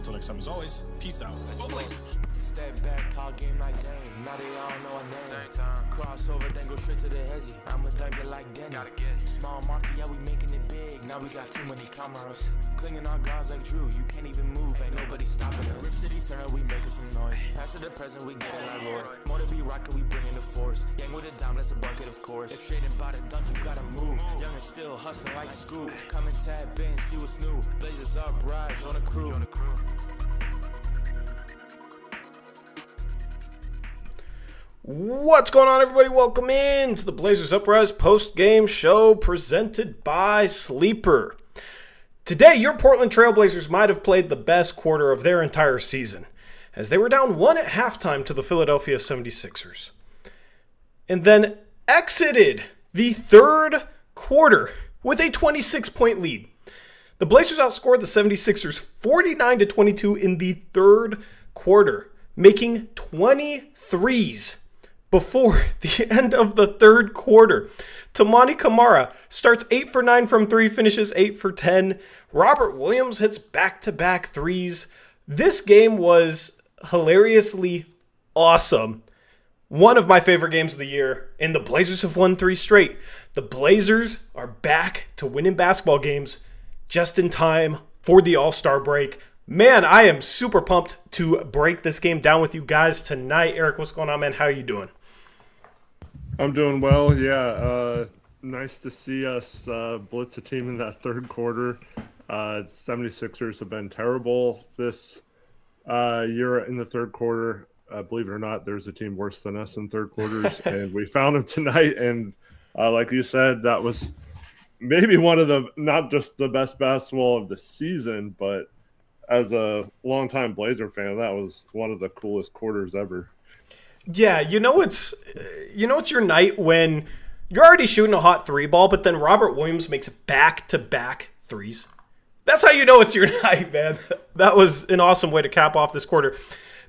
Until next time, as always, peace out. Go Blazers. Step back, call game like Dame. Now they all know our name. Crossover, then go straight to the hezzy. I'm a dunker like Deni. Small market, yeah, we making it big. Now we got too many cameras. Clinging on guards like Drew. You can't even move, ain't nobody stopping us. Rip City turn, we making some noise. Pass to the present, we getting like Lord. More to be rockin', we bringing the force. Yang with a dime, that's a bucket, of course. If trading by the dunk, you gotta move. Young and still hustling like Scoop. Come and tap in, see what's new. Blazers Uprise on the crew. What's going on, everybody? Welcome in to the Blazers Uprise post-game show presented by Sleeper. Today, your Portland Trailblazers might have played the best quarter of their entire season, as they were down 1 at halftime to the Philadelphia 76ers. And then exited the third quarter with a 26-point lead. The Blazers outscored the 76ers 49-22 in the third quarter, making 23s before the end of the third quarter. Toumani Camara starts 8 for 9 from 3, finishes 8 for 10. Robert Williams hits back-to-back threes. This game was hilariously awesome. One of my favorite games of the year, and the Blazers have won 3 straight. The Blazers are back to winning basketball games just in time for the All-Star break. Man, I am super pumped to break this game down with you guys tonight. Eric, what's going on, man? How are you doing? I'm doing well, yeah. Nice to see us blitz a team in that third quarter. 76ers have been terrible this year in the third quarter. Believe it or not, there's a team worse than us in third quarters, and we found them tonight. And like you said, that was maybe one of the, not just the best basketball of the season, but as a longtime Blazer fan, that was one of the coolest quarters ever. Yeah, it's your night when you're already shooting a hot 3 ball, but then Robert Williams makes back-to-back threes. That's how you know it's your night, man. That was an awesome way to cap off this quarter.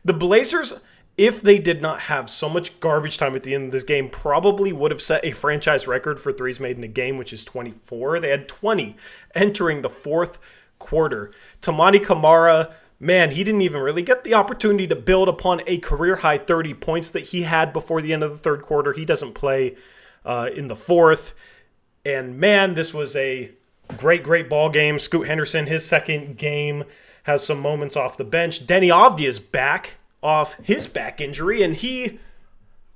The Blazers, if they did not have so much garbage time at the end of this game, probably would have set a franchise record for threes made in a game, which is 24. They had 20 entering the fourth quarter. Toumani Camara, man, he didn't even really get the opportunity to build upon a career-high 30 points that he had before the end of the third quarter. He doesn't play in the fourth. And, man, this was a great ball game. Scoot Henderson, his second game, has some moments off the bench. Deni Avdija is back off his back injury, and he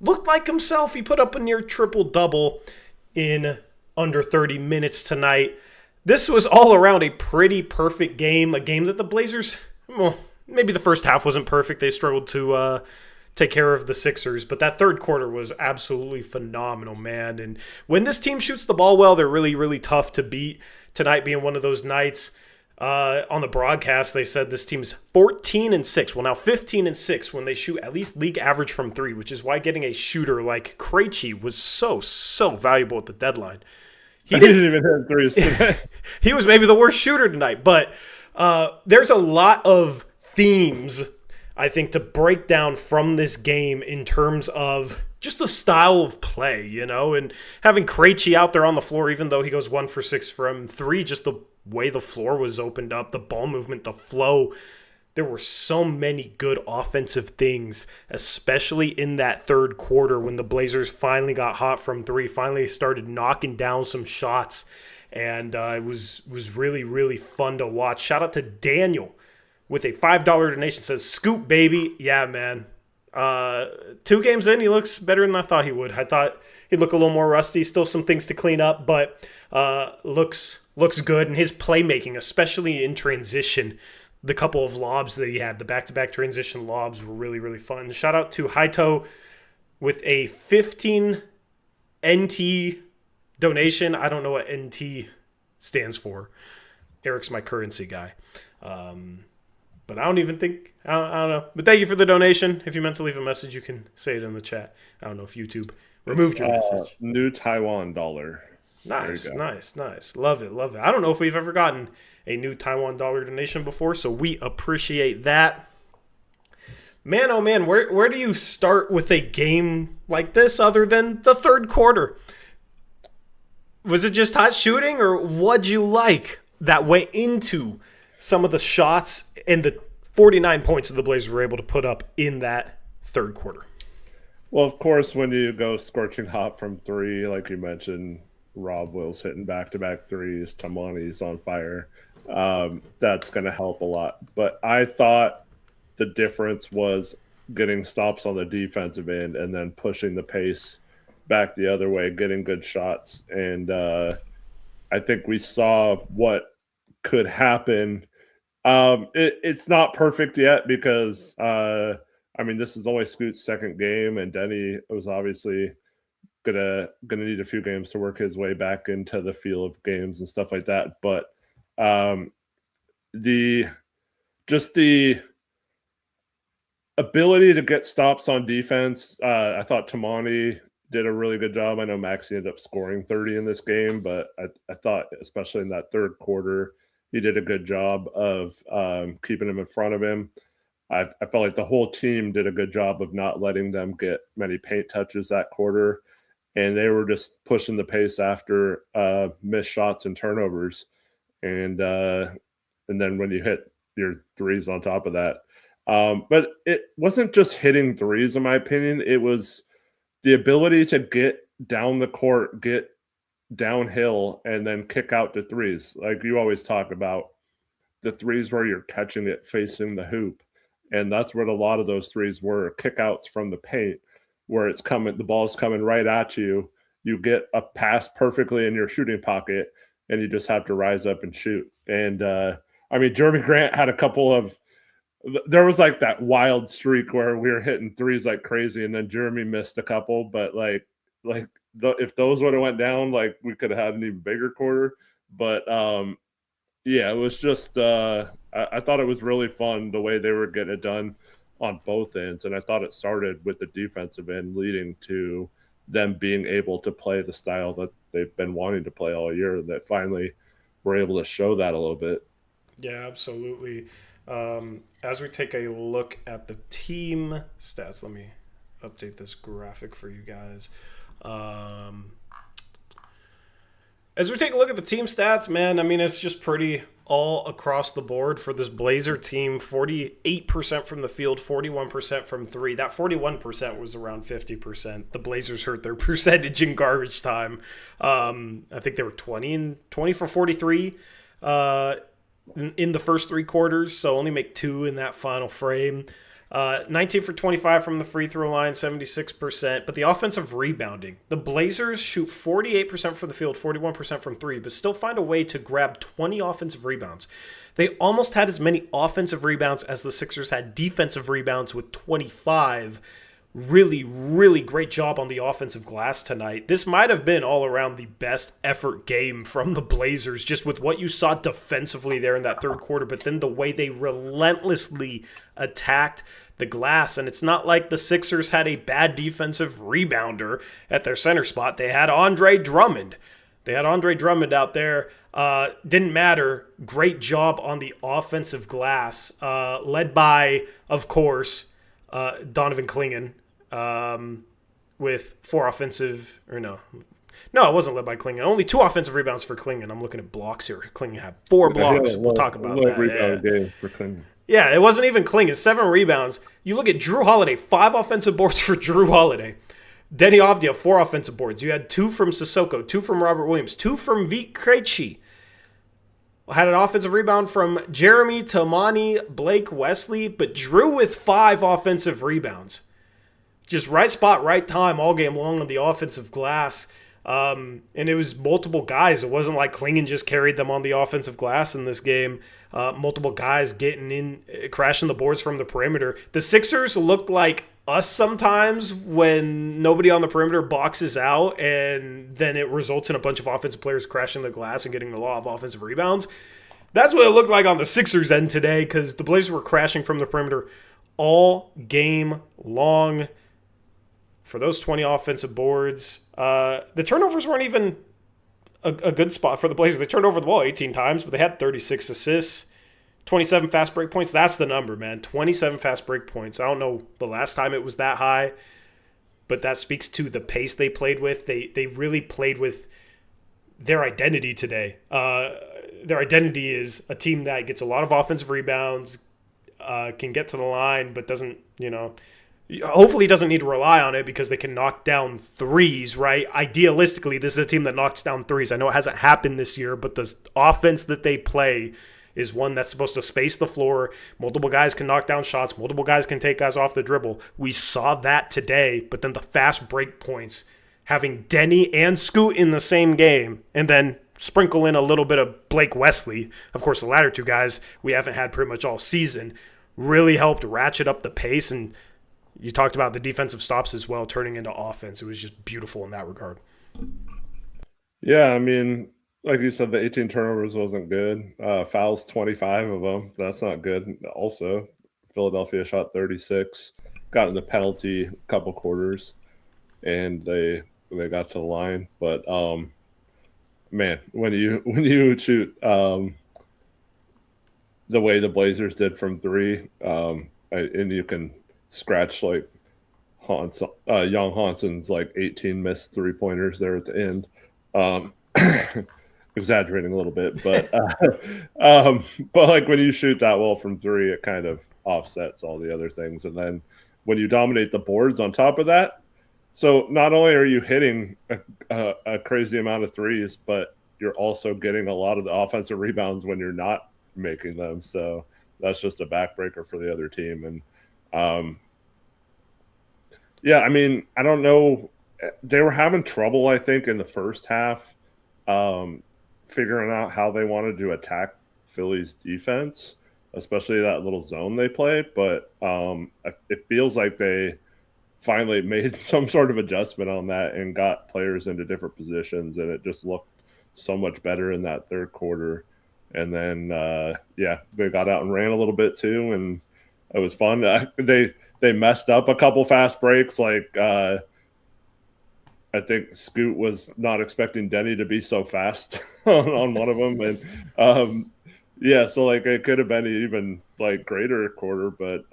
looked like himself. He put up a near triple-double in under 30 minutes tonight. This was all around a pretty perfect game, a game that the Blazers, well, maybe the first half wasn't perfect. They struggled to take care of the Sixers, but that third quarter was absolutely phenomenal, man. And when this team shoots the ball well, they're really tough to beat. Tonight being one of those nights. On the broadcast, they said this team is 14-6. Well, now 15-6 when they shoot at least league average from 3, which is why getting a shooter like Krejci was so valuable at the deadline. He didn't even hit threes today. He was maybe the worst shooter tonight, but there's a lot of themes, I think, to break down from this game in terms of just the style of play, and having Krejci out there on the floor, even though he goes 1 for 6 from 3, just the way the floor was opened up, the ball movement, the flow. There were so many good offensive things, especially in that third quarter when the Blazers finally got hot from 3, finally started knocking down some shots, and it was really fun to watch. Shout out to Daniel with a $5 donation, says, "Scoop, baby." Yeah, man. 2 games in, he looks better than I thought he would. I thought he'd look a little more rusty, still some things to clean up, but looks good. And his playmaking, especially in transition, the couple of lobs that he had, the back-to-back transition lobs were really fun. Shout out to Haito with a 15 NT donation. I don't know what NT stands for. Eric's my currency guy. But I don't know. But thank you for the donation. If you meant to leave a message, you can say it in the chat. I don't know if YouTube removed your message. New Taiwan dollar. Nice. Love it. I don't know if we've ever gotten a new Taiwan dollar donation before, so we appreciate that. Man, oh man, where do you start with a game like this other than the third quarter? Was it just hot shooting, or what'd you like that went into some of the shots and the 49 points that the Blazers were able to put up in that third quarter. Well, of course, when you go scorching hot from three, like you mentioned, Rob Will's hitting back-to-back threes, Tamani's on fire. That's going to help a lot. But I thought the difference was getting stops on the defensive end and then pushing the pace back the other way, getting good shots. And I think we saw what could happen. It's not perfect yet because this is only Scoot's second game, and Deni was obviously gonna need a few games to work his way back into the feel of games and stuff like that. But the ability to get stops on defense, I thought Tamani did a really good job. I know Maxey ended up scoring 30 in this game, but I thought, especially in that third quarter, he did a good job of keeping him in front of him. I felt like the whole team did a good job of not letting them get many paint touches that quarter, and they were just pushing the pace after missed shots and turnovers, and then when you hit your threes on top of that. But it wasn't just hitting threes, in my opinion. It was the ability to get down the court, get downhill, and then kick out to threes. Like you always talk about, the threes where you're catching it facing the hoop. And that's what a lot of those threes were, kickouts from the paint, where it's coming, the ball's coming right at you. You get a pass perfectly in your shooting pocket, and you just have to rise up and shoot. And Jeremy Grant had a couple of, there was like that wild streak where we were hitting threes like crazy, and then Jeremy missed a couple. But if those would have went down, like we could have had an even bigger quarter. But it was just I thought it was really fun the way they were getting it done on both ends, and I thought it started with the defensive end, leading to them being able to play the style that they've been wanting to play all year. That finally were able to show that a little bit. Yeah, absolutely. As we take a look at the team stats, let me update this graphic for you guys. As we take a look at the team stats, man, it's just pretty all across the board for this Blazer team. 48% from the field, 41% from three. That 41% was around 50%. The Blazers hurt their percentage in garbage time. I think they were 20 for 43 in the first three quarters, so only make 2 in that final frame. 19 for 25 from the free throw line, 76%. But the offensive rebounding, the Blazers shoot 48% from the field, 41% from three, but still find a way to grab 20 offensive rebounds. They almost had as many offensive rebounds as the Sixers had defensive rebounds with 25. Really, really great job on the offensive glass tonight. This might have been all around the best effort game from the Blazers, just with what you saw defensively there in that third quarter, but then the way they relentlessly attacked the glass. And it's not like the Sixers had a bad defensive rebounder at their center spot. They had Andre Drummond. Out there. Didn't matter. Great job on the offensive glass, led by, of course, Donovan Clingan, with 4 offensive, or no, it wasn't led by Clingan. Only 2 offensive rebounds for Clingan. I'm looking at blocks here. Clingan had 4 blocks. We'll talk about that. Rebound game for Clingan. Yeah, it wasn't even Clingan. 7 rebounds. You look at Drew Holiday, 5 offensive boards for Drew Holiday. Deni Avdija, 4 offensive boards. You had 2 from Sissoko, 2 from Robert Williams, 2 from Vit Krejci. Had an offensive rebound from Jeremy, Tamani, Blake, Wesley, but Drew with 5 offensive rebounds. Just right spot, right time all game long on the offensive glass. And it was multiple guys. It wasn't like Clingan just carried them on the offensive glass in this game. Multiple guys getting in, crashing the boards from the perimeter. The Sixers looked like us sometimes when nobody on the perimeter boxes out, and then it results in a bunch of offensive players crashing the glass and getting a lot of offensive rebounds. That's what it looked like on the Sixers end today, because the Blazers were crashing from the perimeter all game long. For those 20 offensive boards, the turnovers weren't even a good spot for the Blazers. They turned over the ball 18 times, but they had 36 assists. 27 fast break points. That's the number, man. 27 fast break points. I don't know the last time it was that high, but that speaks to the pace they played with. They really played with their identity today. Their identity is a team that gets a lot of offensive rebounds, can get to the line, but doesn't, hopefully doesn't need to rely on it because they can knock down threes, right? Idealistically, this is a team that knocks down threes. I know it hasn't happened this year, but the offense that they play is one that's supposed to space the floor. Multiple guys can knock down shots. Multiple guys can take guys off the dribble. We saw that today, but then the fast break points, having Deni and Scoot in the same game, and then sprinkle in a little bit of Blake Wesley. Of course, the latter two guys we haven't had pretty much all season, really helped ratchet up the pace. And you talked about the defensive stops as well, turning into offense. It was just beautiful in that regard. Yeah, I mean, like you said, the 18 turnovers wasn't good. Fouls, 25 of them. That's not good. Also, Philadelphia shot 36, got in the penalty a couple quarters, and they got to the line. But man, when you shoot the way the Blazers did from three, and you can scratch like Yong Hanson's like 18 missed 3-pointers there at the end. Exaggerating a little bit, but like when you shoot that well from three, it kind of offsets all the other things. And then when you dominate the boards on top of that, so not only are you hitting a crazy amount of threes, but you're also getting a lot of the offensive rebounds when you're not making them. So that's just a backbreaker for the other team. And yeah, I mean, I don't know. They were having trouble, I think, in the first half, figuring out how they wanted to attack Philly's defense, especially that little zone they play. But it feels like they finally made some sort of adjustment on that and got players into different positions, and it just looked so much better in that third quarter. And then, they got out and ran a little bit too, and it was fun. They messed up a couple fast breaks, like I think Scoot was not expecting Deni to be so fast on one of them. And so like it could have been an even like greater quarter, but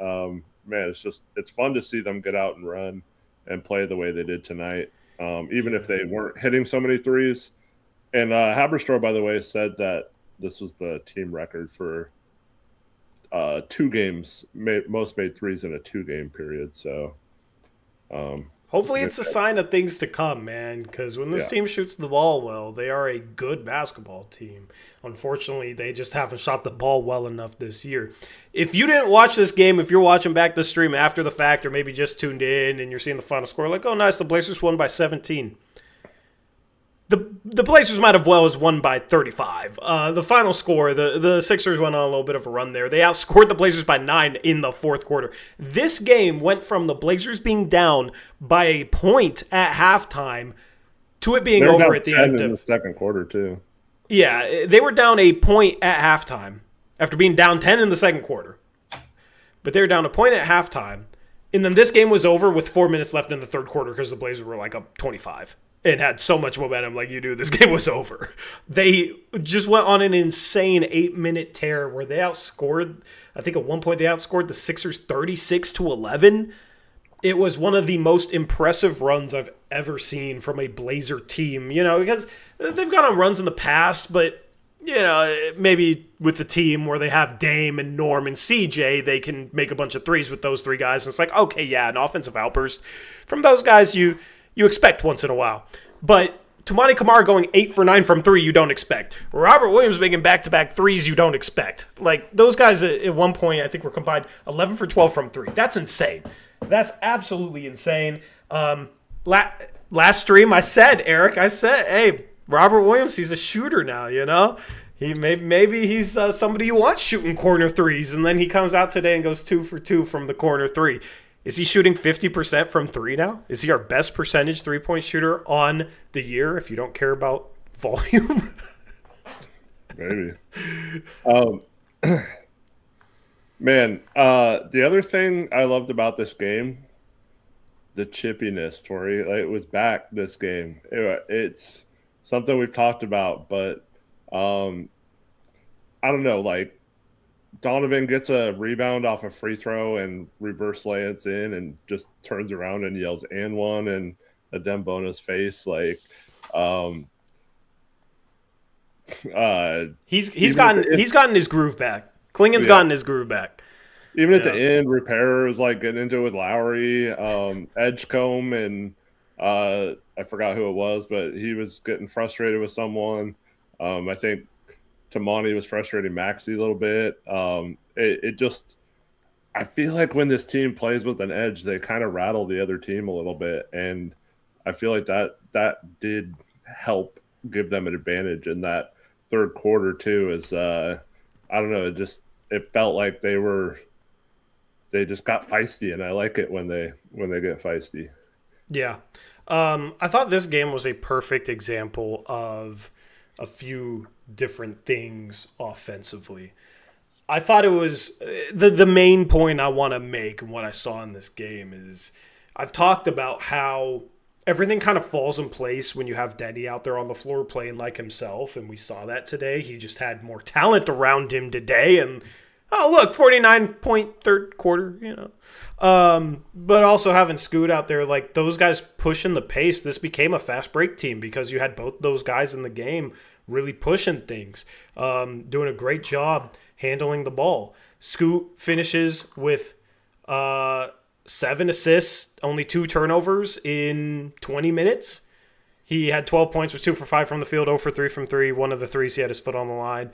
man, it's fun to see them get out and run and play the way they did tonight. Even if they weren't hitting so many threes. And Haberstroh, by the way, said that this was the team record for 2 games, most made threes in a 2-game period. So hopefully it's a sign of things to come, man, because when this team shoots the ball well, they are a good basketball team. Unfortunately, they just haven't shot the ball well enough this year. If you didn't watch this game, if you're watching back the stream after the fact or maybe just tuned in and you're seeing the final score, like, oh, nice, the Blazers won by 17. The Blazers might have well as won by 35. The final score, the Sixers went on a little bit of a run there. They outscored the Blazers by 9 in the fourth quarter. This game went from the Blazers being down by a point at halftime to it being over at the end of the second quarter too. Yeah, they were down a point at halftime after being down 10 in the second quarter. But they were down a point at halftime. And then this game was over with 4 minutes left in the third quarter because the Blazers were like up 25. And had so much momentum, like you knew this game was over. They just went on an insane 8-minute tear where they outscored, I think at one point they outscored the Sixers 36-11. It was one of the most impressive runs I've ever seen from a Blazer team, because they've gone on runs in the past, but, maybe with the team where they have Dame and Norm and CJ, they can make a bunch of threes with those 3 guys. And it's like, okay, yeah, an offensive outburst from those guys you expect once in a while. But Toumani Camara going 8 for 9 from 3, you don't expect. Robert Williams making back-to-back threes, you don't expect. Like, those guys at one point, I think, were combined 11 for 12 from 3. That's insane. That's absolutely insane. Last stream, I said, hey, Robert Williams, he's a shooter now, Maybe he's somebody you want shooting corner threes, and then he comes out today and goes 2 for 2 from the corner 3. Is he shooting 50% from 3 now? Is he our best percentage 3-point shooter on the year if you don't care about volume? Maybe. Man, the other thing I loved about this game, the chippiness, Tori. It was back this game. It's something we've talked about, but I don't know, like, Donovan gets a rebound off a free throw and reverse layups in and just turns around and yells "and one" in Adembona's face. Like, he's gotten his groove back. Klingon's gotten his groove back. Even at the Yeah. end, Repair was like getting into it with Lowry, Edgecombe, and I forgot who it was, but he was getting frustrated with someone. I think Tamani was frustrating Maxi a little bit. It just, I feel like when this team plays with an edge, they kind of rattle the other team a little bit, and I feel like that did help give them an advantage in that third quarter too. Is I don't know, it felt like they just got feisty, and I like it when they get feisty. Yeah. I thought this game was a perfect example of a few different things offensively. I thought it was the main point I want to make and what I saw in this game is I've talked about how everything kind of falls in place when you have Deni out there on the floor playing like himself, and we saw that today. He just had more talent around him today, and oh look, 49-point third quarter, but also having Scoot out there, like those guys pushing the pace. This became a fast break team because you had both those guys in the game really pushing things, doing a great job handling the ball. Scoot finishes with 7 assists, only 2 turnovers in 20 minutes. He had 12 points, was 2 for 5 from the field, 0 for 3 from 3. One of the threes, he had his foot on the line.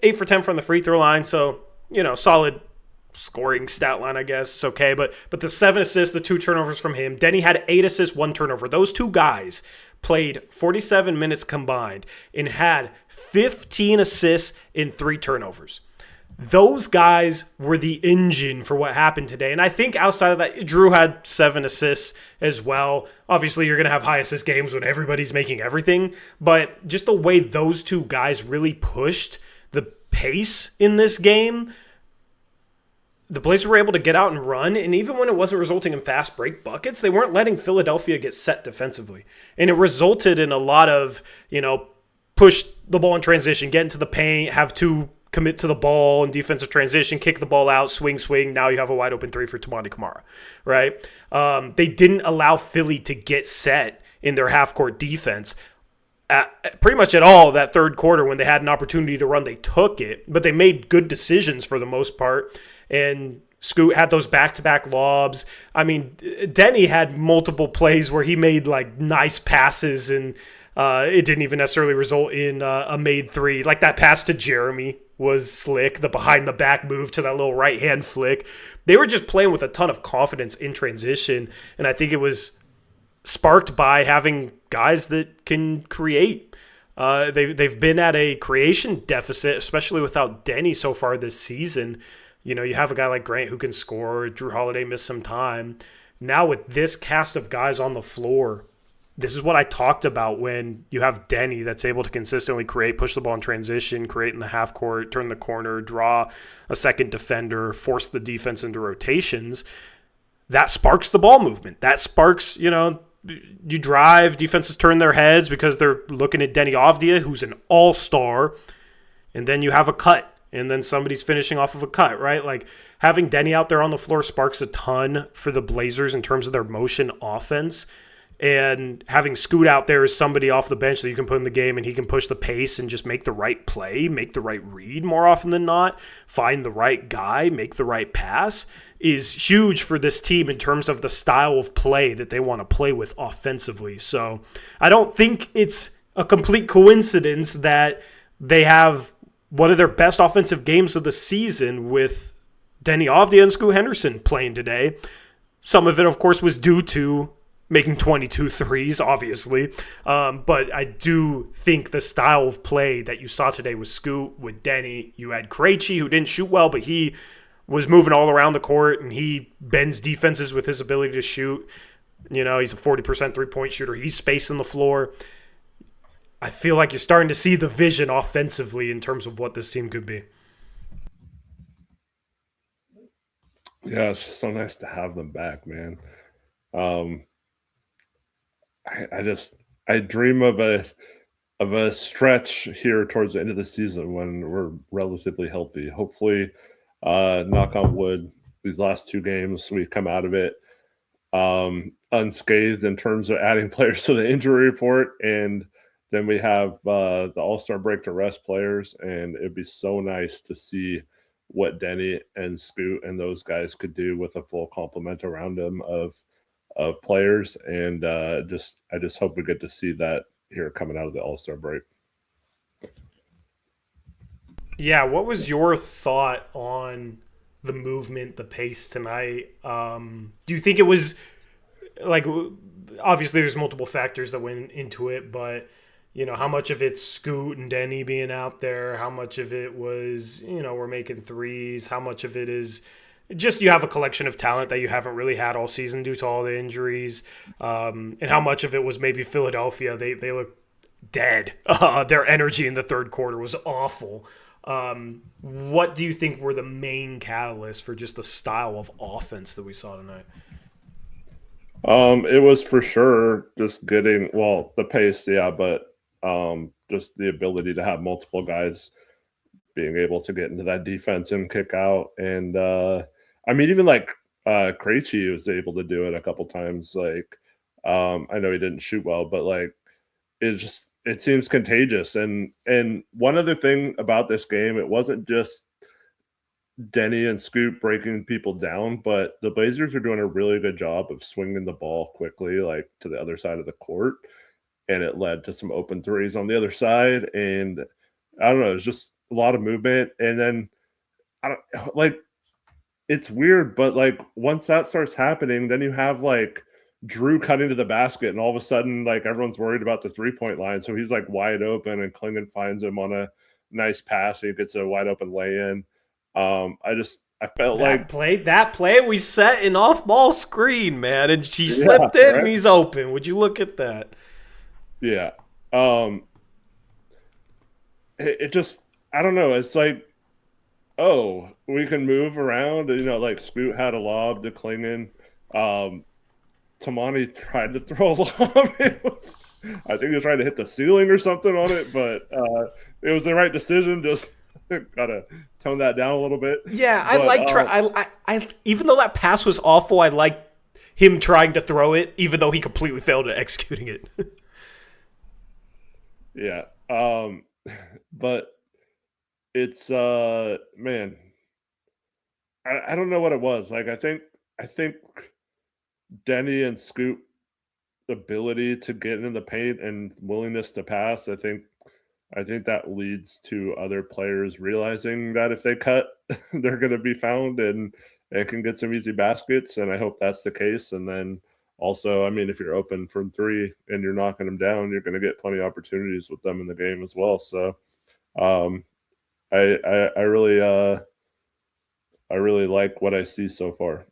8 for 10 from the free throw line. So, solid scoring stat line, I guess. It's okay. But the 7 assists, the 2 turnovers from him. Deni had 8 assists, 1 turnover. Those two guys played 47 minutes combined and had 15 assists and 3 turnovers. Those guys were the engine for what happened today. And I think outside of that, Drew had 7 assists as well. Obviously, you're going to have high assist games when everybody's making everything. But just the way those two guys really pushed the pace in this game, the Blazers were able to get out and run. And even when it wasn't resulting in fast break buckets, they weren't letting Philadelphia get set defensively. And it resulted in a lot of, push the ball in transition, get into the paint, have 2 commit to the ball in defensive transition, kick the ball out, swing. Now you have a wide open 3 for Tamani Kamara, right? They didn't allow Philly to get set in their half-court defense pretty much at all that third quarter. When they had an opportunity to run, they took it, but they made good decisions for the most part. And Scoot had those back-to-back lobs. I mean, Deni had multiple plays where he made like nice passes and it didn't even necessarily result in a made 3. Like that pass to Jeremy was slick. The behind-the-back move to that little right-hand flick. They were just playing with a ton of confidence in transition, and I think it was sparked by having guys that can create. They've been at a creation deficit, especially without Deni so far this season. You have a guy like Grant who can score. Drew Holiday missed some time. Now with this cast of guys on the floor, this is what I talked about when you have Deni that's able to consistently create, push the ball in transition, create in the half court, turn the corner, draw a second defender, force the defense into rotations. That sparks the ball movement. That sparks, you drive, defenses turn their heads because they're looking at Deni Avdija, who's an all-star, and then you have a cut, and then somebody's finishing off of a cut, right? Like having Deni out there on the floor sparks a ton for the Blazers in terms of their motion offense. And having Scoot out there as somebody off the bench that you can put in the game and he can push the pace and just make the right play, make the right read more often than not, find the right guy, make the right pass, is huge for this team in terms of the style of play that they want to play with offensively. So I don't think it's a complete coincidence that they have one of their best offensive games of the season with Deni Avdija and Scoot Henderson playing today. Some of it, of course, was due to making 22 threes, obviously. But I do think the style of play that you saw today with Scoot, with Deni, you had Krejci, who didn't shoot well, but he was moving all around the court, and he bends defenses with his ability to shoot. He's a 40% three-point shooter. He's spacing the floor. I feel like you're starting to see the vision offensively in terms of what this team could be. Yeah, it's just so nice to have them back, man. I dream of a stretch here towards the end of the season when we're relatively healthy. Hopefully, knock on wood, these last 2 games we come out of it unscathed in terms of adding players to the injury report, and then we have the All-Star break to rest players, and it'd be so nice to see what Deni and Scoot and those guys could do with a full complement around them of players. And I just hope we get to see that here coming out of the All-Star break. Yeah, what was your thought on the movement, the pace tonight? Do you think it was like, obviously there's multiple factors that went into it, but how much of it's Scoot and Deni being out there? How much of it was, we're making threes? How much of it is just you have a collection of talent that you haven't really had all season due to all the injuries? And how much of it was maybe Philadelphia? They look dead. Their energy in the third quarter was awful. What do you think were the main catalysts for just the style of offense that we saw tonight? It was for sure just getting, the pace, yeah, but just the ability to have multiple guys being able to get into that defense and kick out. And even Krejci was able to do it a couple times. I know he didn't shoot well, but it seems contagious. And one other thing about this game, it wasn't just Deni and Scoot breaking people down, but the Blazers are doing a really good job of swinging the ball quickly, to the other side of the court. And it led to some open threes on the other side. And I don't know, it's just a lot of movement. And then it's weird, but once that starts happening, then you have Drew cutting to the basket, and all of a sudden, everyone's worried about the 3-point line. So he's wide open, and Klingon finds him on a nice pass. And he gets a wide open lay-in. I felt that play we set an off-ball screen, man, and she slipped in, and he's open. Would you look at that? Yeah. It just, I don't know. It's we can move around. Scoot had a lob to Klingon. Tamani tried to throw a lob. I think he was trying to hit the ceiling or something on it, but it was the right decision. Just gotta tone that down a little bit. Yeah, I even though that pass was awful, I like him trying to throw it, even though he completely failed at executing it. Yeah, but it's man, I don't know what it was. I think Deni and Scoot ability to get in the paint and willingness to pass, I think that leads to other players realizing that if they cut, they're going to be found and can get some easy baskets. And I hope that's the case. And then also, if you're open from three and you're knocking them down, you're going to get plenty of opportunities with them in the game as well. So I really like what I see so far.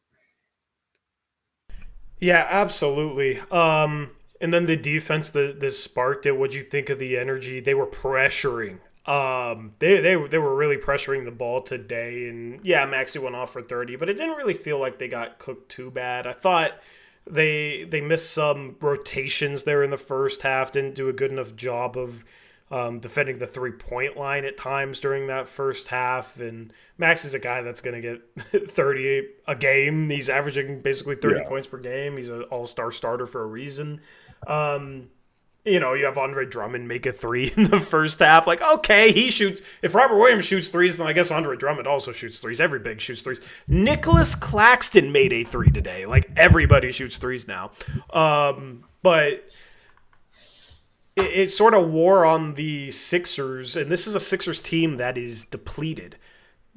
Yeah, absolutely. And then the defense that sparked it. What'd you think of the energy? They were pressuring. They were really pressuring the ball today. And yeah, Maxey went off for 30, but it didn't really feel like they got cooked too bad. I thought they missed some rotations there in the first half. Didn't do a good enough job of defending the 3-point line at times during that first half. And Max is a guy that's going to get 30 a game. He's averaging basically 30 points per game. He's an all-star starter for a reason. You have Andre Drummond make a 3 in the first half. Okay, he shoots. If Robert Williams shoots threes, then I guess Andre Drummond also shoots threes. Every big shoots threes. Nicholas Claxton made a 3 today. Everybody shoots threes now. But it sort of wore on the Sixers, and this is a Sixers team that is depleted.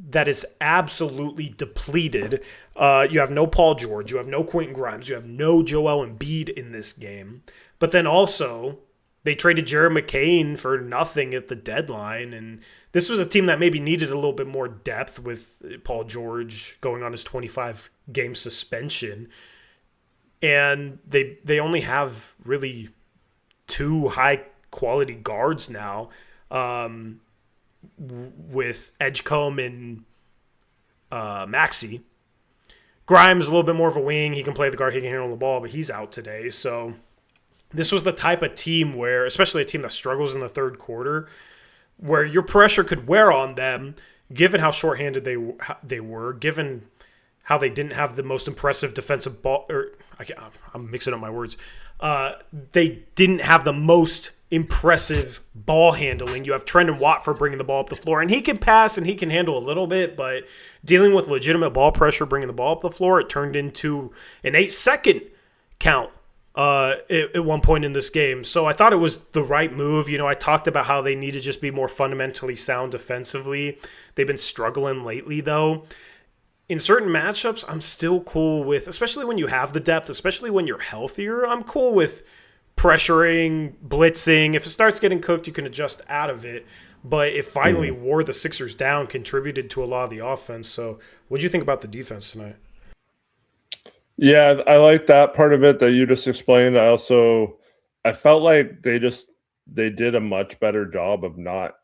That is absolutely depleted. You have no Paul George. You have no Quentin Grimes. You have no Joel Embiid in this game. But then also, they traded Jared McCain for nothing at the deadline, and this was a team that maybe needed a little bit more depth with Paul George going on his 25-game suspension. And they only have really 2 high-quality guards now, with Edgecombe and Maxey. Grimes is a little bit more of a wing. He can play the guard. He can handle the ball, but he's out today. So this was the type of team where, especially a team that struggles in the third quarter, where your pressure could wear on them, given how shorthanded they were, given how they didn't have the most impressive defensive ball. I'm mixing up my words. They didn't have the most impressive ball handling. You have Trendon Watford bringing the ball up the floor, and he can pass and he can handle a little bit, but dealing with legitimate ball pressure, bringing the ball up the floor, it turned into an 8-second count at one point in this game. So I thought it was the right move. You know, I talked about how they need to just be more fundamentally sound defensively. They've been struggling lately, though. In certain matchups, I'm still cool with, especially when you have the depth, especially when you're healthier, I'm cool with pressuring, blitzing. If it starts getting cooked, you can adjust out of it. But it finally wore the Sixers down, contributed to a lot of the offense. So what do you think about the defense tonight? Yeah, I like that part of it that you just explained. I felt like they did a much better job of not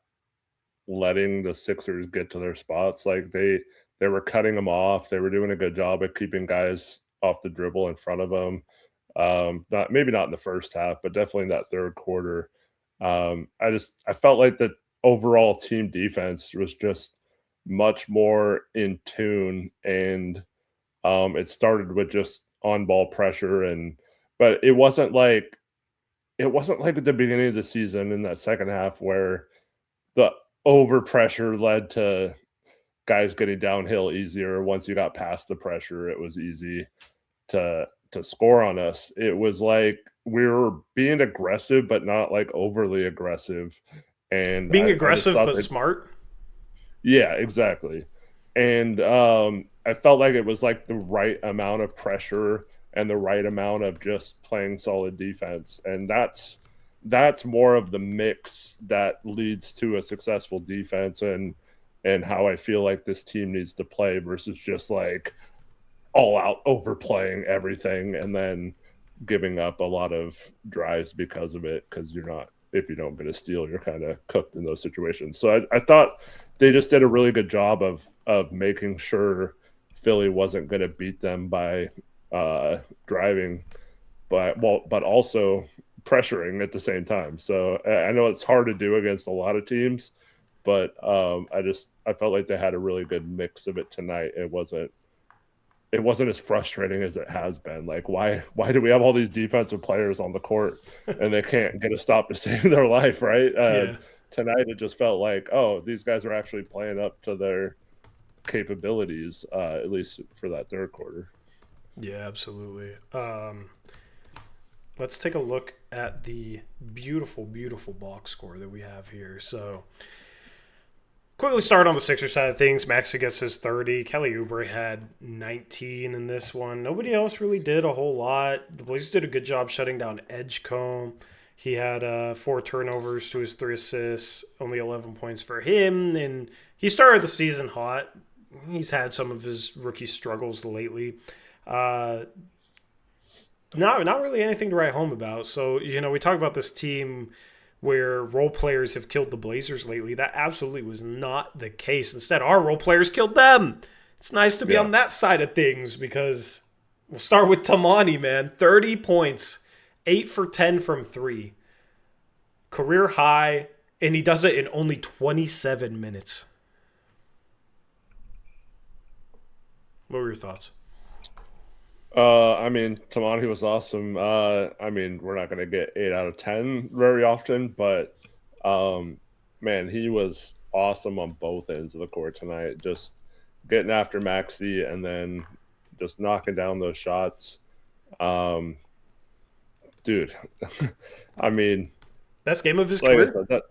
letting the Sixers get to their spots. Like they were cutting them off. They were doing a good job at keeping guys off the dribble in front of them. Maybe not in the first half, but definitely in that third quarter. I felt like the overall team defense was just much more in tune, and it started with just on-ball pressure, but it wasn't like at the beginning of the season in that second half where the over pressure led to guys getting downhill easier. Once you got past the pressure, it was easy to score on us. It was like we were being aggressive, but not like overly aggressive. And being aggressive but smart. Yeah, exactly. And I felt like it was like the right amount of pressure and the right amount of just playing solid defense. And that's more of the mix that leads to a successful defense and how I feel like this team needs to play versus just like all out overplaying everything and then giving up a lot of drives because of it. Because if you don't get a steal, you're kind of cooked in those situations. So I thought they just did a really good job of making sure Philly wasn't going to beat them by driving, but also pressuring at the same time. So I know it's hard to do against a lot of teams, but I felt like they had a really good mix of it tonight. It wasn't as frustrating as it has been. Like, why do we have all these defensive players on the court and they can't get a stop to save their life, right? Yeah. Tonight it just felt like, oh, these guys are actually playing up to their capabilities, at least for that third quarter. Yeah, absolutely. Let's take a look at the beautiful, beautiful box score that we have here. So quickly start on the Sixers side of things. Maxey gets his 30. Kelly Oubre had 19 in this one. Nobody else really did a whole lot. The Blazers did a good job shutting down Edgecombe. He had 4 turnovers to his 3 assists, only 11 points for him. And he started the season hot. He's had some of his rookie struggles lately. Not really anything to write home about. So, we talk about this team where role players have killed the Blazers lately. That absolutely was not the case. Instead, our role players killed them. It's nice to be on that side of things because we'll start with Tamani, man. 30 points, 8 for 10 from 3. Career high, and he does it in only 27 minutes. What were your thoughts? Tamani was awesome. We're not going to get 8 out of 10 very often, but man, he was awesome on both ends of the court tonight. Just getting after Maxey and then just knocking down those shots. Dude, best game of his career?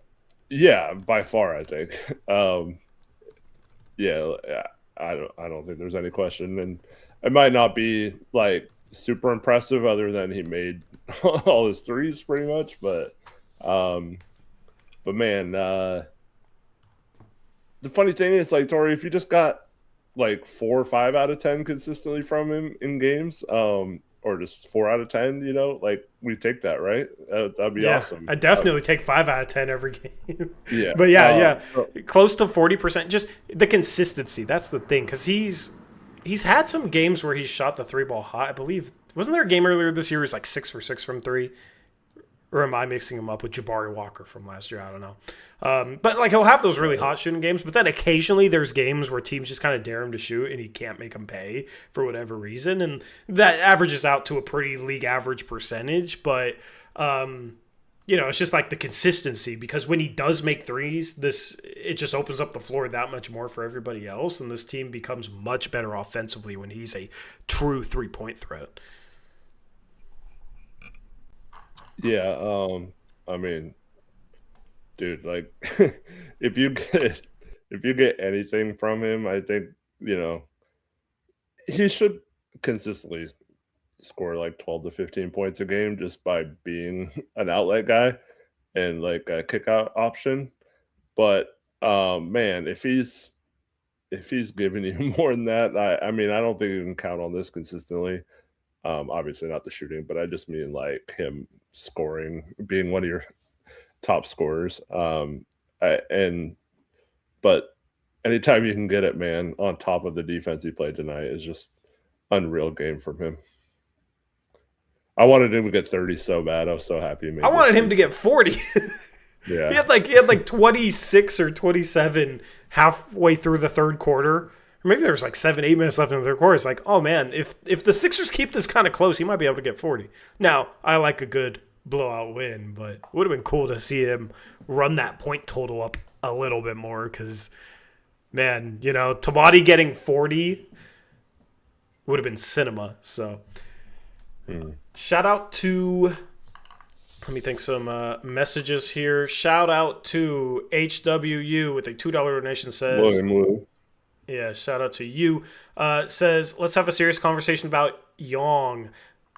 Yeah, by far, I think. I don't think there's any question, and it might not be like super impressive other than he made all his threes pretty much, but man, the funny thing is, like, Tori, if you just got like 4 or 5 out of 10 consistently from him in games, or just 4 out of 10, like, we take that, right? That'd be awesome. I definitely take 5 out of 10 every game. Yeah, but close to 40%. Just the consistency. That's the thing, because he's had some games where he's shot the 3-ball hot. I believe, wasn't there a game earlier this year where he was like 6 for 6 from 3? Or am I mixing him up with Jabari Walker from last year? I don't know. But like, he'll have those really hot shooting games, but then occasionally there's games where teams just kind of dare him to shoot and he can't make them pay for whatever reason. And that averages out to a pretty league average percentage. But it's just like the consistency, because when he does make threes, it just opens up the floor that much more for everybody else, and this team becomes much better offensively when he's a true 3-point threat. Yeah, I mean, dude, like if you get anything from him, I think, he should consistently score like 12 to 15 points a game just by being an outlet guy and like a kick out option. But man, if he's giving you more than that, I mean, I don't think you can count on this consistently. Obviously not the shooting, but I just mean like him scoring, being one of your top scorers. But anytime you can get it, man, on top of the defense he played tonight, is just unreal game from him. I wanted him to get 30 so bad. I was so happy. I wanted him to get 40. Yeah. He had like 26 or 27 halfway through the third quarter. Or maybe there was like 7-8 minutes left in the third quarter. It's like, oh man, if the Sixers keep this kind of close, he might be able to get 40. Now, I like a good blowout win, but it would have been cool to see him run that point total up a little bit more, because, man, Tabati getting 40 would have been cinema. So, shout out to, let me think some messages here. Shout out to HWU with a $2 donation, says, William Wu. Yeah, shout out to you. Says, let's have a serious conversation about Yong.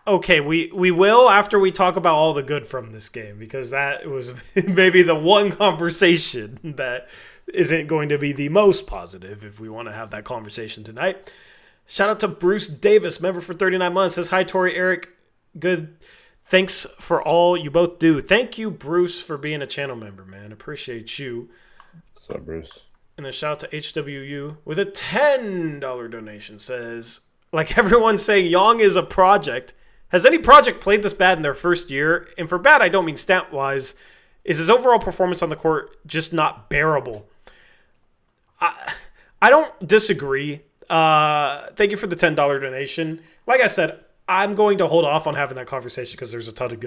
Okay, we will after we talk about all the good from this game, because that was maybe the one conversation that isn't going to be the most positive if we want to have that conversation tonight. Shout out to Bruce Davis, member for 39 months. Says, hi, Tori, Eric. Good. Thanks for all you both do. Thank you, Bruce, for being a channel member, man. Appreciate you. What's up, Bruce? And a shout out to HWU with a $10 donation. Says, like everyone's saying, Yong is a project. Has any project played this bad in their first year? And for bad, I don't mean stat-wise. Is his overall performance on the court just not bearable? I don't disagree. Thank you for the $10 donation. Like I said, I'm going to hold off on having that conversation because there's a ton of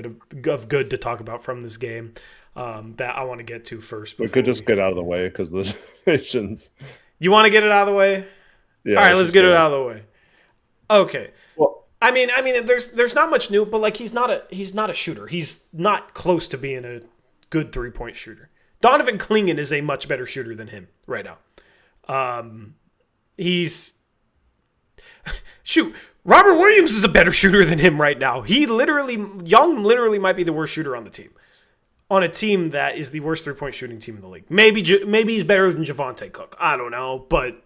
good to talk about from this game that I want to get to first. We could just get out of the way because the donations. You want to get it out of the way? Yeah. All right, let's get it out of the way. Okay. Well, I mean, there's not much new, but like he's not a shooter. He's not close to being a good 3-point shooter. Donovan Clingan is a much better shooter than him right now. Robert Williams is a better shooter than him right now. Yong literally might be the worst shooter on the team. On a team that is the worst 3-point shooting team in the league. Maybe he's better than Javonte Cook. I don't know, but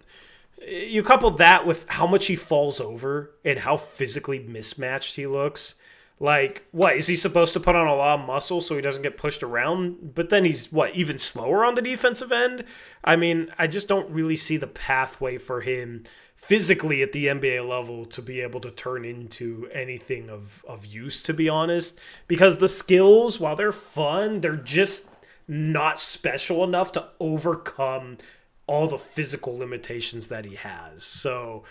you couple that with how much he falls over and how physically mismatched he looks. Like, what, is he supposed to put on a lot of muscle so he doesn't get pushed around? But then he's, even slower on the defensive end? I mean, I just don't really see the pathway for him physically at the NBA level to be able to turn into anything of use, to be honest. Because the skills, while they're fun, they're just not special enough to overcome all the physical limitations that he has. So,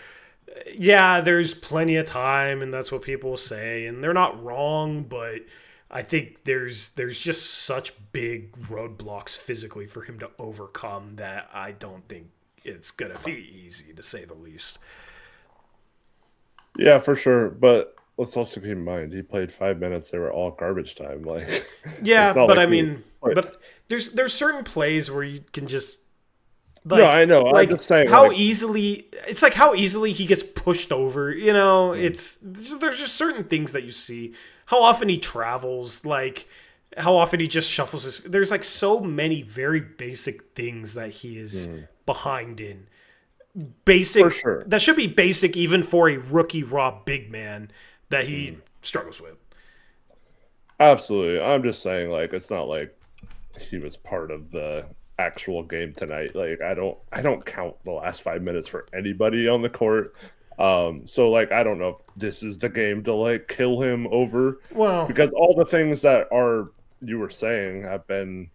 yeah, there's plenty of time, and that's what people say, and they're not wrong, but I think there's just such big roadblocks physically for him to overcome that I don't think it's going to be easy, to say the least. Yeah, for sure, but let's also keep in mind he played 5 minutes. They were all garbage time. Like, yeah, but like but there's certain plays where you can just. Like, no, I know. Like, I'm just saying how easily he gets pushed over. There's just certain things that you see. How often he travels, like how often he just shuffles his. There's like so many very basic things that he is behind in. Basic, for sure. That should be basic even for a rookie raw big man that he struggles with. Absolutely, I'm just saying, like, it's not like he was part of the actual game tonight. Like, I don't count the last 5 minutes for anybody on the court. So like, I don't know if this is the game to like kill him over. Well, because all the things that you were saying have been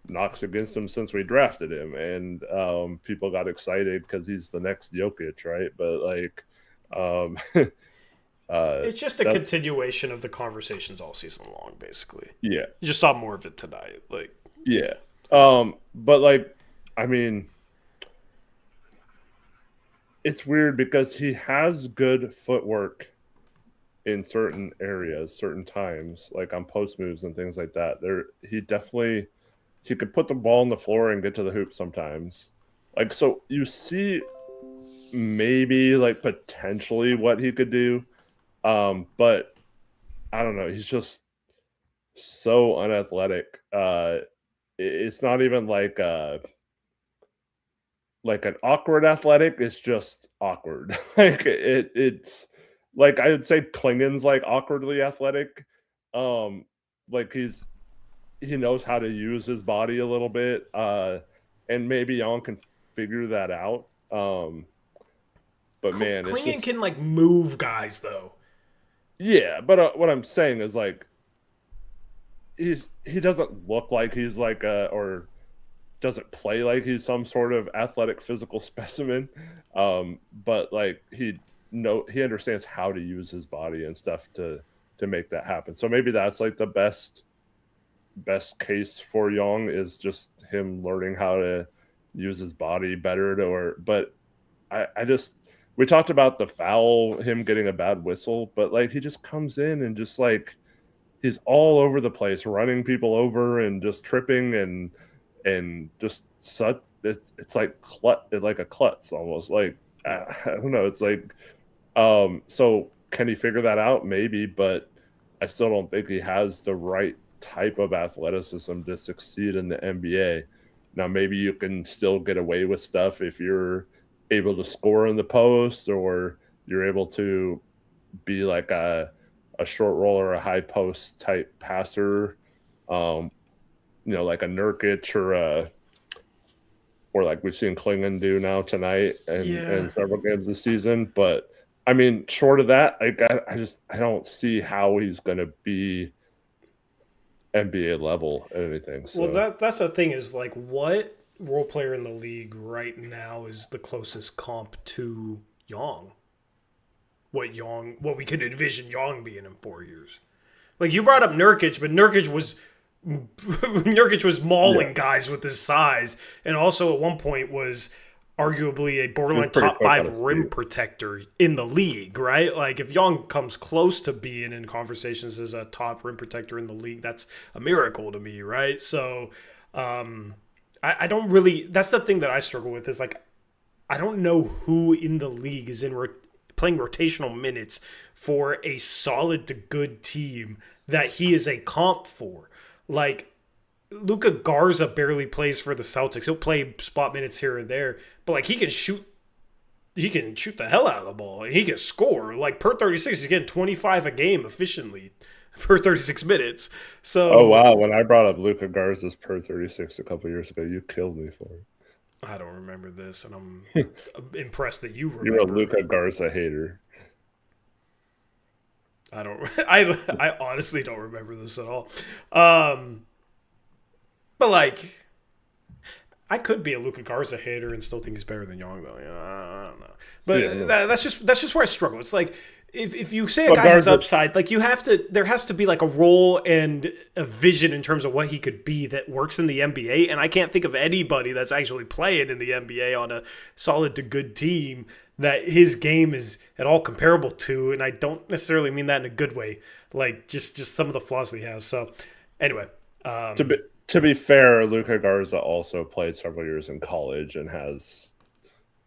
knocks against him since we drafted him, and people got excited because he's the next Jokic, right? But like, It's just a continuation of the conversations all season long, basically. Yeah. You just saw more of it tonight. Like, yeah. But like, I mean, it's weird because he has good footwork in certain areas, certain times, like on post moves and things like that. He could put the ball on the floor and get to the hoop sometimes. Like, so you see maybe like potentially what he could do. But I don't know. He's just so unathletic. It's not even like an awkward athletic. It's just awkward. Like it's like I would say Klingon's like awkwardly athletic. Like he knows how to use his body a little bit. And maybe Yong can figure that out. But man, Klingon can like move guys though. Yeah, but what I'm saying is like he doesn't look like he's like or doesn't play like he's some sort of athletic physical specimen. But like he understands how to use his body and stuff to make that happen. So maybe that's like the best case for Yong is just him learning how to use his body better. But I just we talked about the foul, him getting a bad whistle, but like he just comes in and just like he's all over the place, running people over and just tripping and just such. It's like a klutz almost. Like I don't know. It's like so can he figure that out? Maybe, but I still don't think he has the right type of athleticism to succeed in the NBA. Now maybe you can still get away with stuff if you're able to score in the post or you're able to be like a short roll or a high post type passer, like a Nurkic or like we've seen Klingon do now tonight and several games this season. But I mean, short of that, I don't see how he's going to be NBA level at anything. So. Well, that's the thing is like what role player in the league right now is the closest comp to Yong? What we could envision Yong being in 4 years. Like you brought up Nurkic, but Nurkic was mauling guys with his size, and also at one point was arguably a borderline top 5 rim protector in the league, right? Like if Yong comes close to being in conversations as a top rim protector in the league, that's a miracle to me, right? So I don't really, that's the thing that I struggle with is like, I don't know who in the league is playing rotational minutes for a solid to good team that he is a comp for. Like Luka Garza barely plays for the Celtics. He'll play spot minutes here and there, but like he can shoot the hell out of the ball and he can score. Like per 36, he's getting 25 a game efficiently per 36 minutes. So oh wow, when I brought up Luka Garza's per 36 a couple years ago, you killed me for it. I don't remember this, and I'm impressed that you remember. You're a Luka Garza hater. I honestly don't remember this at all. But like, I could be a Luka Garza hater and still think he's better than Yong, though. I don't know. But that's just where I struggle. It's like if you say a guy has upside, like there has to be like a role and a vision in terms of what he could be that works in the NBA. And I can't think of anybody that's actually playing in the NBA on a solid to good team that his game is at all comparable to. And I don't necessarily mean that in a good way, like just some of the flaws that he has. So anyway, to be fair, Luka Garza also played several years in college and has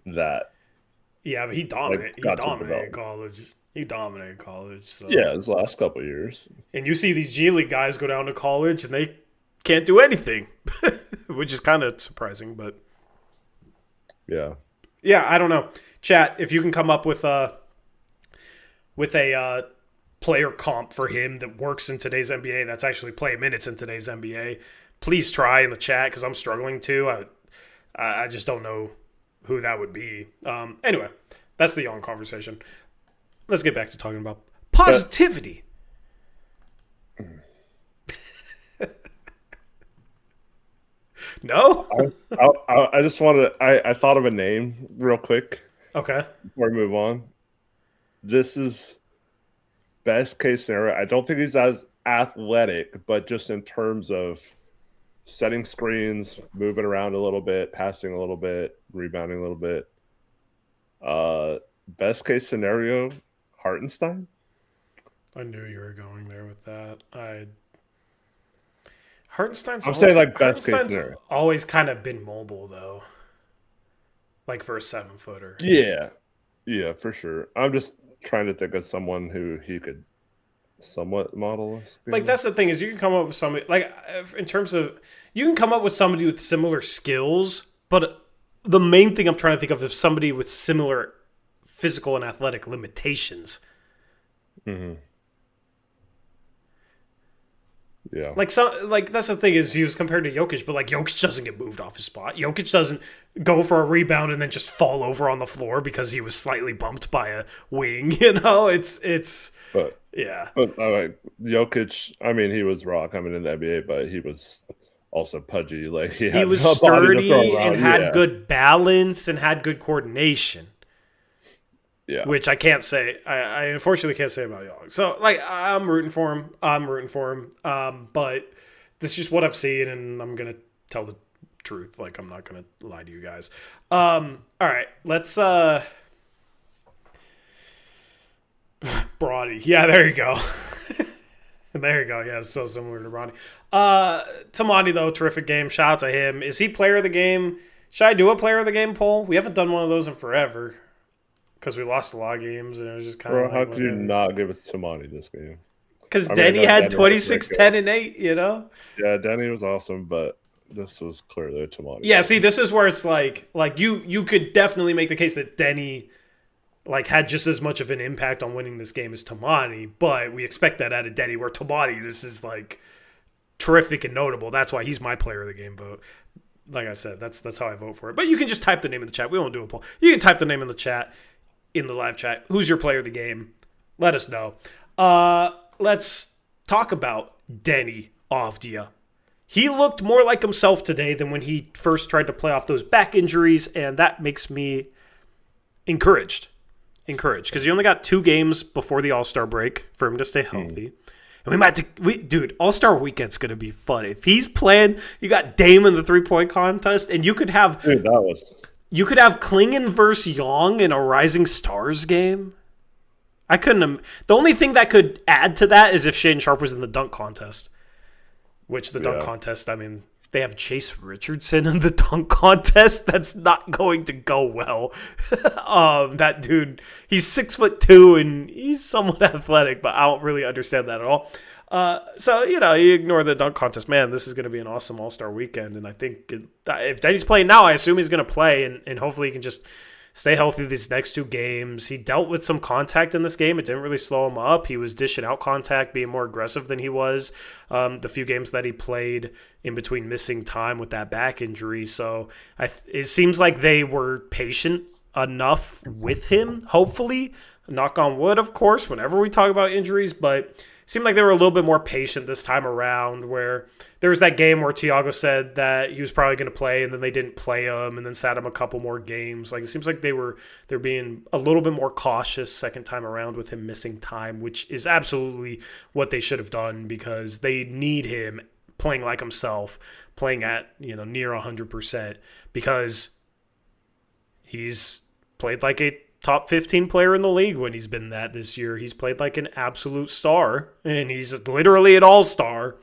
that. Yeah, but he dominated college. He dominated college. So. Yeah, his last couple of years. And you see these G League guys go down to college and they can't do anything, which is kind of surprising. But yeah, I don't know. Chat, if you can come up with a player comp for him that works in today's NBA, that's actually playing minutes in today's NBA, please try in the chat because I'm struggling to. I just don't know who that would be. Anyway, that's the Yong conversation. Let's get back to talking about positivity. No? I just wanted I thought of a name real quick. Okay. Before we move on. This is best case scenario, I don't think he's as athletic, but just in terms of setting screens, moving around a little bit, passing a little bit, rebounding a little bit. Best case scenario, Hartenstein. I knew you were going there with that. Hartenstein's I'm saying like best case Hartenstein's scenario. always kind of been mobile though. Like for a 7-footer. Yeah, for sure. I'm just trying to think of someone who he could somewhat model us. Like that's the thing is you can come up with somebody like in terms of you can come up with somebody with similar skills, but the main thing I'm trying to think of is somebody with similar physical and athletic limitations. Mm-hmm. Yeah. Like that's the thing is he was compared to Jokic, but like Jokic doesn't get moved off his spot. Jokic doesn't go for a rebound and then just fall over on the floor because he was slightly bumped by a wing. You know, it's But yeah. But Jokic, I mean, he was raw coming in the NBA, but he was also pudgy. Like he was no body to throw sturdy around. and had good balance and had good coordination. Yeah. Which I can't say. I unfortunately can't say about Yong. So like I'm rooting for him. But this is just what I've seen, and I'm gonna tell the truth. Like I'm not gonna lie to you guys. All right, let's Bronny. Yeah, there you go. There you go. Yeah, it's so similar to Bronny. Tamani though, terrific game. Shout out to him. Is he player of the game? Should I do a player of the game poll? We haven't done one of those in forever. Because we lost a lot of games, and it was just kind of Bro, how could you not give it to Tamani this game? Because Deni had 26, 10, and 8, you know? Yeah, Deni was awesome, but this was clearly Tamani. Yeah, see, this is where it's like you could definitely make the case that Deni like had just as much of an impact on winning this game as Tamani, but we expect that out of Deni, where Tamani, this is like terrific and notable. That's why he's my player of the game vote. Like I said, that's how I vote for it. But you can just type the name in the chat. We won't do a poll. You can type the name in the chat. In the live chat, who's your player of the game? Let us know. Let's talk about Deni Avdija. He looked more like himself today than when he first tried to play off those back injuries, and that makes me encouraged because he only got 2 games before the All-Star break for him to stay healthy. And dude, All-Star Weekend's going to be fun. If he's playing, you got Dame in the 3-point contest, and you could have... Dude, that was... You could have Klingen versus Yong in a Rising Stars game. The only thing that could add to that is if Shaedon Sharpe was in the dunk contest. Which the dunk contest, I mean, they have Chase Richardson in the dunk contest. That's not going to go well. That dude, he's 6'2" and he's somewhat athletic, but I don't really understand that at all. So, you ignore the dunk contest. Man, this is going to be an awesome All-Star Weekend. And I think if Deni's playing now, I assume he's going to play. And hopefully he can just stay healthy these next 2 games. He dealt with some contact in this game. It didn't really slow him up. He was dishing out contact, being more aggressive than he was the few games that he played in between missing time with that back injury. So it seems like they were patient enough with him, hopefully. Knock on wood, of course, whenever we talk about injuries. But seemed like they were a little bit more patient this time around, where there was that game where Thiago said that he was probably going to play and then they didn't play him and then sat him a couple more games. Like it seems like they're being a little bit more cautious second time around with him missing time, which is absolutely what they should have done because they need him playing like himself, playing at, near 100% because he's played like a top 15 player in the league when he's been that this year. He's played like an absolute star, and he's literally an all-star.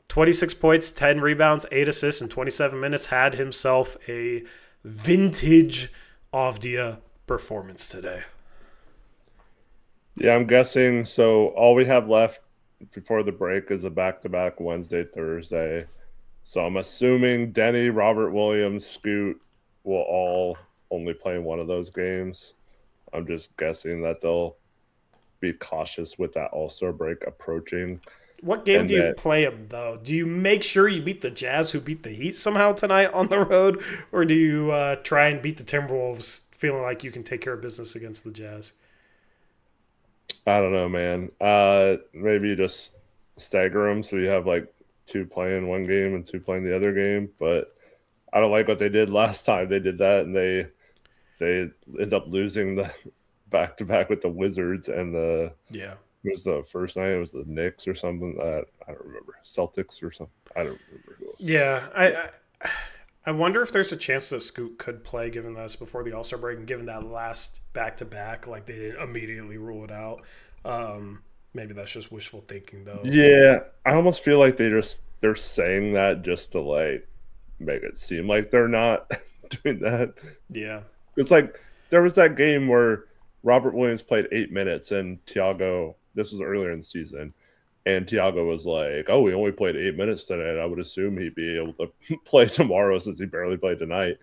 26 points, 10 rebounds, 8 assists in 27 minutes. Had himself a vintage Avdija performance today. Yeah, I'm guessing. So all we have left before the break is a back-to-back Wednesday, Thursday. So I'm assuming Deni, Robert Williams, Scoot will all only play in one of those games. I'm just guessing that they'll be cautious with that All-Star break approaching. What game do you play them, though? Do you make sure you beat the Jazz, who beat the Heat somehow tonight on the road? Or do you try and beat the Timberwolves feeling like you can take care of business against the Jazz? I don't know, man. Maybe you just stagger them so you have like 2 playing one game and 2 playing the other game. But I don't like what they did last time. They did that, and they end up losing the back-to-back with the Wizards and the It was the first night. It was the Knicks or something. I don't remember. Celtics or something. I don't remember who it was. Yeah, I wonder if there's a chance that Scoot could play, given that it's before the All-Star break and given that last back-to-back, like they didn't immediately rule it out. Maybe that's just wishful thinking, though. Yeah, I almost feel like they're saying that just to like make it seem like they're not doing that. Yeah. It's like there was that game where Robert Williams played 8 minutes and Thiago. This was earlier in the season, and Thiago was like, "Oh, we only played 8 minutes tonight. I would assume he'd be able to play tomorrow since he barely played tonight."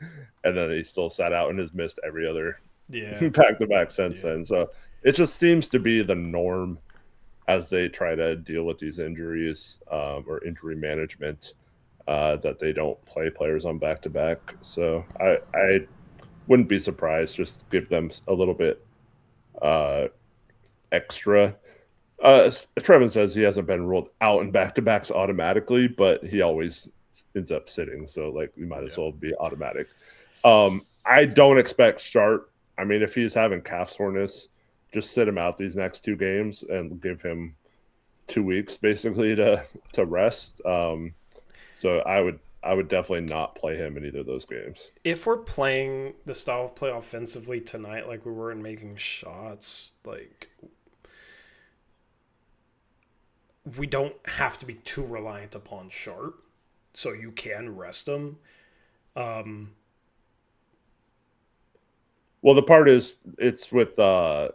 And then he still sat out and has missed every other back-to-back since then. So it just seems to be the norm as they try to deal with these injuries or injury management, that they don't play players on back-to-back. So I wouldn't be surprised. Just give them a little bit extra. Trevin says he hasn't been ruled out in back-to-backs automatically, but he always ends up sitting. So like we might as well be automatic. I don't expect Sharp. I mean, if he's having calf soreness, just sit him out these next 2 games and give him 2 weeks basically to rest. So I would definitely not play him in either of those games. If we're playing the style of play offensively tonight, like we were in making shots, like we don't have to be too reliant upon Sharp, so you can rest him. Well, the part is it's with I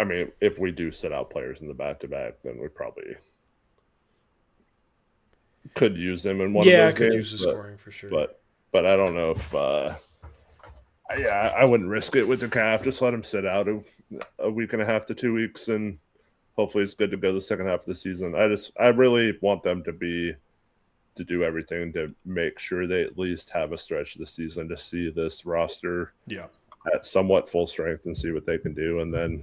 mean, if we do sit out players in the back-to-back, then we probably could use them in one of those games. Yeah, could use the scoring for sure. But I don't know if I wouldn't risk it with the calf. Just let him sit out a week and a half to 2 weeks, and hopefully it's good to go the second half of the season. I really want them to do everything to make sure they at least have a stretch of the season to see this roster at somewhat full strength and see what they can do, and then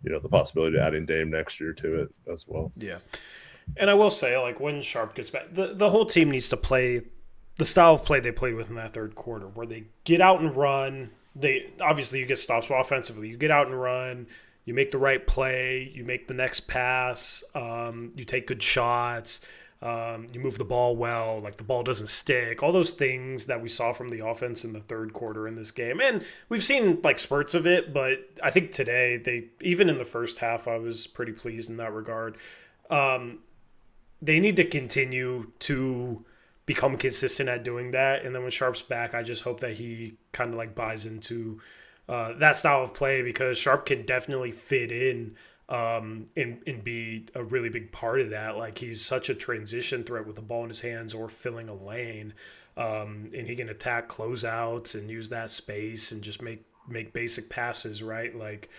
the possibility of adding Dame next year to it as well. Yeah. And I will say, like, when Sharp gets back, the whole team needs to play the style of play they played with in that third quarter, where they get out and run. Obviously, you get stops offensively. You get out and run. You make the right play. You make the next pass. You take good shots. You move the ball well. Like, the ball doesn't stick. All those things that we saw from the offense in the third quarter in this game. And we've seen, like, spurts of it, but I think today, even in the first half, I was pretty pleased in that regard. They need to continue to become consistent at doing that. And then when Sharp's back, I just hope that he kind of like buys into that style of play, because Sharp can definitely fit in and be a really big part of that. Like, he's such a transition threat with the ball in his hands or filling a lane. And he can attack closeouts and use that space and just make basic passes, right? Like,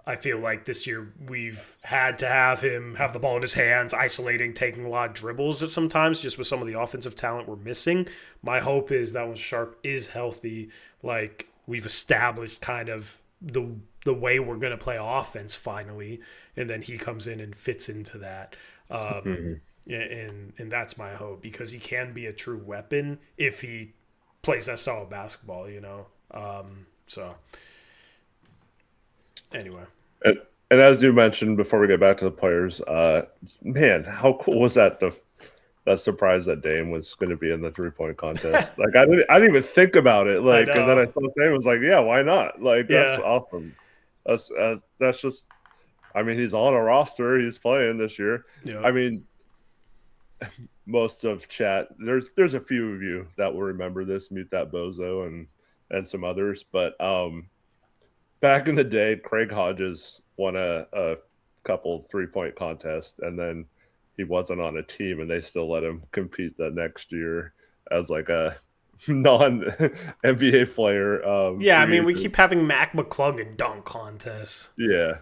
I feel like this year we've had to have him have the ball in his hands, isolating, taking a lot of dribbles sometimes, just with some of the offensive talent we're missing. My hope is that when Sharp is healthy, like, we've established kind of the way we're going to play offense finally, and then he comes in and fits into that. And that's my hope, because he can be a true weapon if he plays that style of basketball, So anyway. And as you mentioned before we get back to the players, man, how cool was that surprise that Dame was going to be in the 3-point contest? Like, I didn't even think about it. Like, and then I saw Dame, was like, yeah, why not? Like, that's awesome. That's just, I mean, he's on a roster. He's playing this year. Yeah. I mean, most of chat, there's a few of you that will remember this, Mute That Bozo and some others, but back in the day, Craig Hodges won a couple 3-point contests, and then he wasn't on a team, and they still let him compete the next year as like a non-NBA player. I mean, we keep having Mac McClung dunk contests. Yeah.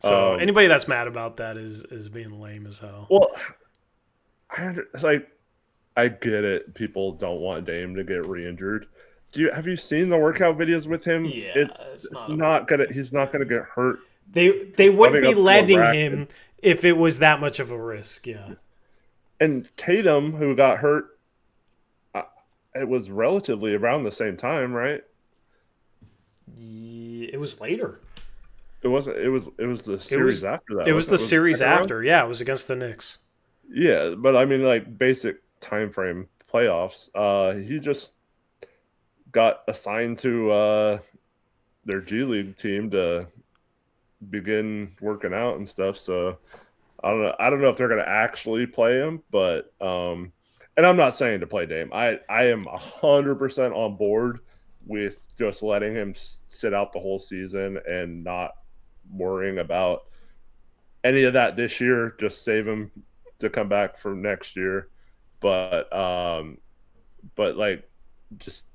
So anybody that's mad about that is being lame as hell. Well, I get it. People don't want Dame to get re-injured. Have you seen the workout videos with him? Yeah, it's not gonna. He's not gonna get hurt. They wouldn't be letting him if it was that much of a risk. Yeah. And Tatum, who got hurt, it was relatively around the same time, right? Yeah, it was later. It wasn't. It was the series after that. It was wasn't the it? series second round? after. Yeah, it was against the Knicks. Yeah, but I mean, like basic time frame playoffs. He just got assigned to their G League team to begin working out and stuff. So I don't know. I don't know if they're going to actually play him, but and I'm not saying to play Dame. I am 100% on board with just letting him sit out the whole season and not worrying about any of that this year. Just save him to come back for next year. But like, just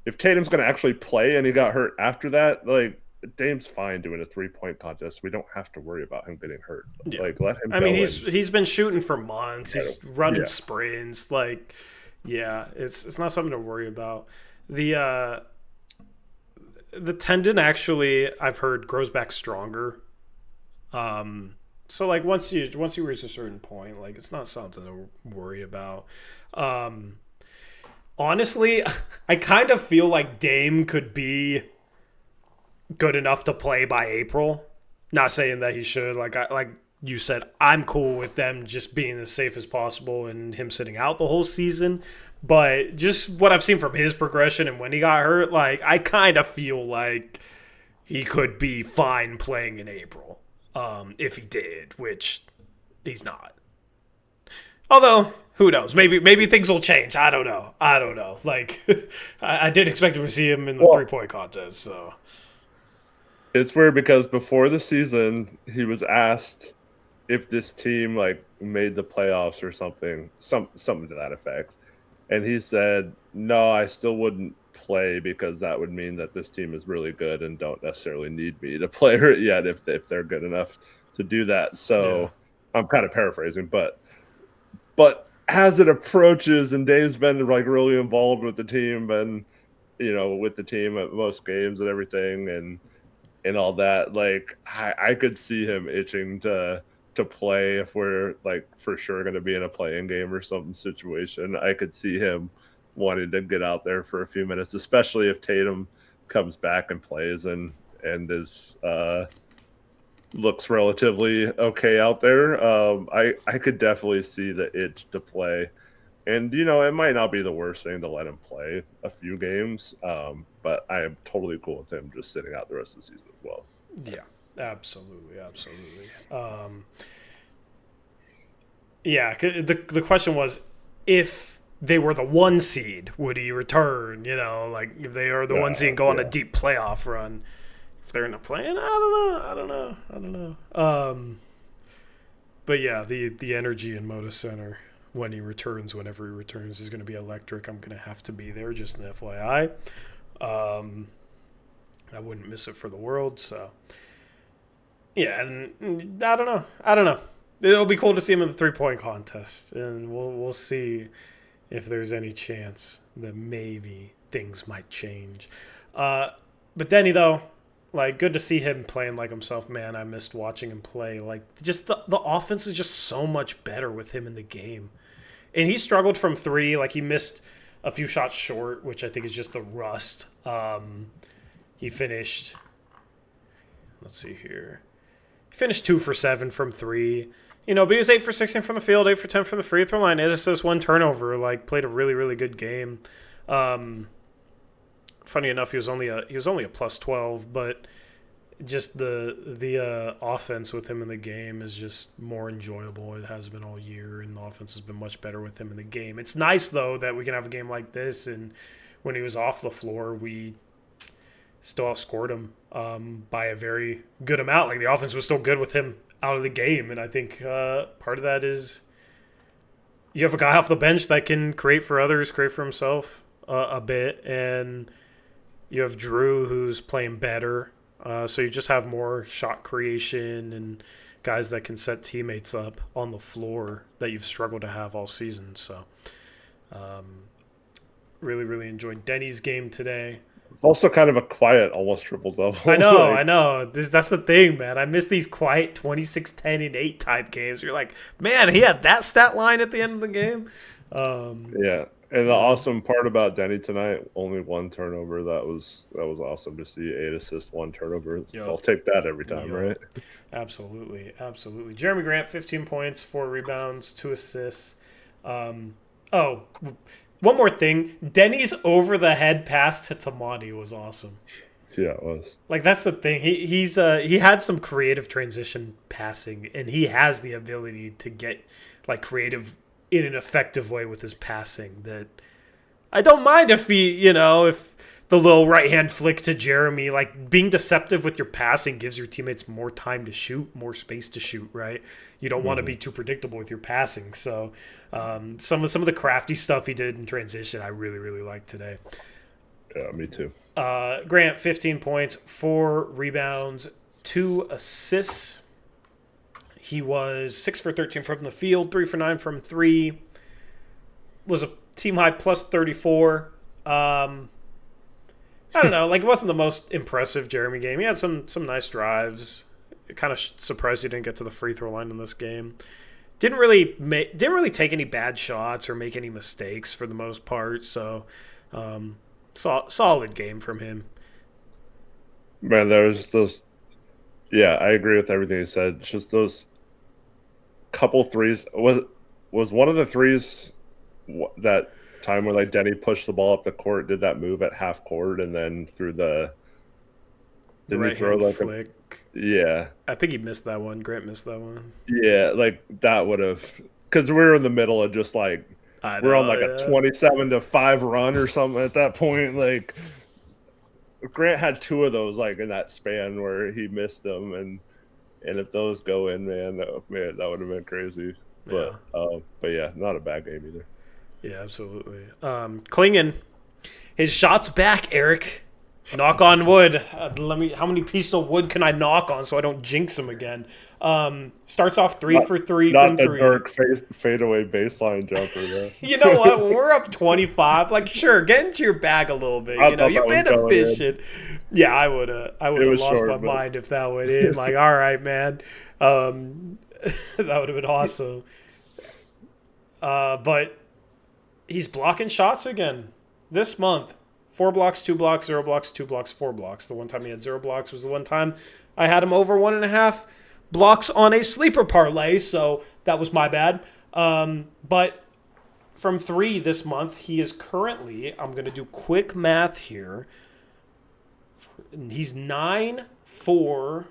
if Tatum's going to actually play and he got hurt after that, like Dame's fine doing a 3-point contest. We don't have to worry about him getting hurt. Yeah. Like, let him. I mean, he's been shooting for months. He's running Yeah. sprints. Like, yeah, it's not something to worry about. The tendon actually, I've heard, grows back stronger. So like once you reach a certain point, like it's not something to worry about. Honestly, I kind of feel like Dame could be good enough to play by April. Not saying that he should. Like you said, I'm cool with them just being as safe as possible and him sitting out the whole season. But just what I've seen from his progression and when he got hurt, like I kind of feel like he could be fine playing in April. If he did, which he's not. Although, who knows? Maybe things will change. I don't know. Like, I did expect to see him in the 3-point contest. So It's weird because before the season, he was asked if this team like made the playoffs or something to that effect, and he said, "No, I still wouldn't play because that would mean that this team is really good and don't necessarily need me to play it yet if they're good enough to do that." So I'm kind of paraphrasing, but as it approaches and Dave's been like really involved with the team and with the team at most games and everything and all that, like I could see him itching to play if we're like for sure going to be in a playing game or something situation. I could see him wanting to get out there for a few minutes, especially if Tatum comes back and plays and is looks relatively okay out there. I could definitely see the itch to play, and it might not be the worst thing to let him play a few games, but I am totally cool with him just sitting out the rest of the season as well. yeah, absolutely. Yeah, the question was if they were the 1 seed, would he return? Like if they are the 1 seed and go on a deep playoff run. If they're in a play-in, I don't know. But yeah, the energy in Moda Center when he returns, whenever he returns, is going to be electric. I'm going to have to be there, just an FYI. I wouldn't miss it for the world. So yeah, and I don't know. It'll be cool to see him in the 3-point contest, and we'll see if there's any chance that maybe things might change. But Deni, though, like, good to see him playing like himself, man. I missed watching him play. Like, just the offense is just so much better with him in the game. And he struggled from 3. Like, he missed a few shots short, which I think is just the rust. He finished, let's see here. He finished 2 for 7 from 3. But he was 8 for 16 from the field, 8 for 10 from the free throw line. It just says 1 turnover. Like, played a really, really good game. Funny enough, he was only a plus 12, but just the offense with him in the game is just more enjoyable. It has been all year, and the offense has been much better with him in the game. It's nice though that we can have a game like this, and when he was off the floor, we still outscored him by a very good amount. Like the offense was still good with him out of the game, and I think part of that is you have a guy off the bench that can create for others, create for himself a bit, and you have Drew who's playing better. So you just have more shot creation and guys that can set teammates up on the floor that you've struggled to have all season. So really, really enjoyed Deni's game today. It's also kind of a quiet, almost triple-double. I know. That's the thing, man. I miss these quiet 26, 10, and 8 type games. You're like, man, he had that stat line at the end of the game. Yeah. And the awesome part about Deni tonight, only one turnover. That was awesome to see. 8 assists, 1 turnover. Yep. I'll take that every time, Yep. right? Absolutely. Jeremy Grant, 15 points, 4 rebounds, 2 assists. One more thing. Denny's over-the-head pass to Tamati was awesome. Yeah, it was. Like, that's the thing. He had some creative transition passing, and he has the ability to get, like, creative in an effective way with his passing. That I don't mind if if the little right-hand flick to Jeremy, like, being deceptive with your passing gives your teammates more time to shoot, more space to shoot, right? You don't want to be too predictable with your passing. So some of the crafty stuff he did in transition, I really, really liked today. Yeah, me too. Grant, 15 points, 4 rebounds, 2 assists. He was 6 for 13 from the field, 3 for 9 from 3. Was a team high plus 34. I don't know. Like, it wasn't the most impressive Jeremy game. He had some nice drives. Kind of surprised he didn't get to the free throw line in this game. Didn't really take any bad shots or make any mistakes for the most part. So, solid game from him. Man, there's those. Yeah, I agree with everything you said. Just those couple threes. Was one of the threes that time where, like, Deni pushed the ball up the court, did that move at half court, and then threw the. Didn't he throw like flick? Yeah. I think he missed that one. Grant missed that one. Yeah, like that would have, because we were in the middle of just like we're on like a 27-5 run or something at that point. Like, Grant had 2 of those like in that span where he missed them, and if those go in, man, that would have been crazy. But yeah, not a bad game either. Yeah, absolutely. Klingon, his shot's back, Eric. Knock on wood. How many pieces of wood can I knock on so I don't jinx him again? Starts off 3 for 3 from 3. Not the Dirk fadeaway baseline jumper, though. You know what? When we're up 25, like, sure, get into your bag a little bit. You've been efficient. Yeah, I would have lost my mind if that went in. Like, all right, man. That would have been awesome. But he's blocking shots again this month. 4 blocks, 2 blocks, 0 blocks, 2 blocks, 4 blocks. The one time he had 0 blocks was the one time I had him over 1.5 blocks on a sleeper parlay, so that was my bad. But from 3 this month, he is currently, I'm going to do quick math here, he's 9 for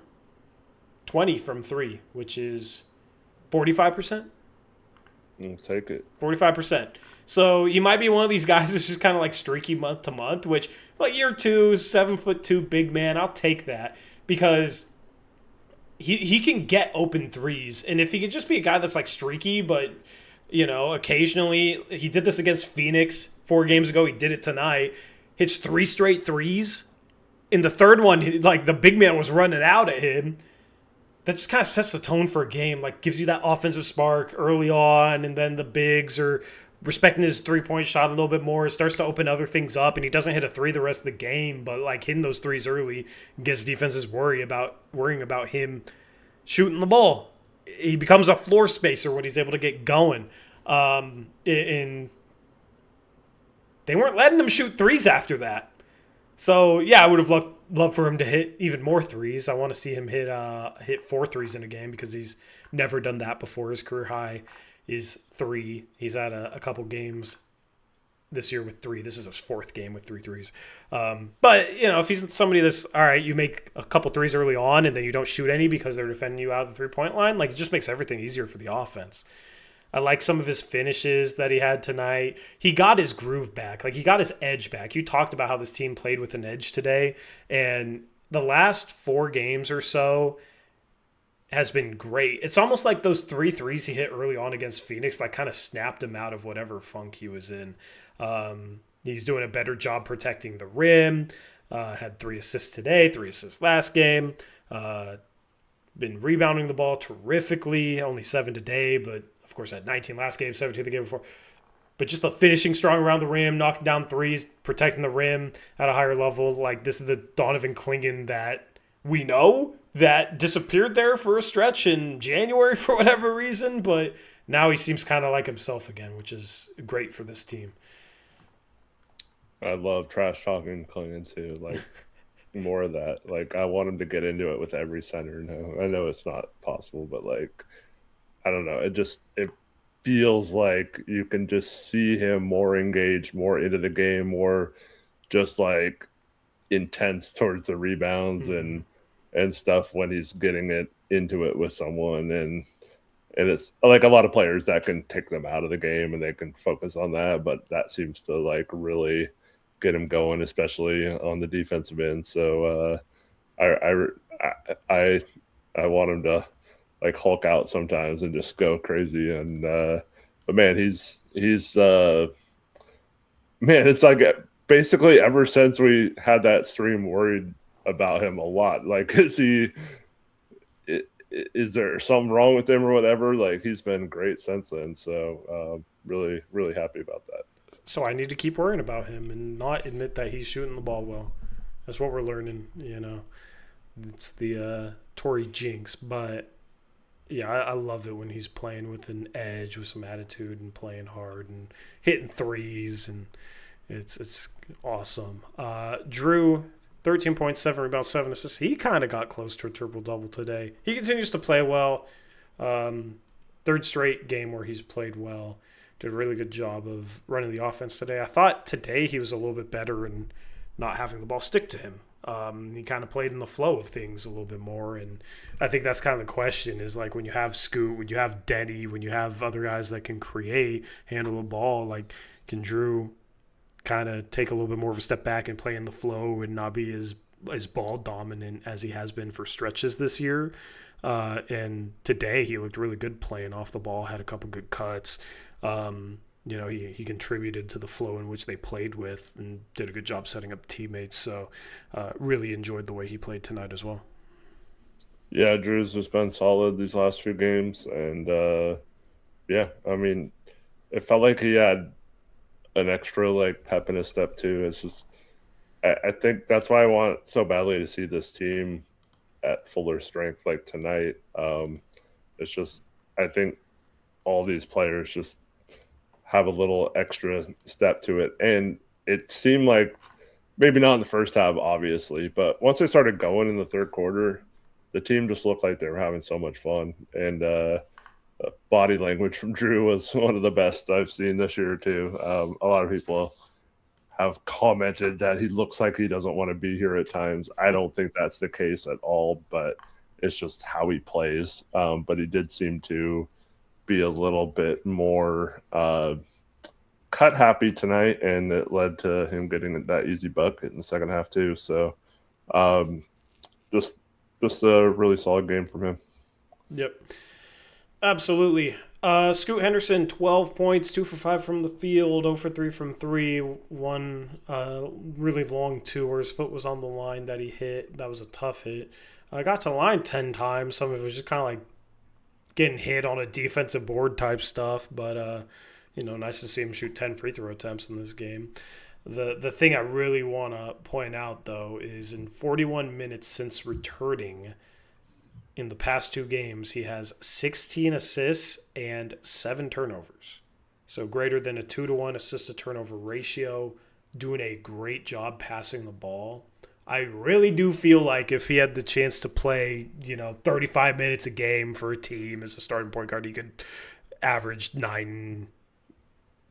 20 from 3, which is 45%. Take it. 45%. So you might be one of these guys that's just kind of like streaky month to month, which, like, year 2, 7'2" big man, I'll take that because he can get open threes. And if he could just be a guy that's like streaky, but, occasionally, he did this against Phoenix 4 games ago. He did it tonight. Hits 3 straight threes. In the third one, like, the big man was running out at him. That just kind of sets the tone for a game, like gives you that offensive spark early on, and then the bigs are respecting his three-point shot a little bit more. It starts to open other things up, and he doesn't hit a 3 the rest of the game, but like hitting those 3s early gets defenses worrying about him shooting the ball. He becomes a floor spacer when he's able to get going. And they weren't letting him shoot 3s after that. So, yeah, I would have loved for him to hit even more 3s. I want to see him hit 4 3s in a game because he's never done that before. His career high is 3. He's had a couple games this year with 3. This is his 4th game with 3 threes. But, if he's somebody that's, all right, you make a couple 3s early on and then you don't shoot any because they're defending you out of the 3-point line, like, it just makes everything easier for the offense. I like some of his finishes that he had tonight. He got his groove back. Like, he got his edge back. You talked about how this team played with an edge today. And the last 4 games or so has been great. It's almost like those 3 threes he hit early on against Phoenix, like, kind of snapped him out of whatever funk he was in. He's doing a better job protecting the rim. Had 3 assists today, 3 assists last game. Been rebounding the ball terrifically. Only 7 today, but of course, had 19 last game, 17 the game before. But just the finishing strong around the rim, knocking down 3s, protecting the rim at a higher level. Like, this is the Donovan Klingon that we know that disappeared there for a stretch in January for whatever reason. But now he seems kind of like himself again, which is great for this team. I love trash talking Klingon too. Like more of that. Like I want him to get into it with every center. No, I know it's not possible, but like I don't know. It feels like you can just see him more engaged, more into the game, more just like intense towards the rebounds and stuff when he's getting it into it with someone and it's like a lot of players that can take them out of the game and they can focus on that, but that seems to like really get him going, especially on the defensive end. So I want him to like Hulk out sometimes and just go crazy. And but man, man, it's like basically ever since we had that stream, worried about him a lot. Like, is there something wrong with him or whatever? Like, he's been great since then. So really, really happy about that. So I need to keep worrying about him and not admit that he's shooting the ball well. That's what we're learning, you know. It's the Tory jinx, but yeah, I love it when he's playing with an edge, with some attitude, and playing hard and hitting threes, and it's awesome. Drew, 13.7 rebounds, 7 assists. He kind of got close to a triple-double today. He continues to play well. Third straight game where he's played well. Did a really good job of running the offense today. I thought today he was a little bit better in not having the ball stick to him. He kind of played in the flow of things a little bit more, and I think that's kind of the question is like when you have Scoot, when you have Deni, when you have other guys that can create, handle the ball, like can Drew kind of take a little bit more of a step back and play in the flow and not be as ball dominant as he has been for stretches this year. And today he looked really good playing off the ball, had a couple good cuts. You know, he contributed to the flow in which they played with and did a good job setting up teammates. So really enjoyed the way he played tonight as well. Yeah, Drew's just been solid these last few games. And yeah, I mean, it felt like he had an extra like pep in his step too. It's just, I think that's why I want so badly to see this team at fuller strength like tonight. It's just, I think all these players just have a little extra step to it. And it seemed like maybe not in the first half, obviously, but once they started going in the third quarter, the team just looked like they were having so much fun. And body language from Drew was one of the best I've seen this year too. A lot of people have commented that he looks like he doesn't want to be here at times. I don't think that's the case at all, but it's just how he plays. But he did seem to be a little bit more cut happy tonight, and it led to him getting that easy bucket in the second half too. So just a really solid game from him. Yep. Absolutely. Scoot Henderson, 12 points, 2 for 5 from the field, 0 for 3 from 3. One really long two where his foot was on the line that he hit. That was a tough hit. I got to the line 10 times. Some of it was just kind of like getting hit on a defensive board type stuff. But, you know, nice to see him shoot 10 free throw attempts in this game. The thing I really want to point out, though, is in 41 minutes since returning – in the past two games, he has 16 assists and 7 turnovers. So greater than a 2-to-1 assist-to-turnover ratio, doing a great job passing the ball. I really do feel like if he had the chance to play, 35 minutes a game for a team as a starting point guard, he could average 9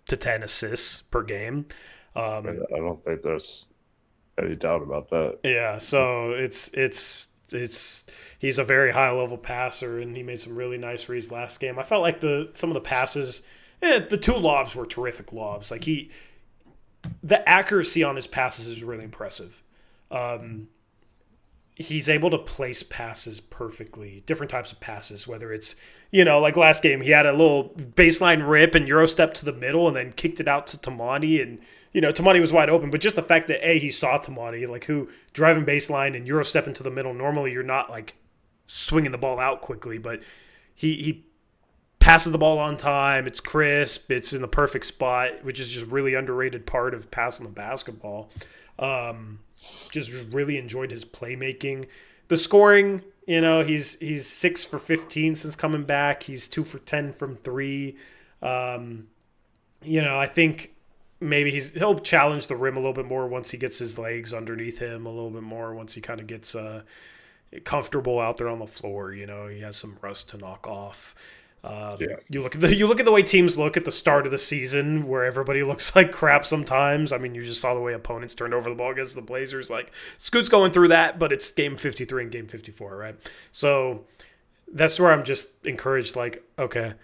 to 10 assists per game. I don't think there's any doubt about that. Yeah, so he's a very high level passer, and he made some really nice reads last game. I felt like some of the passes, the 2 lobs were terrific lobs. Like the accuracy on his passes is really impressive. He's able to place passes perfectly, different types of passes, whether it's, like last game, he had a little baseline rip and Euro step to the middle and then kicked it out to Tamani, and Tamani was wide open, but just the fact that he saw Tamani, like who driving baseline and Euro step into the middle, normally you're not like swinging the ball out quickly, but he passes the ball on time, it's crisp, it's in the perfect spot, which is just really underrated part of passing the basketball. Just really enjoyed his playmaking. The scoring, he's 6 for 15 since coming back. He's 2 for 10 from 3. I think maybe he'll challenge the rim a little bit more once he gets his legs underneath him a little bit more, once he kind of gets comfortable out there on the floor. You know, he has some rust to knock off. You look at the way teams look at the start of the season, where everybody looks like crap sometimes. I mean, you just saw the way opponents turned over the ball against the Blazers. Like, Scoot's going through that, but it's game 53 and game 54, right? So that's where I'm just encouraged, like, okay,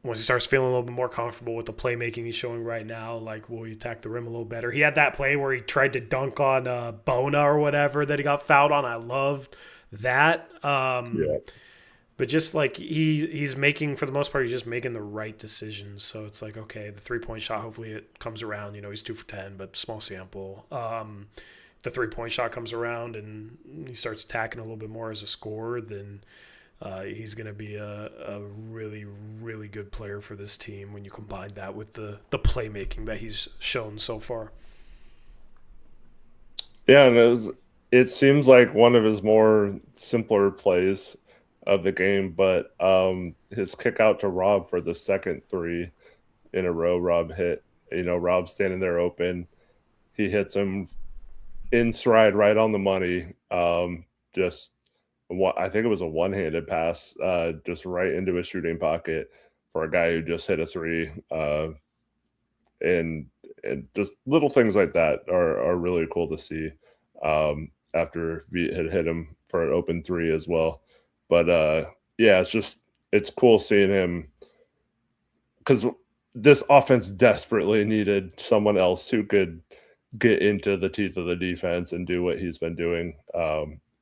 once he starts feeling a little bit more comfortable with the playmaking he's showing right now, like, will he attack the rim a little better? He had that play where he tried to dunk on Bona or whatever that he got fouled on. I loved that. But just like he's making, for the most part, he's just making the right decisions. So it's like, okay, the 3-point shot, hopefully it comes around. You know, he's 2 for 10, but small sample. The 3-point shot comes around and he starts attacking a little bit more as a scorer, then he's going to be a really, really good player for this team when you combine that with the playmaking that he's shown so far. Yeah, and it seems like one of his more simpler plays of the game, but his kick out to Rob for the second 3 in a row, Rob hit. You know, Rob's standing there open. He hits him in stride right on the money. I think it was a one-handed pass, just right into his shooting pocket for a guy who just hit a 3. And just little things like that are really cool to see after we had hit him for an open 3 as well. But yeah, it's cool seeing him, because this offense desperately needed someone else who could get into the teeth of the defense and do what he's been doing.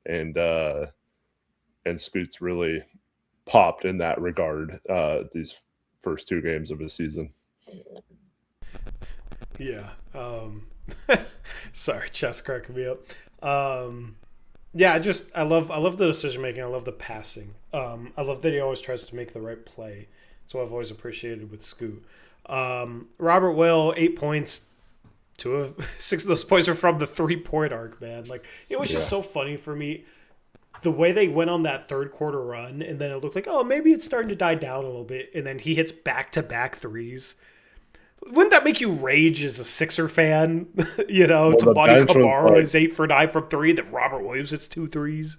And Scoots really popped in that regard these first 2 games of his season. Yeah. Sorry, chest cracking me up. Yeah, I love the decision making. I love the passing. I love that he always tries to make the right play. That's what I've always appreciated with Scoot. Robert Will, 8 points. 6 of those points are from the 3-point arc, man. Like, it was just so funny for me, the way they went on that third quarter run, and then it looked like, oh, maybe it's starting to die down a little bit, and then he hits back-to-back threes. Wouldn't that make you rage as a Sixer fan? You know, Tabani Kamara is 8 for 9 from 3, that Robert Williams hits 2 threes.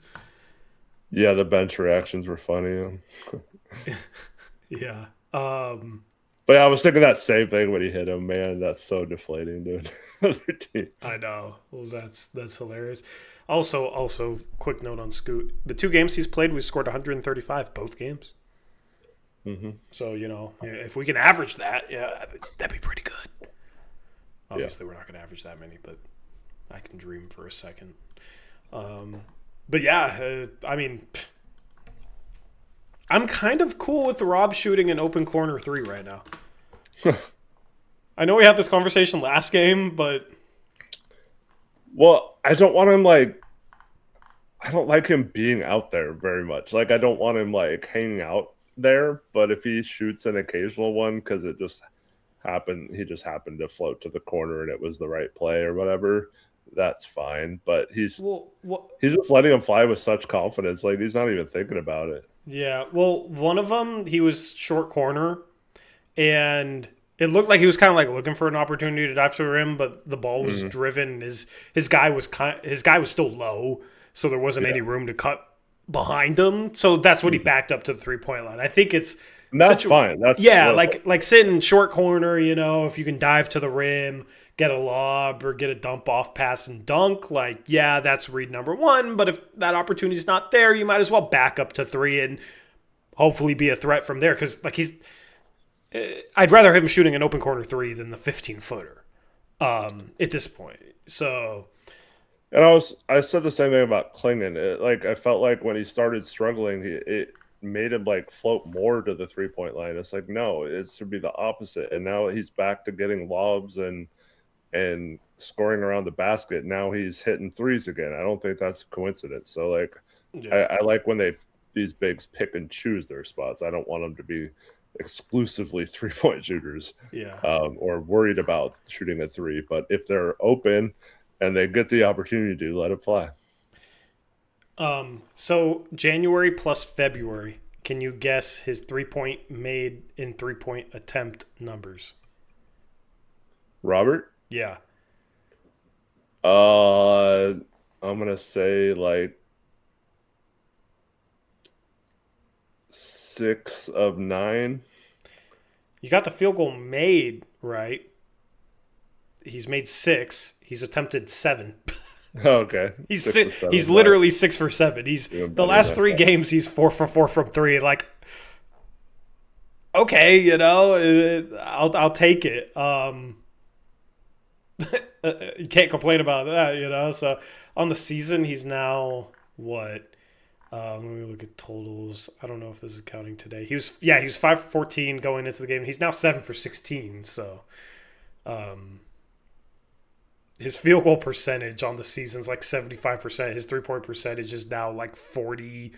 Yeah, the bench reactions were funny. Yeah. But yeah, I was thinking that same thing when he hit him. Man, that's so deflating, dude. I know. Well, that's hilarious. Also, quick note on Scoot. The 2 games he's played, we scored 135 both games. Mm-hmm. So, you know, if we can average that, yeah, that'd be pretty good. Obviously, we're not going to average that many, but I can dream for a second. But yeah, I mean, I'm kind of cool with Rob shooting an open corner 3 right now. I know we had this conversation last game, but... Well, I don't want him, like... I don't like him being out there very much. Like, I don't want him, like, hanging out there, but if he shoots an occasional one because he just happened to float to the corner and it was the right play or whatever, that's fine. But he's just letting him fly with such confidence, like he's not even thinking about it. Yeah, well, one of them, he was short corner, and it looked like he was kind of like looking for an opportunity to dive to the rim, but the ball was driven. His guy was still low, so there wasn't any room to cut behind him. So that's what he backed up to the 3-point line. I think it's fine. That's like sitting short corner, you know, if you can dive to the rim, get a lob or get a dump off pass and dunk, like, yeah, that's read number 1. But if that opportunity is not there, you might as well back up to 3 and hopefully be a threat from there. Because like I'd rather have him shooting an open corner 3 than the 15-footer at this point. So. And I said the same thing about Klingon. I felt like when he started struggling, it made him like float more to the 3-point line. It's like, no, it should be the opposite. And now he's back to getting lobs and scoring around the basket. Now he's hitting 3s again. I don't think that's a coincidence. So like, I like when these bigs pick and choose their spots. I don't want them to be exclusively 3-point shooters. Or worried about shooting a 3. But if they're open and they get the opportunity to, let it fly. So January plus February, can you guess his 3-point made in 3-point attempt numbers? Robert? Yeah. I'm gonna say like 6 of 9. You got the field goal made, right? He's made 6. He's attempted 7. Okay. He's 6 to 7. he's literally 6 for 7. He's Even the better last than 3 that. games he's 4 for 4 from 3. Like, okay, I'll take it. You can't complain about that, So on the season, he's now what? Let me look at totals. I don't know if this is counting today. He was 5 for 14 going into the game. He's now 7 for 16. So, his field goal percentage on the season's like 75%. His 3-point percentage is now like 40,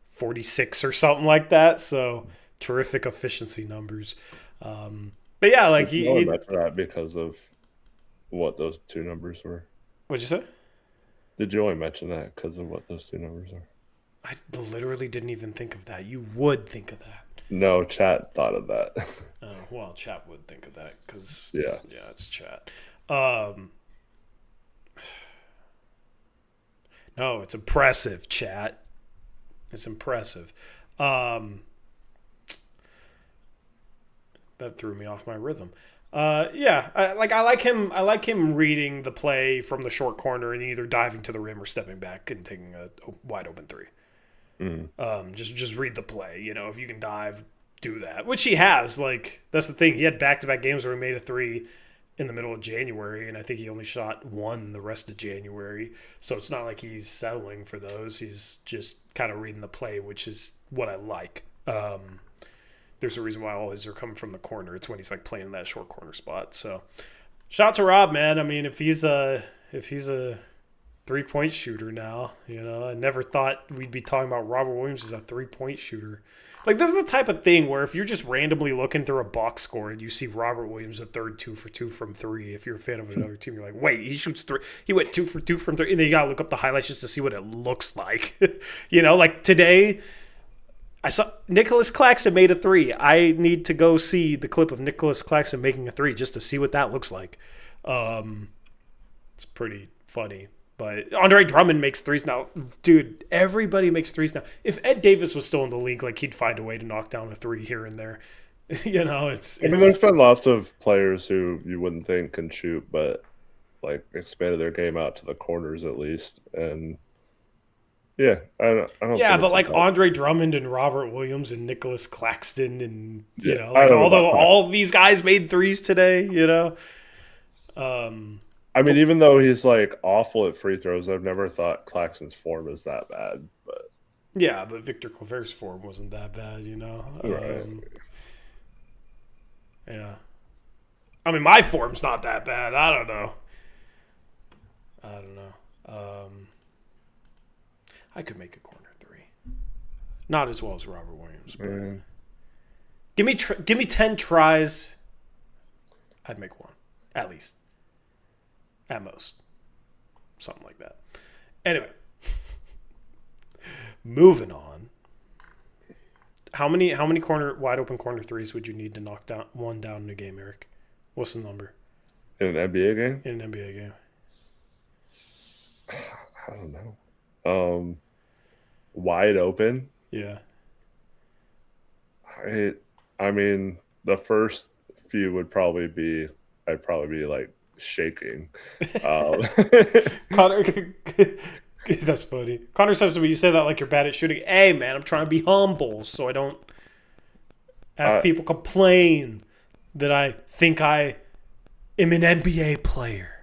46 or something like that. So terrific efficiency numbers. But yeah, like You only mentioned that because of what those 2 numbers were. What'd you say? Did you only mention that because of what those 2 numbers are? I literally didn't even think of that. You would think of that. No, chat thought of that. Oh, well, chat would think of that because Yeah. it's chat. No, it's impressive, chat. It's impressive. That threw me off my rhythm. I like him. I like him reading the play from the short corner and either diving to the rim or stepping back and taking a wide open 3. Just read the play. If you can dive, do that. Which he has. Like, that's the thing. He had back-to-back games where he made a 3 in the middle of January, and I think he only shot 1 the rest of January. So it's not like he's settling for those. He's just kind of reading the play, which is what I like. There's a reason why all his are coming from the corner. It's when he's like playing in that short corner spot. So, shout out to Rob, man. I mean, if he's a 3-point shooter now, I never thought we'd be talking about Robert Williams as a 3-point shooter. Like, this is the type of thing where if you're just randomly looking through a box score and you see Robert Williams a third 2 for 2 from 3, if you're a fan of another team, you're like, wait, he shoots 3. He went 2 for 2 from 3. And then you got to look up the highlights just to see what it looks like. Like today, I saw Nicholas Claxton made a 3. I need to go see the clip of Nicholas Claxton making a 3 just to see what that looks like. It's pretty funny. But Andre Drummond makes 3s now. Dude, everybody makes 3s now. If Ed Davis was still in the league, like, he'd find a way to knock down a 3 here and there. It's I mean, there's been lots of players who you wouldn't think can shoot, but like expanded their game out to the corners at least. And yeah, I don't yeah, think but it's like that. Andre Drummond and Robert Williams and Nicholas Claxton and Yeah, I like don't know although about that. all these guys made 3s today, I mean, even though he's like awful at free throws, I've never thought Claxton's form is that bad. But yeah, but Victor Claver's form wasn't that bad, Right. Yeah. I mean, my form's not that bad. I don't know. I could make a corner 3. Not as well as Robert Williams, but give me 10 tries. I'd make 1, at least. At most. Something like that. Anyway. Moving on. How many wide open corner 3s would you need to knock down one down in a game, Eric? What's the number in an NBA game, in an NBA game? I don't know. Wide open. Yeah. I mean, the first few would probably be I'd probably be like shaking. Connor, that's funny. Connor says to me, "You say that like you're bad at shooting." Hey, man, I'm trying to be humble, so I don't have people complain that I think I am an NBA player.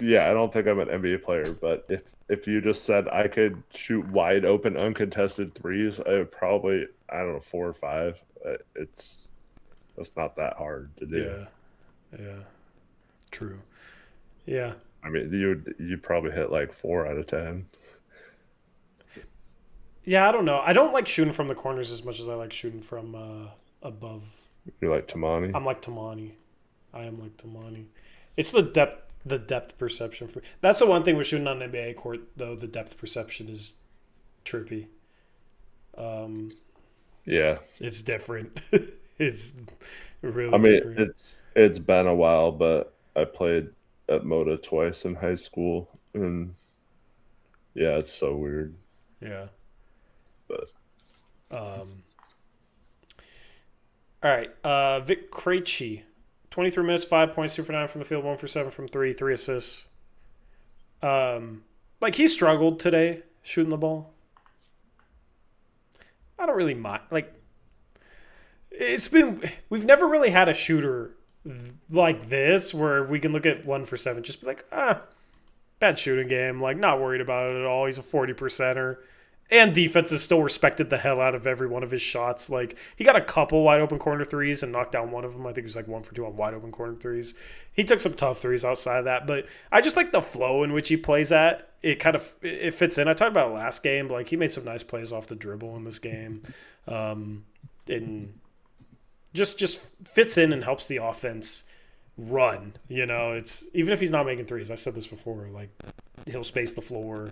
Yeah, I don't think I'm an NBA player, but if you just said I could shoot wide open uncontested 3s, I would probably, I don't know, 4 or 5. That's not that hard to do. Yeah. True. Yeah. I mean, you'd probably hit like 4 out of 10. Yeah, I don't know. I don't like shooting from the corners as much as I like shooting from above. You're like Tamani. I'm like Tamani. I am like Tamani. It's the depth perception for me. That's the one thing with shooting on an NBA court, though. The depth perception is trippy. Yeah. It's different. is really I mean, different. it's been a while, but I played at Moda twice in high school, and yeah, it's so weird. Yeah. But Um, all right. Vic Krejci, 23 minutes, 5 points, 2 for 9 from the field, 1 for 7 from three, 3 assists. Like he struggled today shooting the ball. I don't really mind. Like we've never really had a shooter like this where we can look at 1 for 7, just be like, bad shooting game. Like not worried about it at all. He's a 40%er. And defense has still respected the hell out of every one of his shots. Like he got a couple wide open corner threes and knocked down one of them. I think he was like 1 for 2 on wide open corner threes. He took some tough threes outside of that, but I just like the flow in which he plays at. It kind of it fits in. I talked about it last game. Like he made some nice plays off the dribble in this game, and just fits in and helps the offense run. You know, it's even if he's not making threes. I said this before. Like he'll space the floor.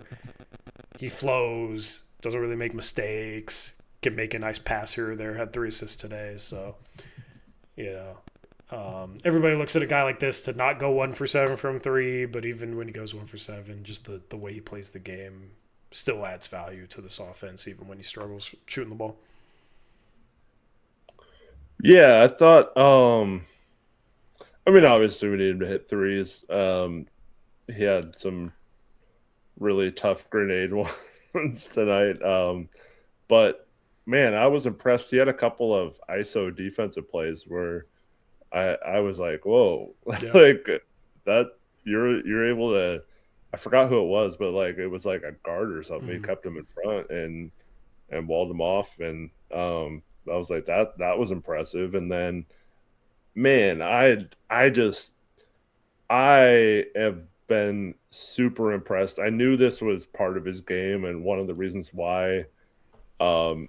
He flows, doesn't really make mistakes, can make a nice pass here or there, had 3 assists today. So, you know, everybody looks at a guy like this to not go 1 for 7 from three, but even when he goes 1 for 7, just the way he plays the game still adds value to this offense, even when he struggles shooting the ball. yeah, I thought. I mean, obviously we needed to hit threes. He had some really tough grenade ones tonight. But man, I was impressed. He had a couple of ISO defensive plays where I was like, whoa, Yeah. like that you're able to. I forgot who it was, but like it was like a guard or something. He kept him in front and walled him off, and I was like that was impressive. And then man, I have been super impressed. I knew this was part of his game, and one of the reasons why, well,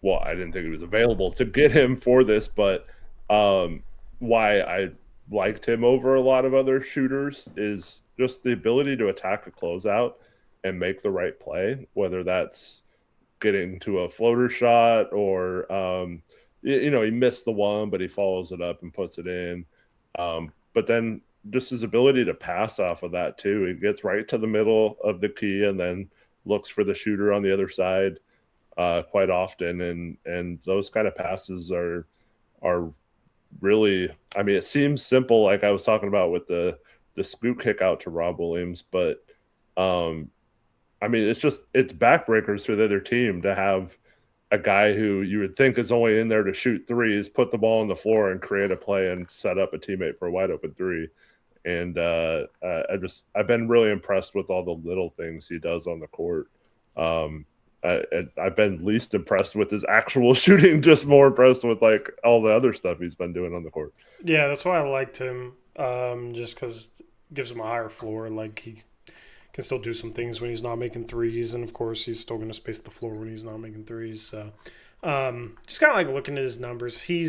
I didn't think he was available to get him for this, but why I liked him over a lot of other shooters is just the ability to attack a closeout and make the right play, whether that's getting to a floater shot or, he missed the one, but he follows it up and puts it in. But then just his ability to pass off of that too. He gets right to the middle of the key and then looks for the shooter on the other side quite often. And those kind of passes are really, I mean, it seems simple, like I was talking about with the scoop kick out to Rob Williams, but I mean, it's backbreakers for the other team to have a guy who you would think is only in there to shoot threes, put the ball on the floor and create a play and set up a teammate for a wide open three. And I've been really impressed with all the little things he does on the court. I've been least impressed with his actual shooting, just more impressed with like all the other stuff he's been doing on the court. Yeah, that's why I liked him, just because it gives him a higher floor. Like he can still do some things when he's not making threes, and of course he's still going to space the floor when he's not making threes. So, just kind of like looking at his numbers, he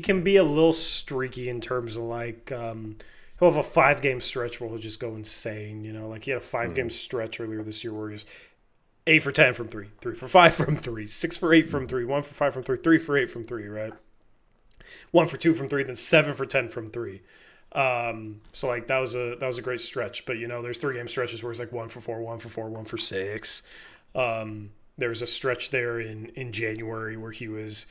can be a little streaky in terms of like he'll have a 5-game stretch where he'll just go insane. You know, like he had a 5-game stretch earlier this year where he was 8 for 10 from three, 3 for 5 from three, 6 for 8 from three, 1 for 5 from three, 3 for 8 from three, right? 1 for 2 from three, then 7 for 10 from three. So like that was a great stretch, but you know, there's 3-game stretches where it's like 1 for 4, 1 for 4, 1 for 6. There was a stretch there in January where he was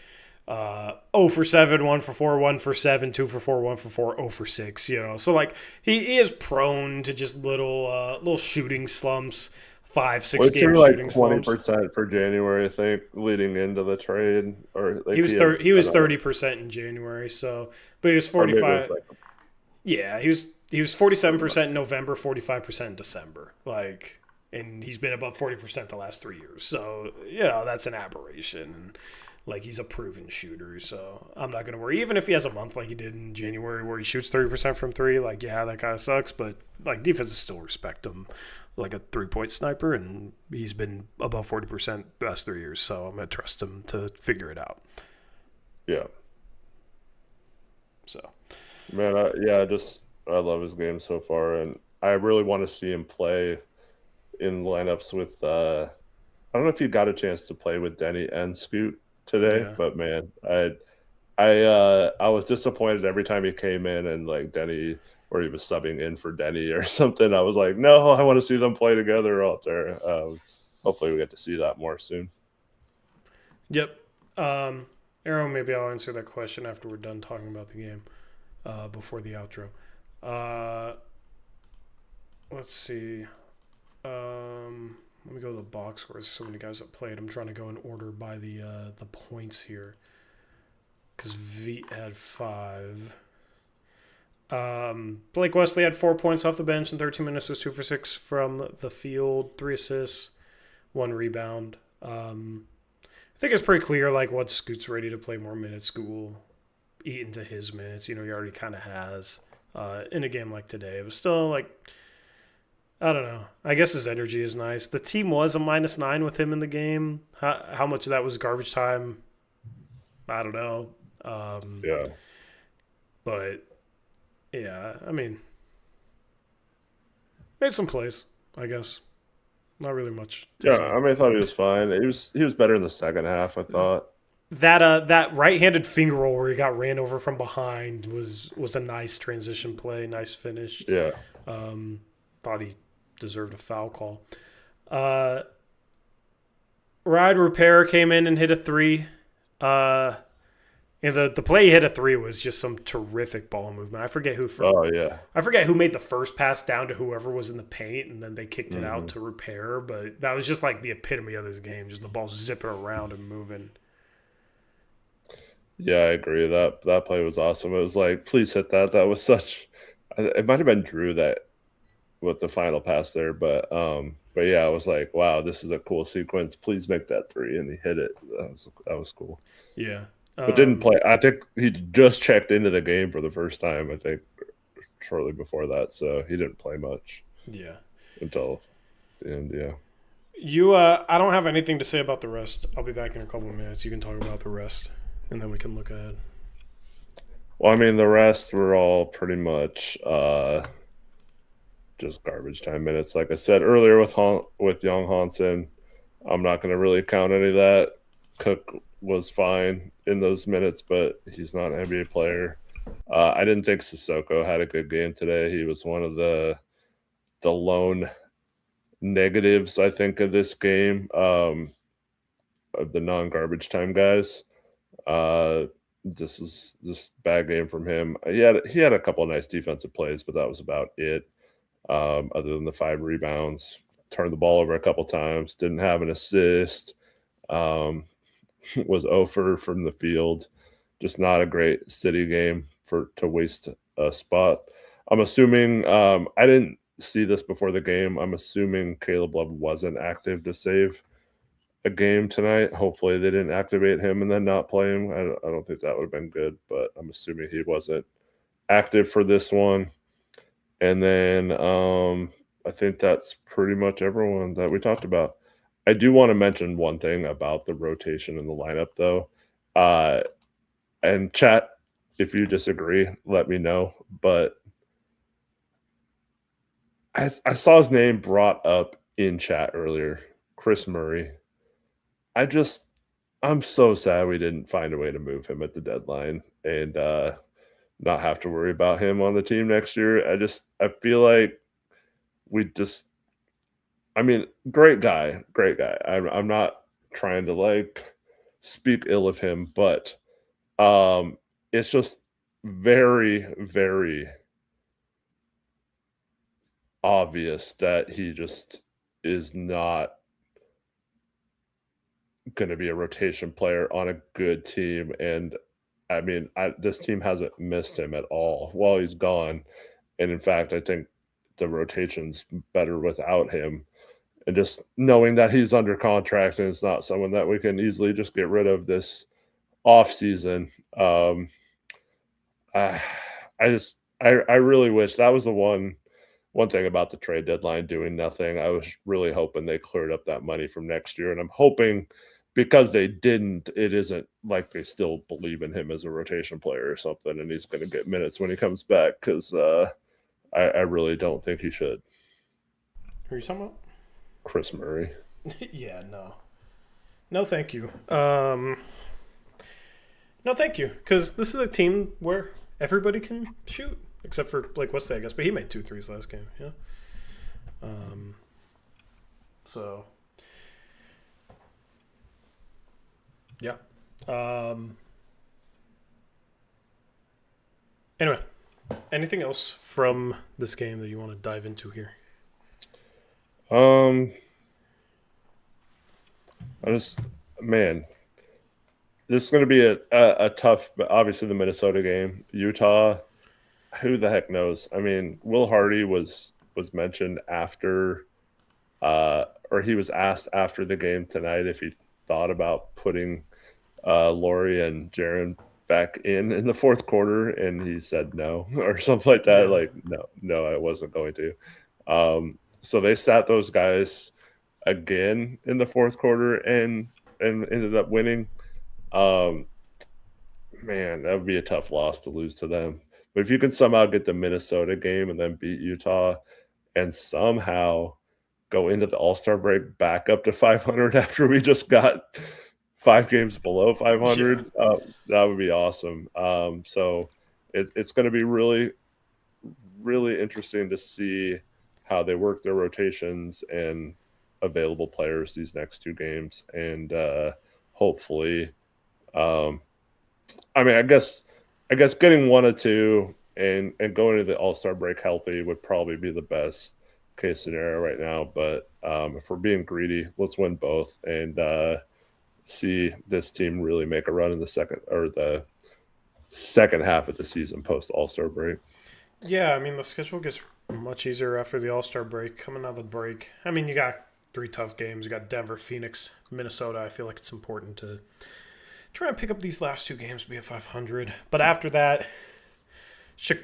0 for 7, 1 for 4, 1 for 7, 2 for 4, 1 for 4, 0 for 6, you know. So like he is prone to just little shooting slumps, 5-6 game like shooting slumps. 20% for January, I think, leading into the trade. Or like He was 30% in January, so but he was 45. Yeah, he was 47% in November, 45% in December. Like, and he's been above 40% the last 3 years. So, you know, that's an aberration. And, like, he's a proven shooter. So, I'm not going to worry. Even if he has a month like he did in January where he shoots 30% from three, like, yeah, that kind of sucks. But, like, defenses still respect him like a 3-point sniper. And he's been above 40% the last 3 years. So, I'm going to trust him to figure it out. Yeah. So. Man, I love his game so far, and I really want to see him play in lineups with. I don't know if you got a chance to play with Deni and Scoot today. Yeah. But man, I was disappointed every time he came in and like Deni, or he was subbing in for Deni or something. I was like, no, I want to see them play together out there. Hopefully, we get to see that more soon. Yep. Arrow, maybe I'll answer that question after we're done talking about the game before the outro. Let's see. Let me go to the box score. There's so many guys that played. I'm trying to go in order by the points here. Because V had 5. Blake Wesley had 4 points off the bench in 13 minutes. Was 2 for 6 from the field. 3 assists, 1 rebound. I think it's pretty clear like what Scoot's ready to play more minutes. Scoot will eat into his minutes. You know, he already kind of has in a game like today. It was still like, I don't know. I guess his energy is nice. The team was a -9 with him in the game. How much of that was garbage time? I don't know. Yeah. But, yeah, I mean, made some plays, I guess. Not really much. Yeah, I mean, I thought he was fine. He was better in the second half, I thought. That right-handed finger roll where he got ran over from behind was a nice transition play, nice finish. Yeah. Thought he deserved a foul call. Ride Repair came in and hit a 3. And the play he hit a 3 was just some terrific ball movement. I forget who. I forget who made the first pass down to whoever was in the paint, and then they kicked it out to Repair. But that was just like the epitome of this game, just the ball zipping around and moving. Yeah, I agree. That play was awesome. It was like, please hit that. That was such. It might have been Drew that with the final pass there, but yeah, I was like, wow, this is a cool sequence. Please make that 3, and he hit it. That was cool. Yeah. But didn't play. I think he just checked into the game for the first time, I think, shortly before that. So he didn't play much. Yeah. Until the end, yeah. I don't have anything to say about the rest. I'll be back in a couple of minutes. You can talk about the rest, and then we can look ahead. Well, I mean, the rest were all pretty much just garbage time minutes. Like I said earlier with Young Hansen, I'm not going to really count any of that. Cook was fine in those minutes, but he's not an NBA player. I didn't think Sissoko had a good game today. He was one of the lone negatives, I think, of this game, of the non-garbage time guys. This is bad game from him. He had a couple of nice defensive plays, but that was about it. Other than the 5 rebounds, turned the ball over a couple times, didn't have an assist. Was 0 from the field. Just not a great City game to waste a spot. I'm assuming I didn't see this before the game. I'm assuming Caleb Love wasn't active to save a game tonight. Hopefully they didn't activate him and then not play him. I don't think that would have been good, but I'm assuming he wasn't active for this one. And then I think that's pretty much everyone that we talked about. I do want to mention one thing about the rotation in the lineup, though. And chat, if you disagree, let me know. But I saw his name brought up in chat earlier, Chris Murray. I'm so sad we didn't find a way to move him at the deadline and not have to worry about him on the team next year. I feel like I mean, great guy. I'm not trying to like speak ill of him, but it's just very, very obvious that he just is not going to be a rotation player on a good team. And I mean, this team hasn't missed him at all while he's gone. And in fact, I think the rotation's better without him. And just knowing that he's under contract and it's not someone that we can easily just get rid of this off season. I really wish that was the one thing about the trade deadline doing nothing. I was really hoping they cleared up that money from next year. And I'm hoping because they didn't, it isn't like they still believe in him as a rotation player or something. And he's going to get minutes when he comes back because I really don't think he should. Who are you talking about? Chris Murray. Yeah, no, thank you. No, thank you. Because this is a team where everybody can shoot, except for Blake Wesley, I guess. But he made 2 threes last game. Yeah. So. Yeah. Anyway, anything else from this game that you want to dive into here? This is going to be a tough, but obviously the Minnesota game. Utah, who the heck knows? I mean, Will Hardy was mentioned after, or he was asked after the game tonight if he thought about putting Laurie and Jaren back in the fourth quarter, and he said no or something like that. Yeah. Like, no, I wasn't going to. So they sat those guys again in the fourth quarter and ended up winning. Man, that would be a tough loss to lose to them. But if you can somehow get the Minnesota game and then beat Utah and somehow go into the All-Star break back up to 500 after we just got 5 games below 500, that would be awesome. So it's going to be really, really interesting to see how they work their rotations and available players these next 2 games. And hopefully, I guess getting 1 or 2 and going to the All-Star break healthy would probably be the best case scenario right now. But if we're being greedy, let's win both and see this team really make a run in the second half of the season post All-Star break. Yeah, I mean, the schedule gets much easier after the All-Star break. Coming out of the break, I mean, you got 3 tough games. You got Denver, Phoenix, Minnesota. I feel like it's important to try and pick up these last 2 games, be at 500. But after that,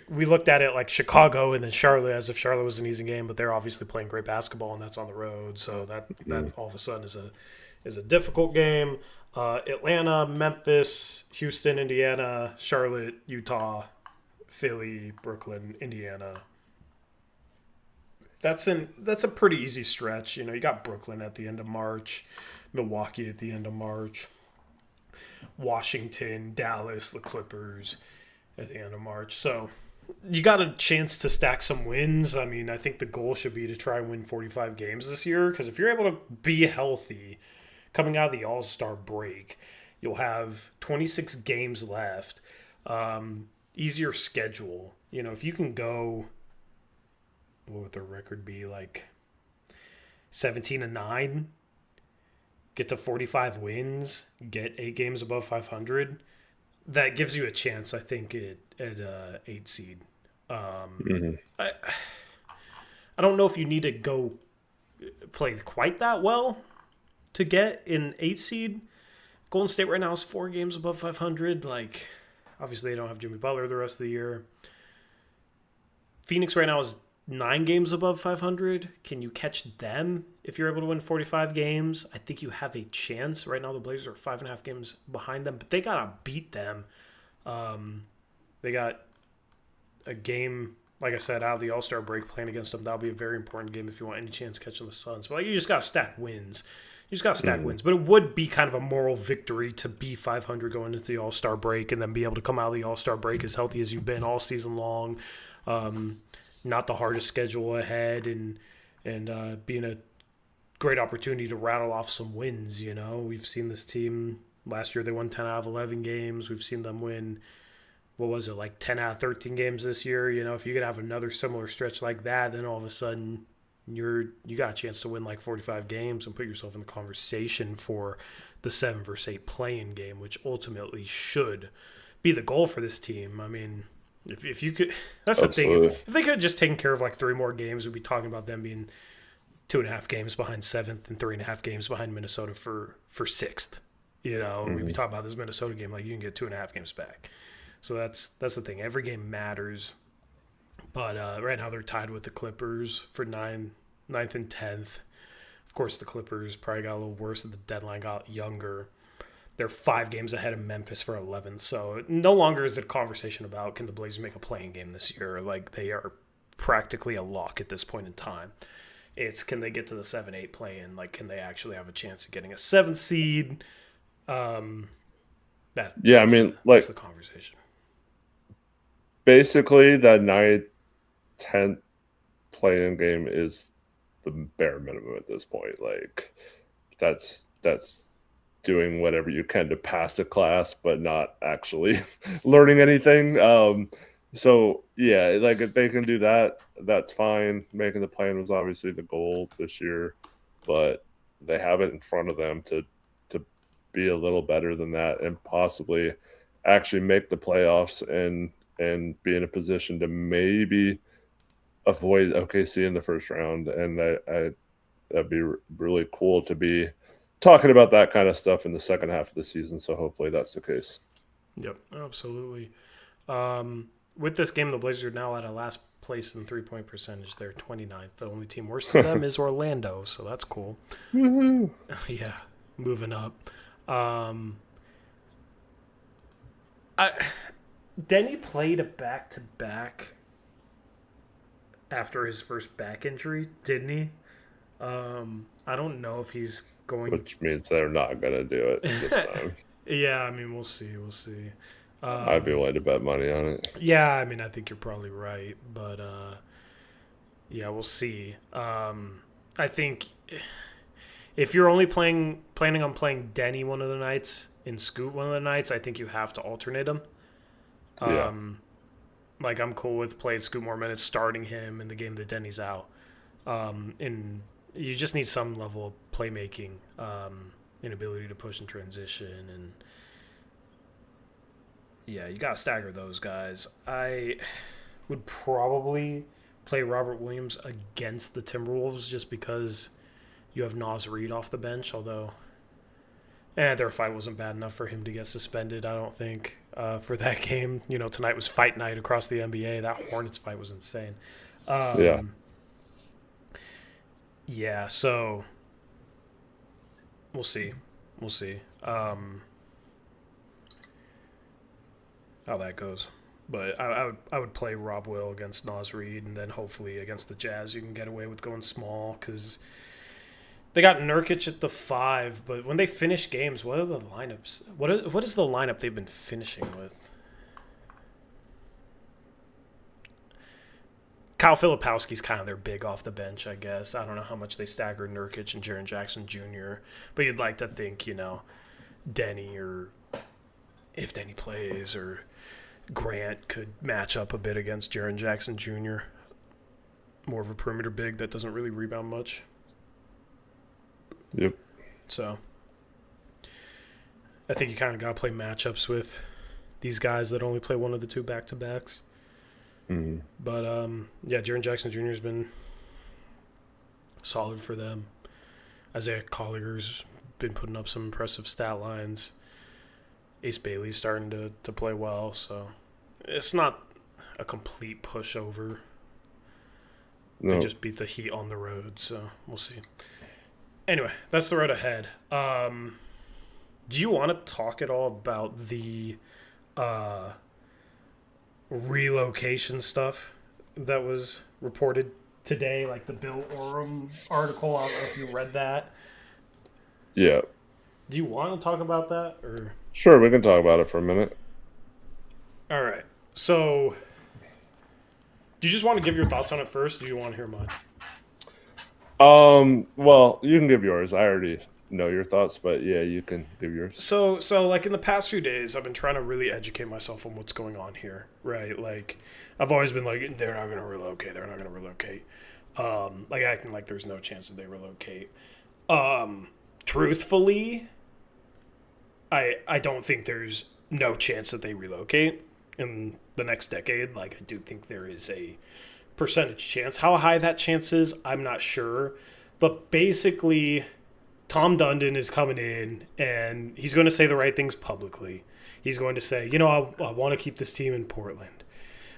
we looked at it like Chicago and then Charlotte, as if Charlotte was an easy game, but they're obviously playing great basketball, and that's on the road. So that all of a sudden is a difficult game. Atlanta, Memphis, Houston, Indiana, Charlotte, Utah, Philly, Brooklyn, Indiana. That's a pretty easy stretch. You know, you got Brooklyn at the end of March, Milwaukee at the end of March, Washington, Dallas, the Clippers at the end of March. So you got a chance to stack some wins. I mean, I think the goal should be to try and win 45 games this year, because if you're able to be healthy coming out of the All-Star break, you'll have 26 games left. Easier schedule. You know, if you can go, what would the record be, like 17-9, get to 45 wins, get 8 games above 500, that gives you a chance, I think, at 8 seed. I don't know if you need to go play quite that well to get an 8 seed. Golden State right now is 4 games above 500. Like, obviously they don't have Jimmy Butler the rest of the year. Phoenix right now is 9 games above 500. Can you catch them if you're able to win 45 games? I think you have a chance. Right now the Blazers are 5.5 games behind them, but they got to beat them. They got a game, like I said, out of the All-Star break playing against them. That'll be a very important game if you want any chance catching the Suns. But you just got to stack wins. Wins. But it would be kind of a moral victory to be 500 going into the All-Star break and then be able to come out of the All-Star break as healthy as you've been all season long. Not the hardest schedule ahead, and being a great opportunity to rattle off some wins. You know, we've seen this team last year. They won 10 out of 11 games. We've seen them win, what was it, like 10 out of 13 games this year. You know, if you could have another similar stretch like that, then all of a sudden you got a chance to win like 45 games and put yourself in the conversation for the 7 versus 8 play-in game, which ultimately should be the goal for this team. I mean, if you could, that's Absolutely. the thing. If they could have just taken care of like 3 more games, we'd be talking about them being 2.5 games behind 7th and 3.5 games behind Minnesota for 6th. You know, we'd be talking about this Minnesota game like you can get 2.5 games back. So that's the thing. Every game matters. But right now they're tied with the Clippers for 9th and 10th. Of course, the Clippers probably got a little worse as the deadline got younger. They're 5 games ahead of Memphis for 11th. So no longer is it a conversation about can the Blazers make a playing game this year. Like, they are practically a lock at this point in time. It's can they get to the 7-8 play-in? Like, can they actually have a chance of getting a 7th seed? That's like the conversation. basically that 9-10 play-in game is the bare minimum at this point. Like that's doing whatever you can to pass a class, but not actually learning anything. So yeah, like if they can do that, that's fine. Making the plan was obviously the goal this year, but they have it in front of them to be a little better than that and possibly actually make the playoffs and be in a position to maybe avoid OKC in the first round. And that'd be really cool to be talking about that kind of stuff in the second half of the season. So hopefully that's the case. Yep, absolutely. With this game, the Blazers are now at a last place in 3-point percentage. They're 29th. The only team worse than them is Orlando, so that's cool. Woohoo. Yeah, moving up. Deni played a back-to-back after his first back injury, didn't he? I don't know if he's going... Which means they're not going to do it this time. Yeah, I mean, we'll see. I'd be willing to bet money on it. Yeah, I mean, I think you're probably right, but yeah, we'll see. I think if you're only planning on playing Deni one of the nights and Scoot one of the nights, I think you have to alternate them. Yeah. Like I'm cool with playing Scoot more minutes, starting him in the game that Denny's out. And you just need some level of playmaking, and ability to push and transition, and yeah, you gotta stagger those guys. I would probably play Robert Williams against the Timberwolves just because you have Naz Reid off the bench, although their fight wasn't bad enough for him to get suspended, I don't think, for that game. You know, tonight was fight night across the NBA. That Hornets fight was insane. Yeah, so we'll see. How that goes. But I would play Rob Will against Naz Reid, and then hopefully against the Jazz you can get away with going small because they got Nurkic at the 5. But when they finish games, what are the lineups? What is the lineup they've been finishing with? Kyle Filipowski's kind of their big off the bench, I guess. I don't know how much they stagger Nurkic and Jaren Jackson Jr., but you'd like to think, you know, Deni, or if Deni plays, or Grant could match up a bit against Jaren Jackson Jr., more of a perimeter big that doesn't really rebound much. Yep. So I think you kind of got to play matchups with these guys that only play one of the two back-to-backs. Mm-hmm. But, yeah, Jaren Jackson Jr. has been solid for them. Isaiah Collier's been putting up some impressive stat lines. Ace Bailey's starting to play well, so it's not a complete pushover. No. They just beat the Heat on the road, so we'll see. Anyway, that's the road ahead. Do you want to talk at all about the relocation stuff that was reported today, like the Bill Oram article? I don't know if you read that. Yeah. Do you want to talk about that, or? Sure, we can talk about it for a minute. All right. So, do you just want to give your thoughts on it first? Or do you want to hear mine? Well, you can give yours. I already know your thoughts, but yeah, you can give yours. So like in the past few days, I've been trying to really educate myself on what's going on here, right? Like, I've always been like, they're not going to relocate. Like acting like there's no chance that they relocate. Truthfully, I don't think there's no chance that they relocate in the next decade. Like, I do think there is a percentage chance. How high that chance is, I'm not sure. But basically, Tom Dundon is coming in, and he's going to say the right things publicly. He's going to say, I want to keep this team in Portland.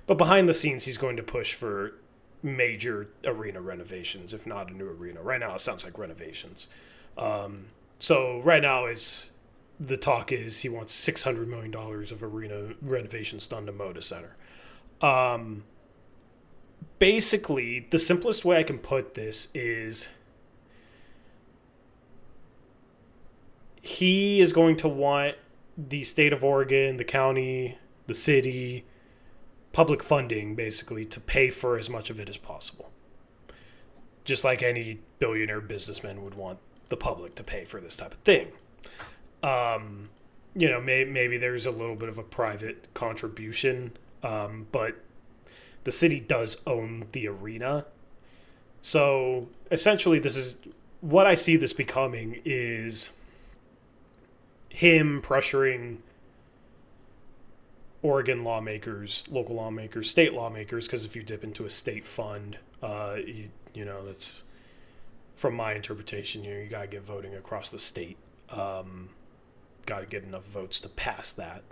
But behind the scenes, he's going to push for major arena renovations, if not a new arena. Right now, it sounds like renovations. So right now, the talk is he wants $600 million of arena renovations done to Moda Center. Basically, the simplest way I can put this is he is going to want the state of Oregon, the county, the city, public funding basically to pay for as much of it as possible. Just like any billionaire businessman would want the public to pay for this type of thing. Maybe there's a little bit of a private contribution, but the city does own the arena. So essentially, this is what I see this becoming is him pressuring Oregon lawmakers, local lawmakers, state lawmakers, because if you dip into a state fund, that's from my interpretation, you got to get voting across the state. Got to get enough votes to pass that.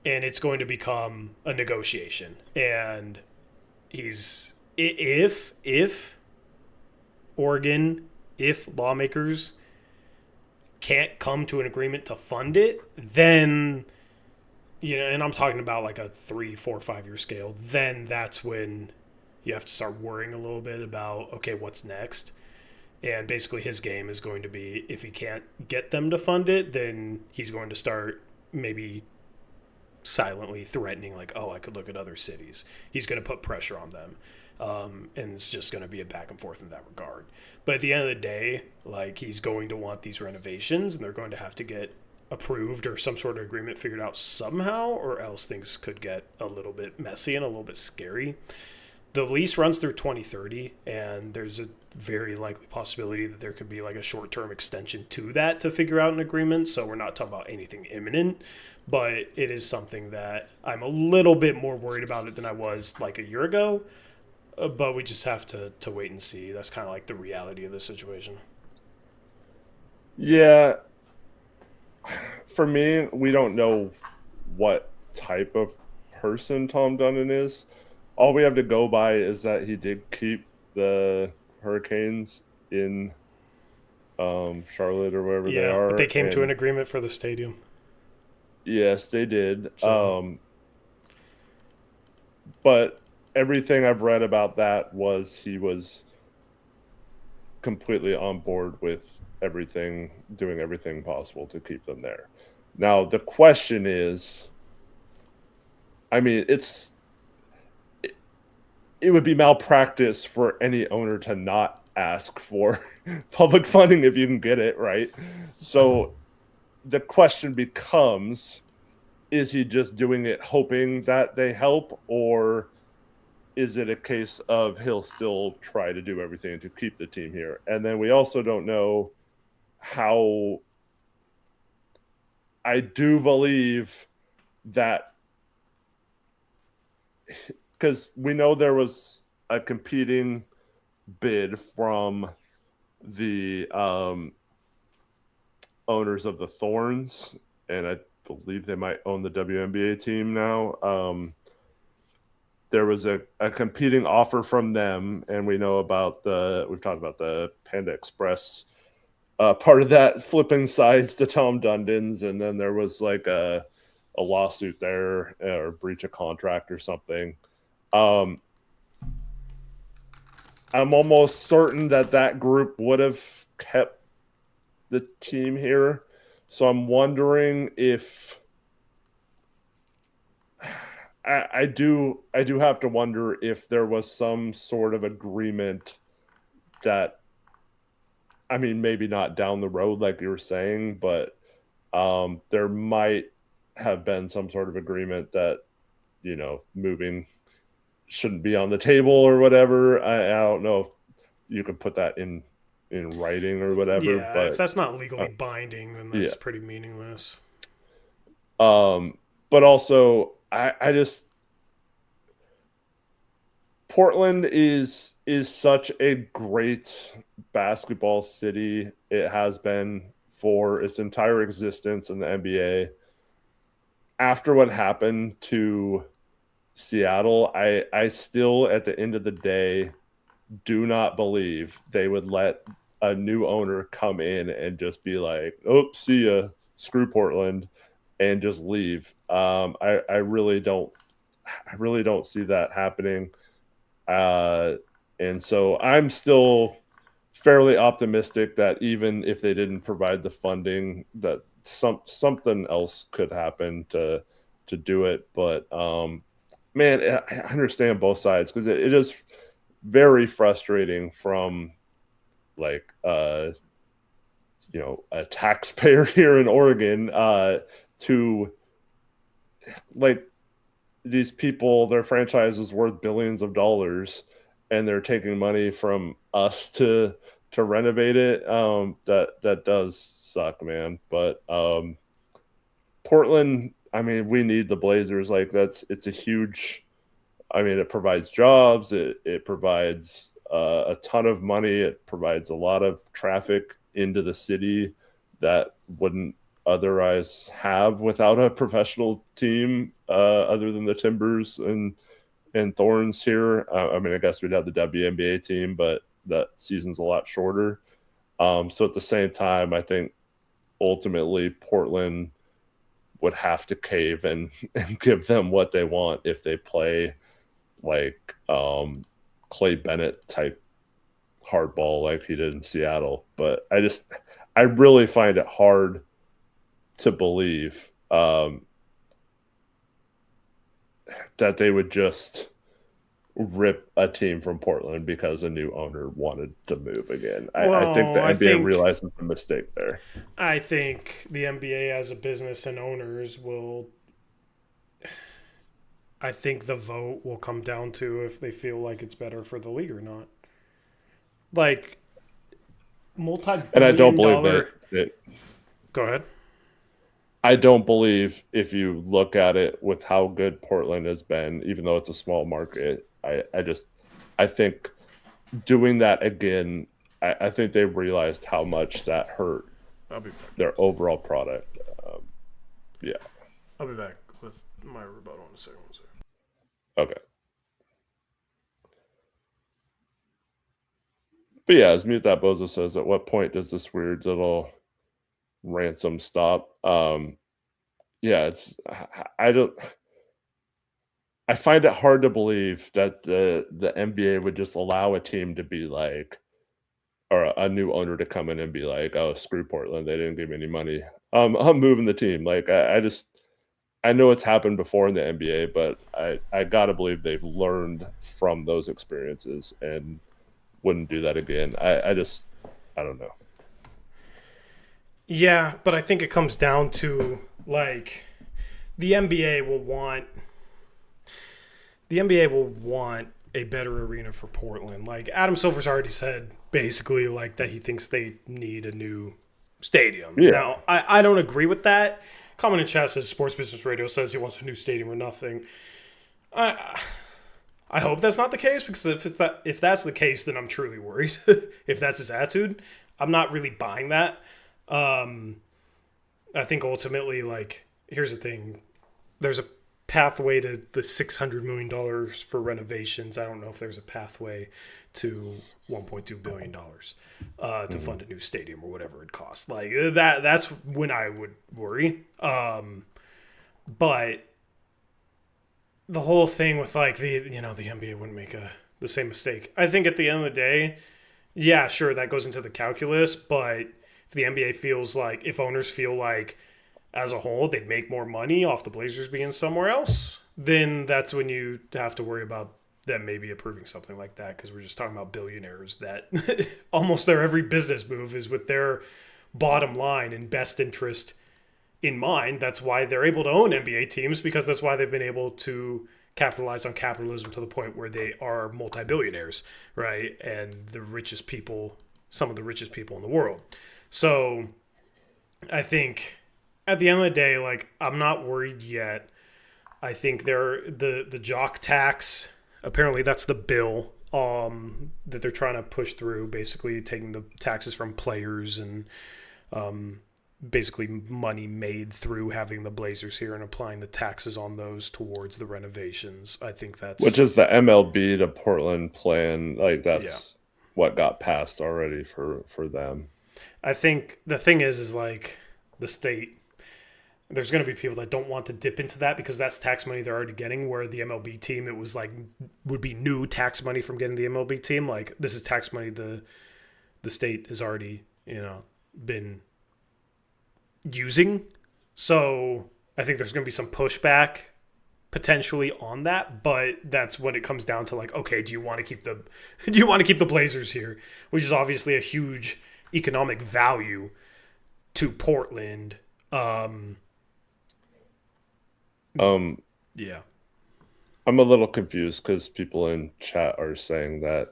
And it's going to become a negotiation. And if Oregon, if lawmakers can't come to an agreement to fund it, then, and I'm talking about like a 3, 4, 5-year scale, then that's when you have to start worrying a little bit about, okay, what's next? And basically his game is going to be, if he can't get them to fund it, then he's going to start maybe silently threatening, like, oh, I could look at other cities. He's going to put pressure on them. And it's just going to be a back and forth in that regard. But at the end of the day, like, he's going to want these renovations, and they're going to have to get approved or some sort of agreement figured out somehow, or else things could get a little bit messy and a little bit scary. The lease runs through 2030, and there's a very likely possibility that there could be like a short-term extension to that to figure out an agreement. So we're not talking about anything imminent, but it is something that I'm a little bit more worried about it than I was like a year ago. But we just have to wait and see. That's kind of like the reality of the situation. Yeah. For me, we don't know what type of person Tom Dundon is. All we have to go by is that he did keep the Hurricanes in Charlotte or wherever they are. But they came to an agreement for the stadium. Yes, they did. So. But everything I've read about that was he was completely on board with everything, doing everything possible to keep them there. Now, the question is, I mean, it would be malpractice for any owner to not ask for public funding if you can get it, right? So the question becomes, is he just doing it hoping that they help, or is it a case of he'll still try to do everything to keep the team here? And then we also don't know how. I do believe that, because we know there was a competing bid from the owners of the Thorns, and I believe they might own the WNBA team now. There was a competing offer from them, and we know about we've talked about the Panda Express part of that flipping sides to Tom Dundon's, and then there was like a lawsuit there, or breach of contract or something. I'm almost certain that group would have kept the team here. So I'm wondering if I do have to wonder if there was some sort of agreement that, I mean, maybe not down the road like you were saying, but there might have been some sort of agreement that, moving shouldn't be on the table or whatever. I don't know if you could put that in writing or whatever. Yeah, but if that's not legally binding, then that's pretty meaningless. But also, I just, Portland is such a great basketball city. It has been for its entire existence in the NBA. After what happened to Seattle, I still, at the end of the day, do not believe they would let a new owner come in and just be like, oh, see ya, screw Portland, and just leave. I really don't see that happening. And so I'm still fairly optimistic that even if they didn't provide the funding, that something else could happen to do it. But man, I understand both sides, because it is very frustrating from like a taxpayer here in Oregon to like these people, their franchise is worth billions of dollars, and they're taking money from us to renovate it. That does suck, man. But Portland, I mean, we need the Blazers. Like, it's a huge. I mean, it provides jobs. It provides a ton of money. It provides a lot of traffic into the city that wouldn't otherwise have without a professional team, other than the Timbers and Thorns here. I mean, I guess we'd have the WNBA team, but that season's a lot shorter. So at the same time, I think ultimately Portland would have to cave and give them what they want if they play like Clay Bennett type hardball like he did in Seattle. But I really find it hard to believe that they would just rip a team from Portland because a new owner wanted to move again. I think the NBA realizes the mistake there. I think the NBA as a business and owners will... I think the vote will come down to if they feel like it's better for the league or not. Like, multi-billion and I don't believe dollar... that. Go ahead. I don't believe, if you look at it with how good Portland has been, even though it's a small market, I think doing that again, I think they realized how much that hurt their overall product. Yeah. I'll be back with my rebuttal in a second. Okay. But yeah, as Mute That Bozo says, at what point does this weird little ransom stop? Yeah, I find it hard to believe that the NBA would just allow a team to be like, or a new owner to come in and be like, oh, screw Portland, they didn't give me any money. I'm moving the team. Like, I know it's happened before in the NBA, but I gotta believe they've learned from those experiences and wouldn't do that again. I don't know. Yeah, but I think it comes down to, like, the NBA will want a better arena for Portland. Like, Adam Silver's already said basically like that he thinks they need a new stadium. Yeah. Now, I don't agree with that. Common in Chat says Sports Business Radio says he wants a new stadium or nothing. I hope that's not the case, because if that's the case, then I'm truly worried. If that's his attitude, I'm not really buying that. I think ultimately, like, here's the thing. There's a pathway to the $600 million for renovations. I don't know if there's a pathway to $1.2 billion to fund a new stadium or whatever it costs. Like, that's when I would worry. But the whole thing with, like, the NBA wouldn't make the same mistake. I think at the end of the day, yeah, sure, that goes into the calculus, but if the NBA feels like, if owners feel like as a whole they'd make more money off the Blazers being somewhere else, then that's when you have to worry about them maybe approving something like that, because we're just talking about billionaires that almost their every business move is with their bottom line and best interest in mind. That's why they're able to own NBA teams, because that's why they've been able to capitalize on capitalism to the point where they are multi-billionaires, right? And the richest people, some of the richest people in the world. So I think at the end of the day, like, I'm not worried yet. I think the jock tax, apparently that's the bill that they're trying to push through, basically taking the taxes from players and basically money made through having the Blazers here and applying the taxes on those towards the renovations. I think that's... Which is the MLB to Portland plan. Like, that's what got passed already for them. I think the thing is like, the state... There's going to be people that don't want to dip into that because that's tax money they're already getting, where the MLB team, it was like, would be new tax money from getting the MLB team. Like, this is tax money the state has already, been using. So I think there's going to be some pushback potentially on that, but that's when it comes down to like, okay, do you want to keep the Blazers here, which is obviously a huge economic value to Portland. Yeah. I'm a little confused because people in chat are saying that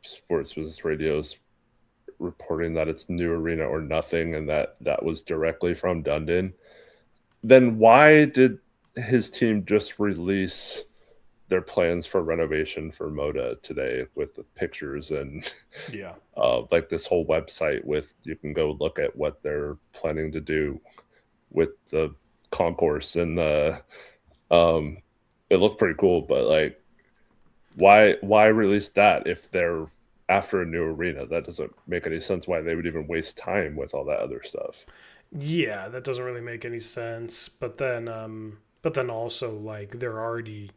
Sports Business Radio's reporting that it's new arena or nothing, and that was directly from Dundon. Then why did his team just release their plans for renovation for Moda today with the pictures and like this whole website with, you can go look at what they're planning to do with the concourse and the it looked pretty cool, but like why release that if they're after a new arena? That doesn't make any sense why they would even waste time with all that other stuff. Yeah, that doesn't really make any sense. But then also like they're already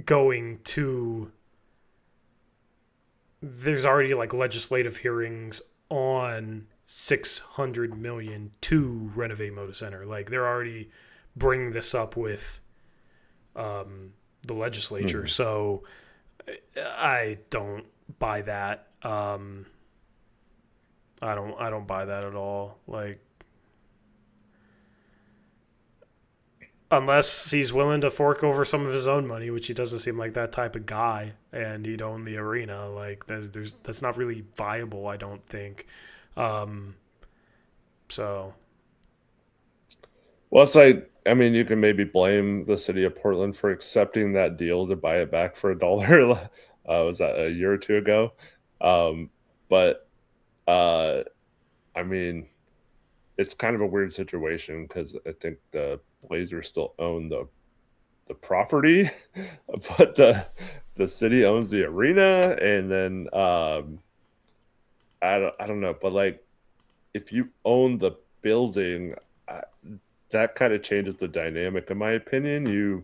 going to. There's already like legislative hearings on $600 million to renovate Moda Center. Like they're already bringing this up with the legislature. So I don't buy that. I don't buy that at all. Like, unless he's willing to fork over some of his own money, which he doesn't seem like that type of guy, and he'd own the arena. Like, that's not really viable, I don't think. So. Well, it's like, I mean, you can maybe blame the city of Portland for accepting that deal to buy it back for $1. Was that a year or two ago? But I mean, it's kind of a weird situation because I think the Blazers still own the property, but the city owns the arena, and then I don't know, but like if you own the building, that kind of changes the dynamic, in my opinion.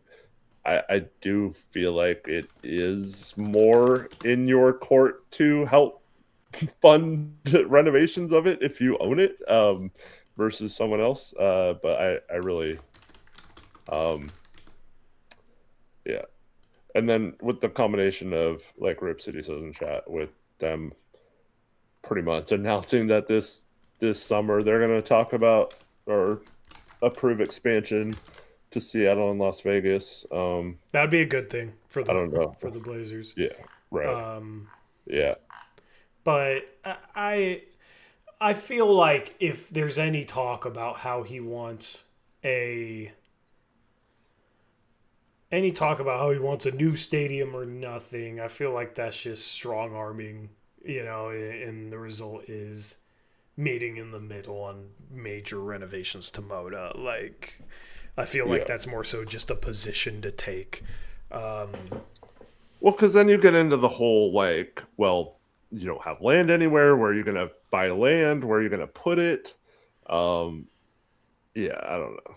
I do feel like it is more in your court to help fund renovations of it if you own it, versus someone else. But I really, yeah. And then with the combination of, like Rip City says in chat, with them pretty much announcing that this summer they're going to talk about or approve expansion to Seattle and Las Vegas. That'd be a good thing for the, I don't know. for the Blazers. Yeah, right. Yeah. But I feel like if there's any talk about how he wants a new stadium or nothing, I feel like that's just strong arming, and the result is meeting in the middle on major renovations to Moda. Like, I feel like that's more so just a position to take. Well, because then you get into the whole, like, well, you don't have land anywhere. Where are you going to buy land? Where are you going to put it? Yeah, I don't know.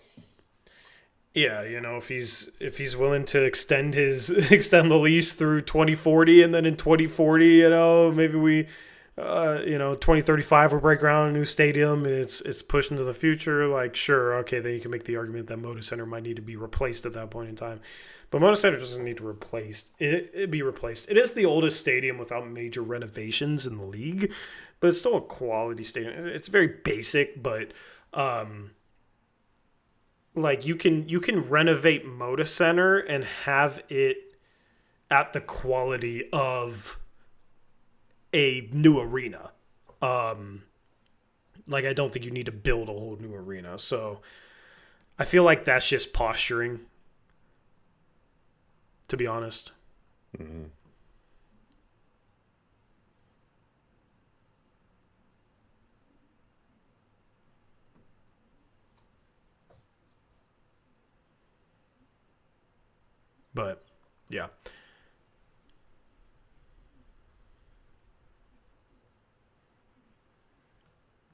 Yeah, if he's willing to extend the lease through 2040, and then in 2040, maybe we 2035 will break ground on a new stadium and it's pushed into the future. Like, sure, okay, then you can make the argument that Moda Center might need to be replaced at that point in time. But Moda Center doesn't need to be replaced. It is the oldest stadium without major renovations in the league, but it's still a quality stadium. It's very basic, but like you can renovate Moda Center and have it at the quality of a new arena. Like, I don't think you need to build a whole new arena. So I feel like that's just posturing, to be honest. Mm-hmm. But yeah.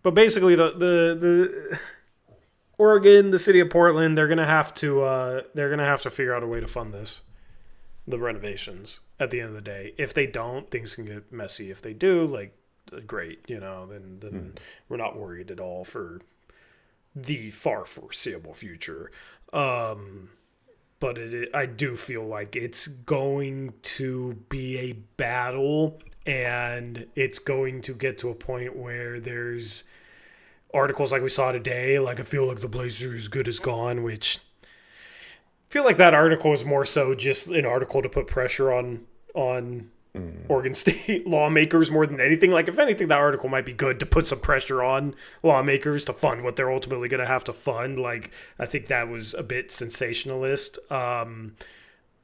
But basically, the Oregon, the city of Portland, they're gonna have to figure out a way to fund the renovations at the end of the day. If they don't, things can get messy. If they do, like, great. Then we're not worried at all for the far foreseeable future. But I do feel like it's going to be a battle, and it's going to get to a point where there's articles like we saw today, like I feel like the Blazers' good is gone, which I feel like that article is more so just an article to put pressure on Oregon State lawmakers more than anything. Like, if anything, that article might be good to put some pressure on lawmakers to fund what they're ultimately going to have to fund. Like, I think that was a bit sensationalist and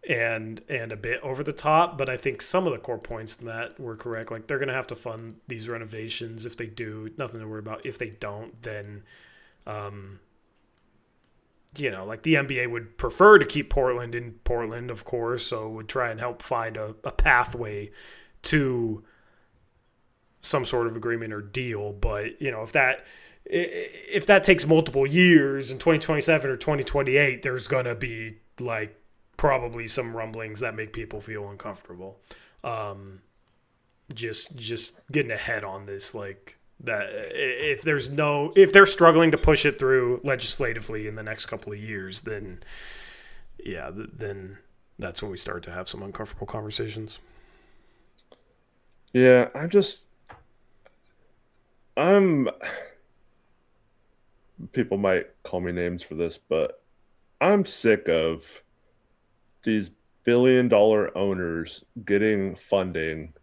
a bit over the top. But I think some of the core points in that were correct. Like, they're going to have to fund these renovations. If they do, nothing to worry about. If they don't, then like the NBA would prefer to keep Portland in Portland, of course, so would try and help find a pathway to some sort of agreement or deal. But, if that takes multiple years in 2027 or 2028, there's going to be like probably some rumblings that make people feel uncomfortable. Just getting ahead on this, like, that if they're struggling to push it through legislatively in the next couple of years, then that's when we start to have some uncomfortable conversations. Yeah, people might call me names for this, but I'm sick of these billion-dollar owners getting funding,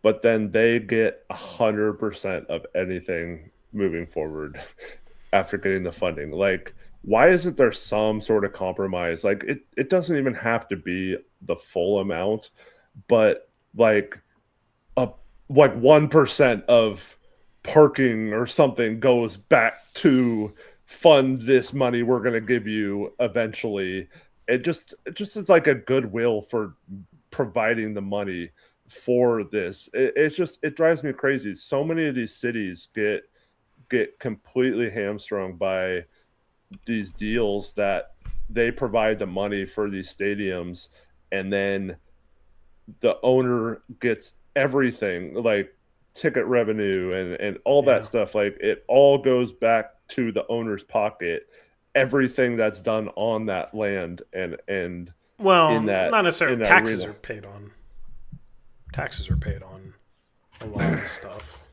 but then they get 100% of anything moving forward after getting the funding. Like, why isn't there some sort of compromise? Like, it doesn't even have to be the full amount, but like 1% of parking or something goes back to fund this money we're going to give you eventually. It just is like a goodwill for providing the money for this. It drives me crazy. So many of these cities get completely hamstrung by these deals that they provide the money for these stadiums, and then the owner gets everything, like ticket revenue and all that stuff. Like, it all goes back to the owner's pocket, everything that's done on that land and well, in that, not necessarily. in that Taxes arena. are paid on. Taxes are paid on a lot of this stuff.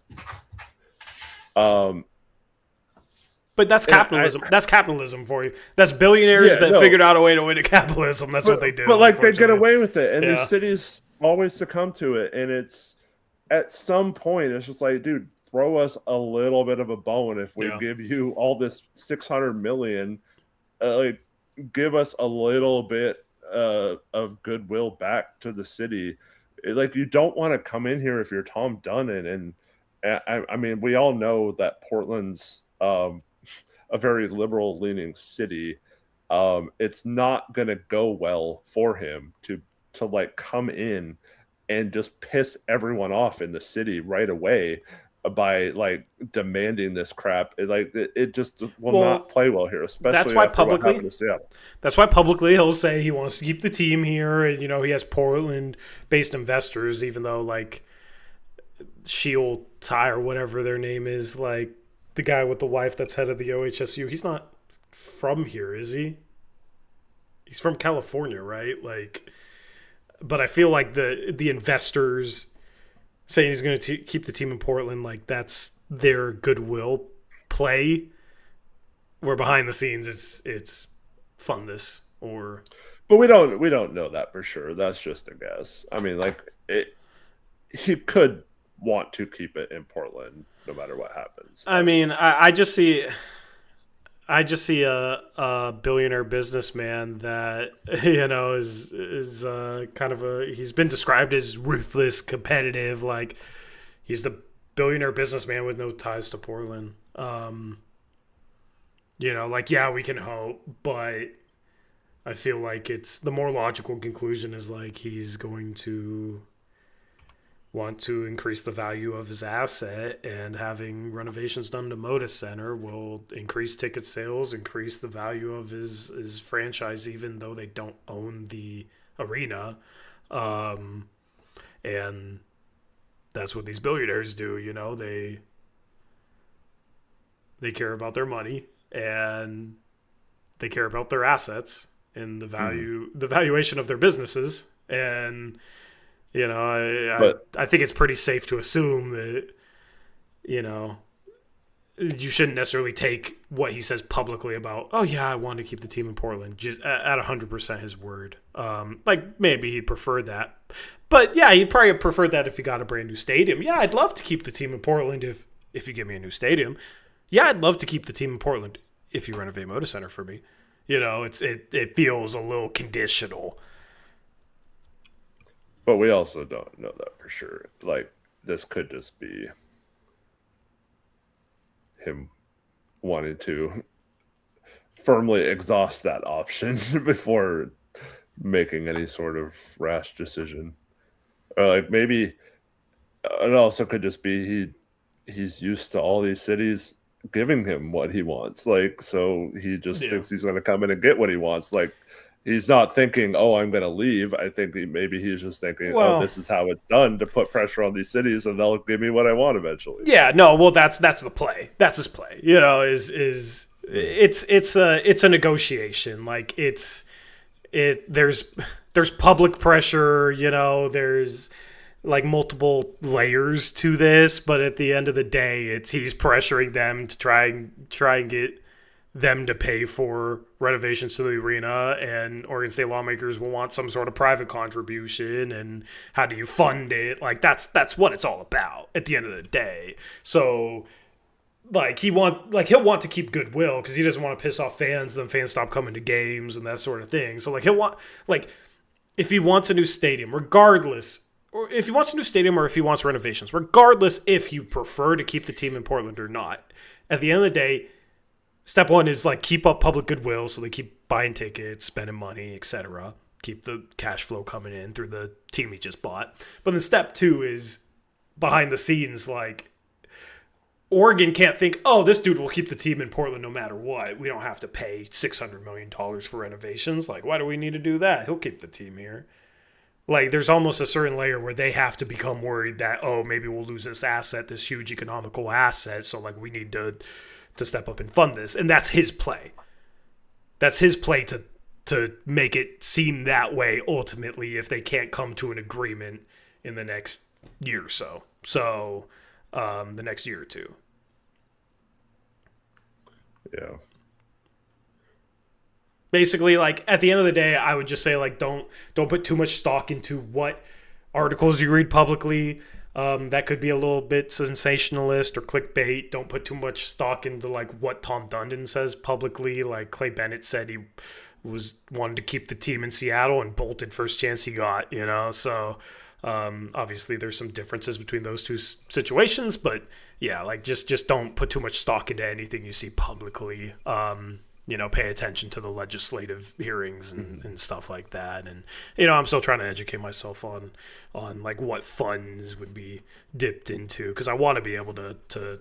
But that's capitalism. That's capitalism for you. That's billionaires figured out a way to win at capitalism. That's what they do. But like, they get away with it, and Yeah. these cities always succumb to it. And it's at some point, it's just like, dude, throw us a little bit of a bone if we give you all this $600 million. Like, give us a little bit of goodwill back to the city. Like, you don't want to come in here if you're Tom Dunnan, and I mean, we all know that Portland's a very liberal-leaning city. It's not going to go well for him to like come in and just piss everyone off in the city right away by like demanding this crap. It just will not play well here, especially that's why after what happened to Seattle. That's why publicly he'll say he wants to keep the team here, and he has Portland-based investors, even though like Shield Ty or whatever their name is, like the guy with the wife that's head of the OHSU, he's not from here, is he? He's from California, right? Like, but I feel like the investors saying he's going to keep the team in Portland, like that's their goodwill play. Where behind the scenes it's fundus or. But we don't know that for sure. That's just a guess. I mean, like he could want to keep it in Portland no matter what happens. I mean, I just see a billionaire businessman that is kind of he's been described as ruthless, competitive. Like, he's the billionaire businessman with no ties to Portland. Like, yeah, we can hope, but I feel like it's the more logical conclusion is like he's going to want to increase the value of his asset, and having renovations done to Moda Center will increase ticket sales, increase the value of his franchise, even though they don't own the arena. And that's what these billionaires do. They care about their money and they care about their assets and the valuation of their businesses. And I think it's pretty safe to assume that you shouldn't necessarily take what he says publicly about, oh yeah, I want to keep the team in Portland, just at 100% his word. Maybe he'd prefer that, but yeah, he'd probably prefer that if he got a brand new stadium. Yeah, I'd love to keep the team in Portland if you give me a new stadium. Yeah, I'd love to keep the team in Portland if you renovate Moda Center for me. It feels a little conditional. But we also don't know that for sure. Like, this could just be him wanting to firmly exhaust that option before making any sort of rash decision. Or like maybe it also could just be he's used to all these cities giving him what he wants. Like, so he just thinks he's going to come in and get what he wants. Like, he's not thinking, oh, I'm going to leave. I think maybe he's just thinking, oh, this is how it's done to put pressure on these cities and they'll give me what I want eventually. Yeah, no, well, that's the play. That's his play. It's a negotiation. Like, there's public pressure, there's like multiple layers to this, but at the end of the day, he's pressuring them to try and get them to pay for renovations to the arena, and Oregon State lawmakers will want some sort of private contribution, and how do you fund it? Like, that's what it's all about at the end of the day. So like he'll want to keep goodwill because he doesn't want to piss off fans, then fans stop coming to games and that sort of thing. So like if he wants a new stadium, regardless, or if he wants a new stadium or if he wants renovations, regardless if you prefer to keep the team in Portland or not, at the end of the day, step one is like keep up public goodwill so they keep buying tickets, spending money, etc. Keep the cash flow coming in through the team he just bought. But then step two is behind the scenes, like Oregon can't think, oh, this dude will keep the team in Portland no matter what. We don't have to pay $600 million for renovations. Like, why do we need to do that? He'll keep the team here. Like, there's almost a certain layer where they have to become worried that, oh, maybe we'll lose this asset, this huge economical asset. So, like, we need to step up and fund this. And that's his play. That's his play to make it seem that way ultimately if they can't come to an agreement in the next year or so. So, the next year or two. Yeah. Basically, like, at the end of the day, I would just say, like, don't put too much stock into what articles you read publicly. That could be a little bit sensationalist or clickbait. Don't put too much stock into, like, what Tom Dundon says publicly. Like, Clay Bennett said he wanted to keep the team in Seattle and bolted first chance he got, So, obviously, there's some differences between those two situations. But, yeah, like, just don't put too much stock into anything you see publicly. Pay attention to the legislative hearings and stuff like that. And, I'm still trying to educate myself on like what funds would be dipped into, because I want to be able to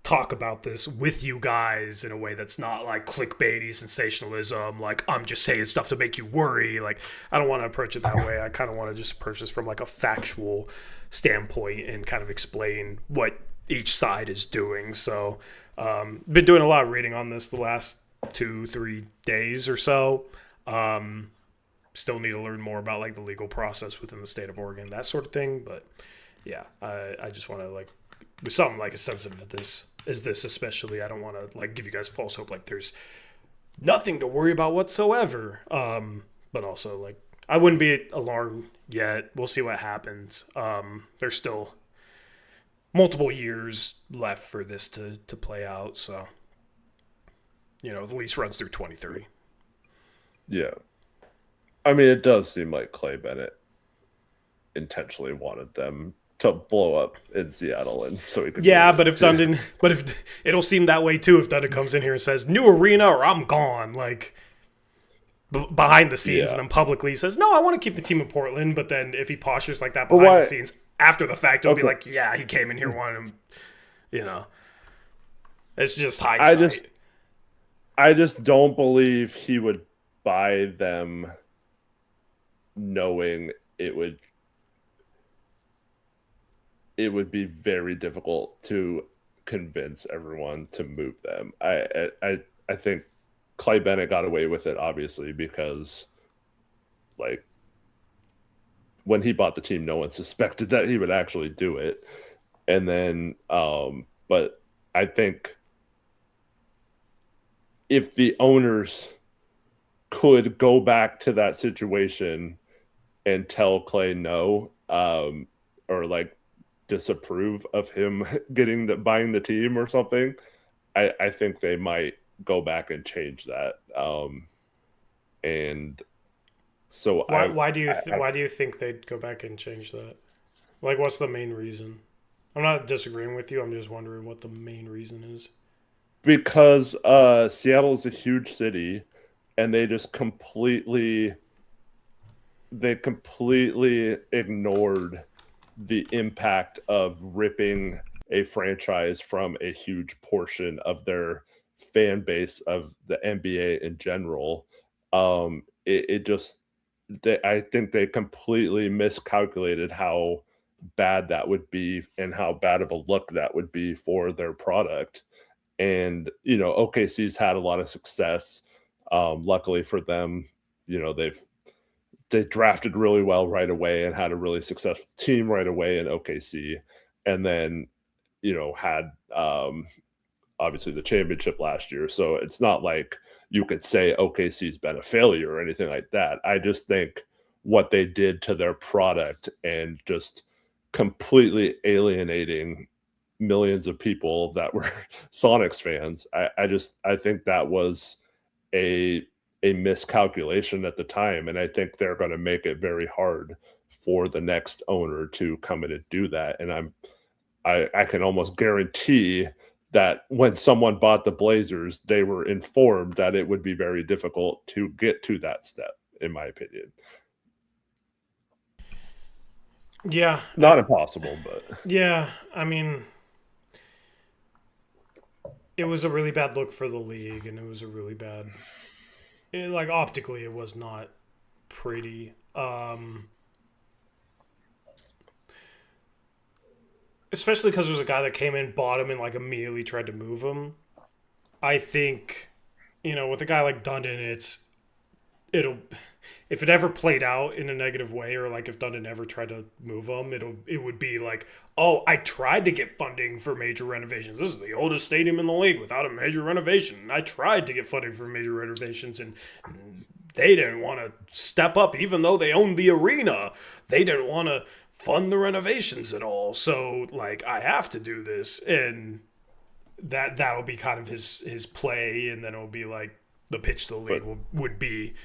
talk about this with you guys in a way that's not like clickbaity sensationalism. Like, I'm just saying stuff to make you worry. Like, I don't want to approach it that way. I kind of want to just approach this from like a factual standpoint and kind of explain what each side is doing. So, been doing a lot of reading on this the last 2-3 days or so. Still need to learn more about like the legal process within the state of Oregon, that sort of thing. But yeah, I just want to, like, with something like as sensitive as this especially, I don't want to like give you guys false hope like there's nothing to worry about whatsoever. But also, like, I wouldn't be alarmed yet. We'll see what happens. There's still multiple years left for this to play out, so the lease runs through 2030. Yeah. I mean, it does seem like Clay Bennett intentionally wanted them to blow up in Seattle, and so he could. Yeah, but if it'll seem that way too if Dundon comes in here and says new arena or I'm gone, like behind the scenes, and then publicly says no, I want to keep the team in Portland. But then if he postures like that behind the scenes, after the fact, it'll be like, yeah, he came in here wanting him. It's just hindsight. I just don't believe he would buy them knowing it would it would be very difficult to convince everyone to move them. I think Clay Bennett got away with it, obviously, because like when he bought the team, no one suspected that he would actually do it. And then, but I think if the owners could go back to that situation and tell Clay no, or like disapprove of him buying the team or something, I think they might go back and change that. And so Why do you think they'd go back and change that? Like, what's the main reason? I'm not disagreeing with you. I'm just wondering what the main reason is. because Seattle is a huge city, and they completely ignored the impact of ripping a franchise from a huge portion of their fan base of the NBA in general. It just I think they completely miscalculated how bad that would be and how bad of a look that would be for their product. And OKC's had a lot of success. Luckily for them, they drafted really well right away and had a really successful team right away in OKC, and then had obviously the championship last year. So it's not like you could say OKC's been a failure or anything like that. I just think what they did to their product and just completely alienating millions of people that were Sonics fans. I think that was a miscalculation at the time, and I think they're going to make it very hard for the next owner to come in and do that. And I can almost guarantee that when someone bought the Blazers, they were informed that it would be very difficult to get to that step, in my opinion. Yeah. Not impossible, but Yeah, I mean, it was a really bad look for the league, and it was a really bad. Like, optically, it was not pretty. Especially because there was a guy that came in, bought him, and like immediately tried to move him. I think, with a guy like Dundon, it'll if it ever played out in a negative way, or like if Dundon ever tried to move him, it would be like, oh, I tried to get funding for major renovations. This is the oldest stadium in the league without a major renovation. I tried to get funding for major renovations, and they didn't want to step up, even though they owned the arena. They didn't want to fund the renovations at all. So like, I have to do this, and that'll be kind of his play, and then it'll be like the pitch to the league would be,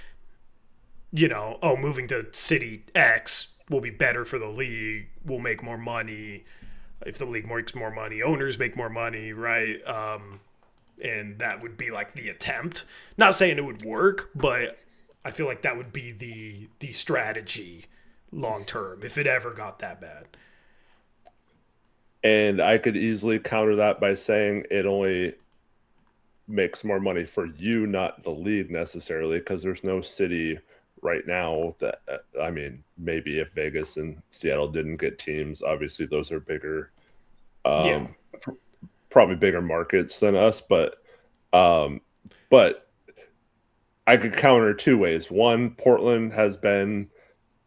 moving to city X will be better for the league. We'll make more money. If the league makes more money, owners make more money, right? And that would be like the attempt. Not saying it would work, but I feel like that would be the strategy long term if it ever got that bad. And I could easily counter that by saying it only makes more money for you, not the league necessarily, because there's no city right now that maybe if Vegas and Seattle didn't get teams, obviously those are bigger, probably bigger markets than us, but I could counter two ways. One, Portland has been,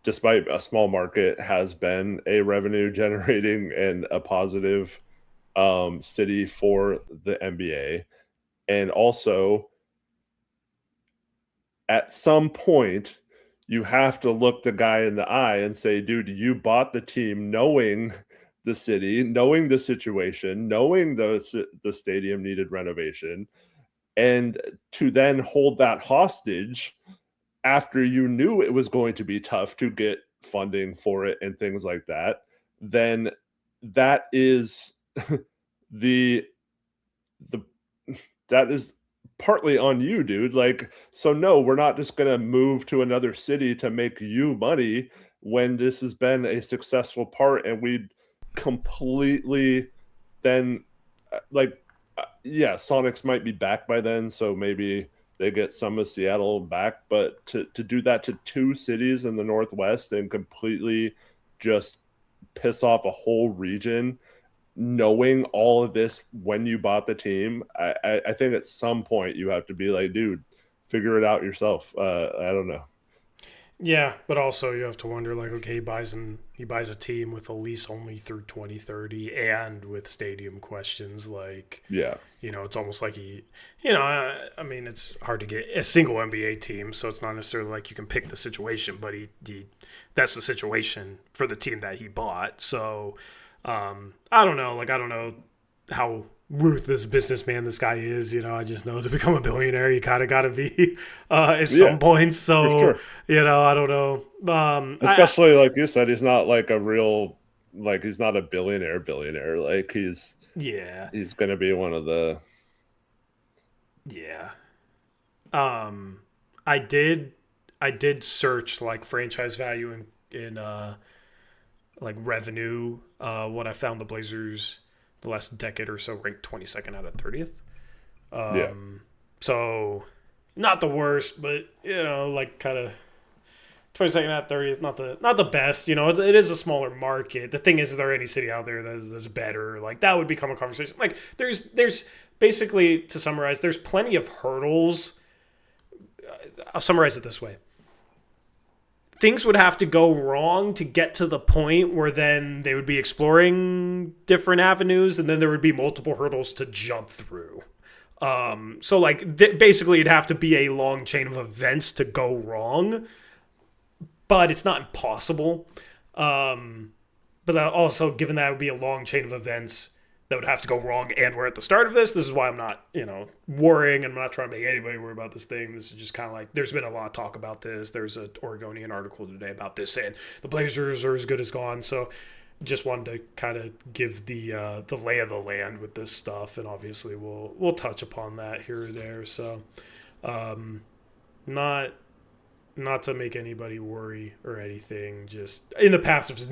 despite a small market, has been a revenue generating and a positive city for the NBA. And also, at some point, you have to look the guy in the eye and say, dude, you bought the team knowing the city, knowing the situation, knowing the stadium needed renovation, and to then hold that hostage after you knew it was going to be tough to get funding for it and things like that, then that is that is partly on you, dude. Like, so no, we're not just going to move to another city to make you money when this has been a successful part, and we completely then Sonics might be back by then, so maybe they get some of Seattle back, but to do that to two cities in the Northwest and completely just piss off a whole region knowing all of this when you bought the team. I think at some point you have to be like, dude, figure it out yourself. I don't know. Yeah, but also you have to wonder, like, okay, he buys a team with a lease only through 2030 and with stadium questions. Like, Yeah. it's almost like I mean, it's hard to get a single NBA team, so it's not necessarily like you can pick the situation, but he that's the situation for the team that he bought. So, I don't know. Like, I don't know how ruthless businessman this guy is. I just know to become a billionaire, you kind of got to be at some point. So, for sure. I don't know. Especially like you said, he's not like a real, like he's not a billionaire. Like he's going to be one of the. Yeah. I did search like franchise value in like revenue. What I found, the Blazers the last decade or so ranked 22nd out of 30th. So not the worst, but like kind of 22nd out of 30th, not the best. It is a smaller market. The thing is there any city out there that's better? Like that would become a conversation. Like there's basically, to summarize, there's plenty of hurdles. I'll summarize it this way. Things would have to go wrong to get to the point where then they would be exploring different avenues, and then there would be multiple hurdles to jump through. So like basically it'd have to be a long chain of events to go wrong, but it's not impossible. But also, given that it would be a long chain of events that would have to go wrong, and we're at the start of this is why I'm not, worrying, and I'm not trying to make anybody worry about this thing. This is just kind of like, there's been a lot of talk about this. There's an Oregonian article today about this saying the Blazers are as good as gone. So just wanted to kind of give the lay of the land with this stuff, and obviously we'll touch upon that here or there. So not to make anybody worry or anything. Just in the past, there's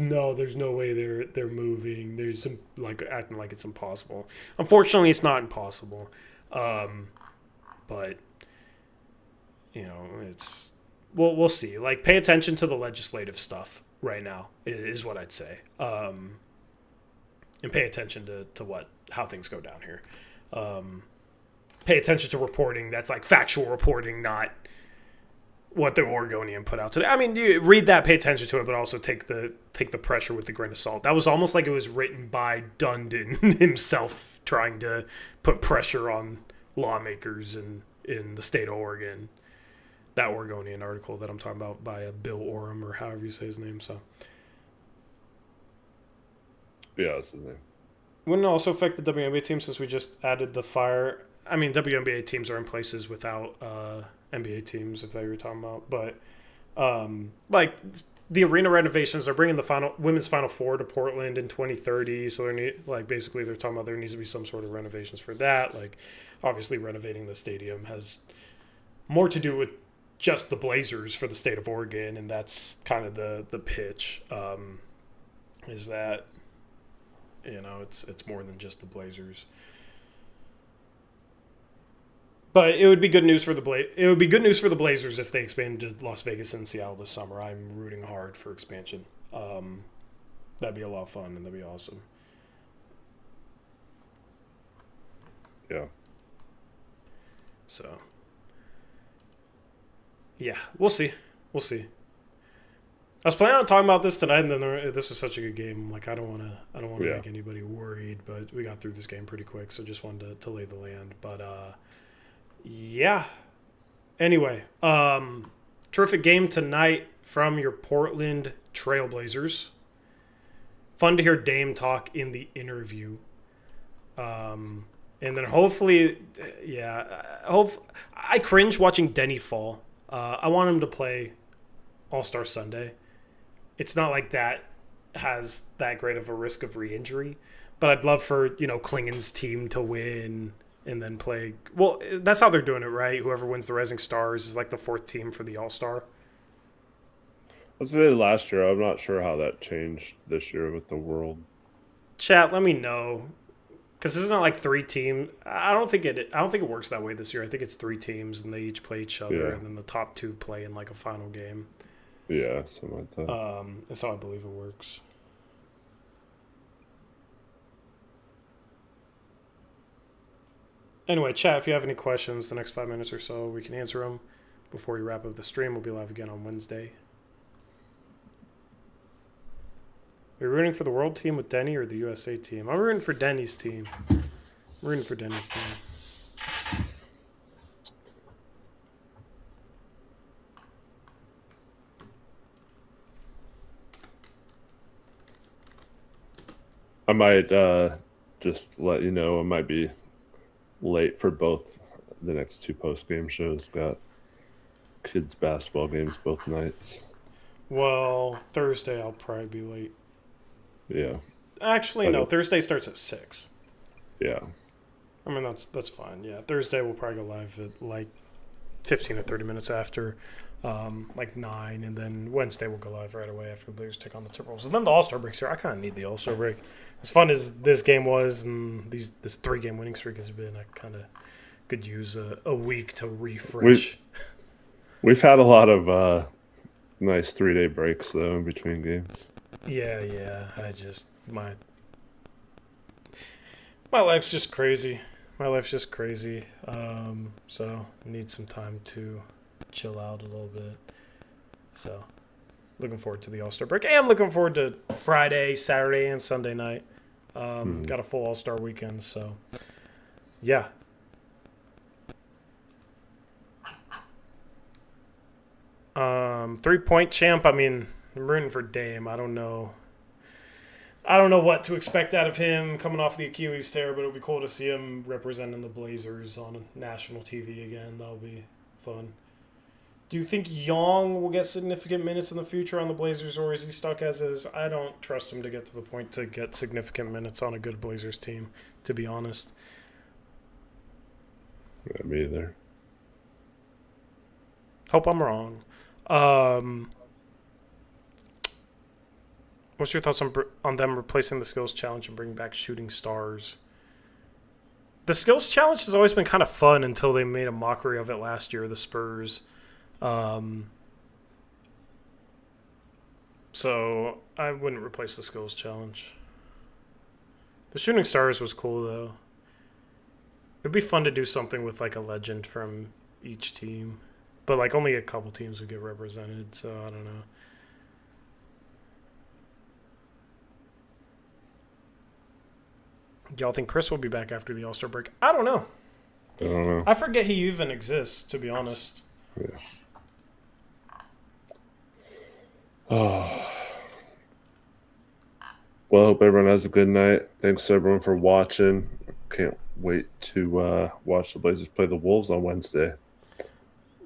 no way they're moving. There's some like acting like it's impossible. Unfortunately, it's not impossible. But it's we'll see. Like, pay attention to the legislative stuff right now is what I'd say. And pay attention to how things go down here. Pay attention to reporting that's like factual reporting, not what the Oregonian put out today. I mean, you read that, pay attention to it, but also take the pressure with a grain of salt. That was almost like it was written by Dundon himself, trying to put pressure on lawmakers in the state of Oregon. That Oregonian article that I'm talking about by Bill Oram, or however you say his name. So, yeah, that's his name. Wouldn't it also affect the WNBA team, since we just added the fire? I mean, WNBA teams are in places without NBA teams, if they were talking about. But like the arena renovations, they're bringing the women's Final Four to Portland in 2030. So basically they're talking about there needs to be some sort of renovations for that. Like, obviously renovating the stadium has more to do with just the Blazers for the state of Oregon, and that's kind of the pitch. Is that it's more than just the Blazers. But it would be good news for the Blazers if they expand to Las Vegas and Seattle this summer. I'm rooting hard for expansion. That'd be a lot of fun, and that'd be awesome. Yeah. So, yeah, we'll see. I was planning on talking about this tonight, and then this was such a good game. Like, I don't want to make anybody worried, but we got through this game pretty quick, so just wanted to lay the land. But yeah. Anyway, terrific game tonight from your Portland Trailblazers. Fun to hear Dame talk in the interview. And then hopefully, I cringe watching Deni fall. I want him to play All-Star Sunday. It's not like that has that great of a risk of re-injury, but I'd love for, Klingen's team to win and then play. Well, that's how they're doing it, right? Whoever wins the Rising Stars is like the fourth team for the All-Star. That's what they did last year. I'm not sure how that changed this year with the World. Chat, let me know, because isn't it like 3 teams? I don't think it works that way this year. I think it's 3 teams, and they each play each other, and then the top 2 play in like a final game. Yeah, something like that. That's how I believe it works. Anyway, chat, if you have any questions the next 5 minutes or so, we can answer them before we wrap up the stream. We'll be live again on Wednesday. Are you rooting for the world team with Deni or the USA team? I'm rooting for Deni's team. I might just let you know I might be late for both the next two post-game shows. Got kids basketball games both nights. Well, Thursday I'll probably be late. Yeah. Actually, no. Thursday starts at 6. Yeah. I mean, that's fine. Yeah, Thursday we'll probably go live at like 15 or 30 minutes after, like 9, and then Wednesday we'll go live right away after the Blazers take on the Timberwolves. And then the All-Star break's here. I kind of need the All-Star break. As fun as this game was and this 3-game winning streak has been, I kind of could use a week to refresh. We've had a lot of nice 3-day breaks, though, in between games. Yeah. I just my life's just crazy. So I need some time to chill out a little bit. So looking forward to the All-Star break. And looking forward to Friday, Saturday, and Sunday night. Got a full All-Star weekend, so yeah. Three-point champ, I mean, I'm rooting for Dame. I don't know what to expect out of him coming off the Achilles tear, but it'll be cool to see him representing the Blazers on national TV again. That'll be fun. Do you think Yong will get significant minutes in the future on the Blazers, or is he stuck as is? I don't trust him to get to the point to get significant minutes on a good Blazers team, to be honest. Yeah, me either. Hope I'm wrong. What's your thoughts on them replacing the skills challenge and bringing back shooting stars? The skills challenge has always been kind of fun until they made a mockery of it last year, the Spurs. So I wouldn't replace the skills challenge. The shooting stars was cool, though. It'd be fun to do something with like a legend from each team. But like only a couple teams would get represented, so I don't know. Do y'all think Chris will be back after the All-Star break? I don't know. I forget he even exists, to be honest. Yeah. Oh. Well, I hope everyone has a good night. Thanks everyone for watching. Can't wait to watch the Blazers play the Wolves on Wednesday.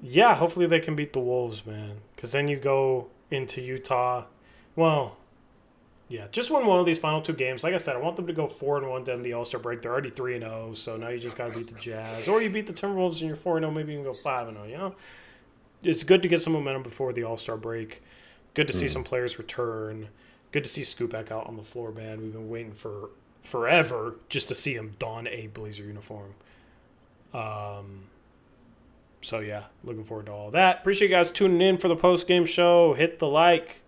Yeah, hopefully they can beat the Wolves, man. Because then you go into Utah. Well, yeah, just win one of these final 2 games. Like I said, I want them to go 4-1 to end the All-Star break. They're already 3-0, so now you just got to beat the Jazz. Or you beat the Timberwolves and you're 4-0, maybe you can go 5-0, you know? It's good to get some momentum before the All-Star break. Good to see some players return. Good to see Scoot back out on the floor, man. We've been waiting for forever just to see him don a Blazer uniform. So, yeah, looking forward to all that. Appreciate you guys tuning in for the post-game show. Hit the like.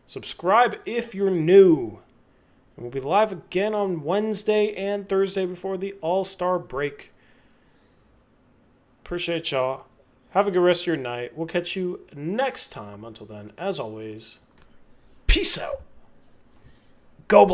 Subscribe if you're new. And we'll be live again on Wednesday and Thursday before the All-Star break. Appreciate y'all. Have a good rest of your night. We'll catch you next time. Until then, as always, peace out. Go Blazers.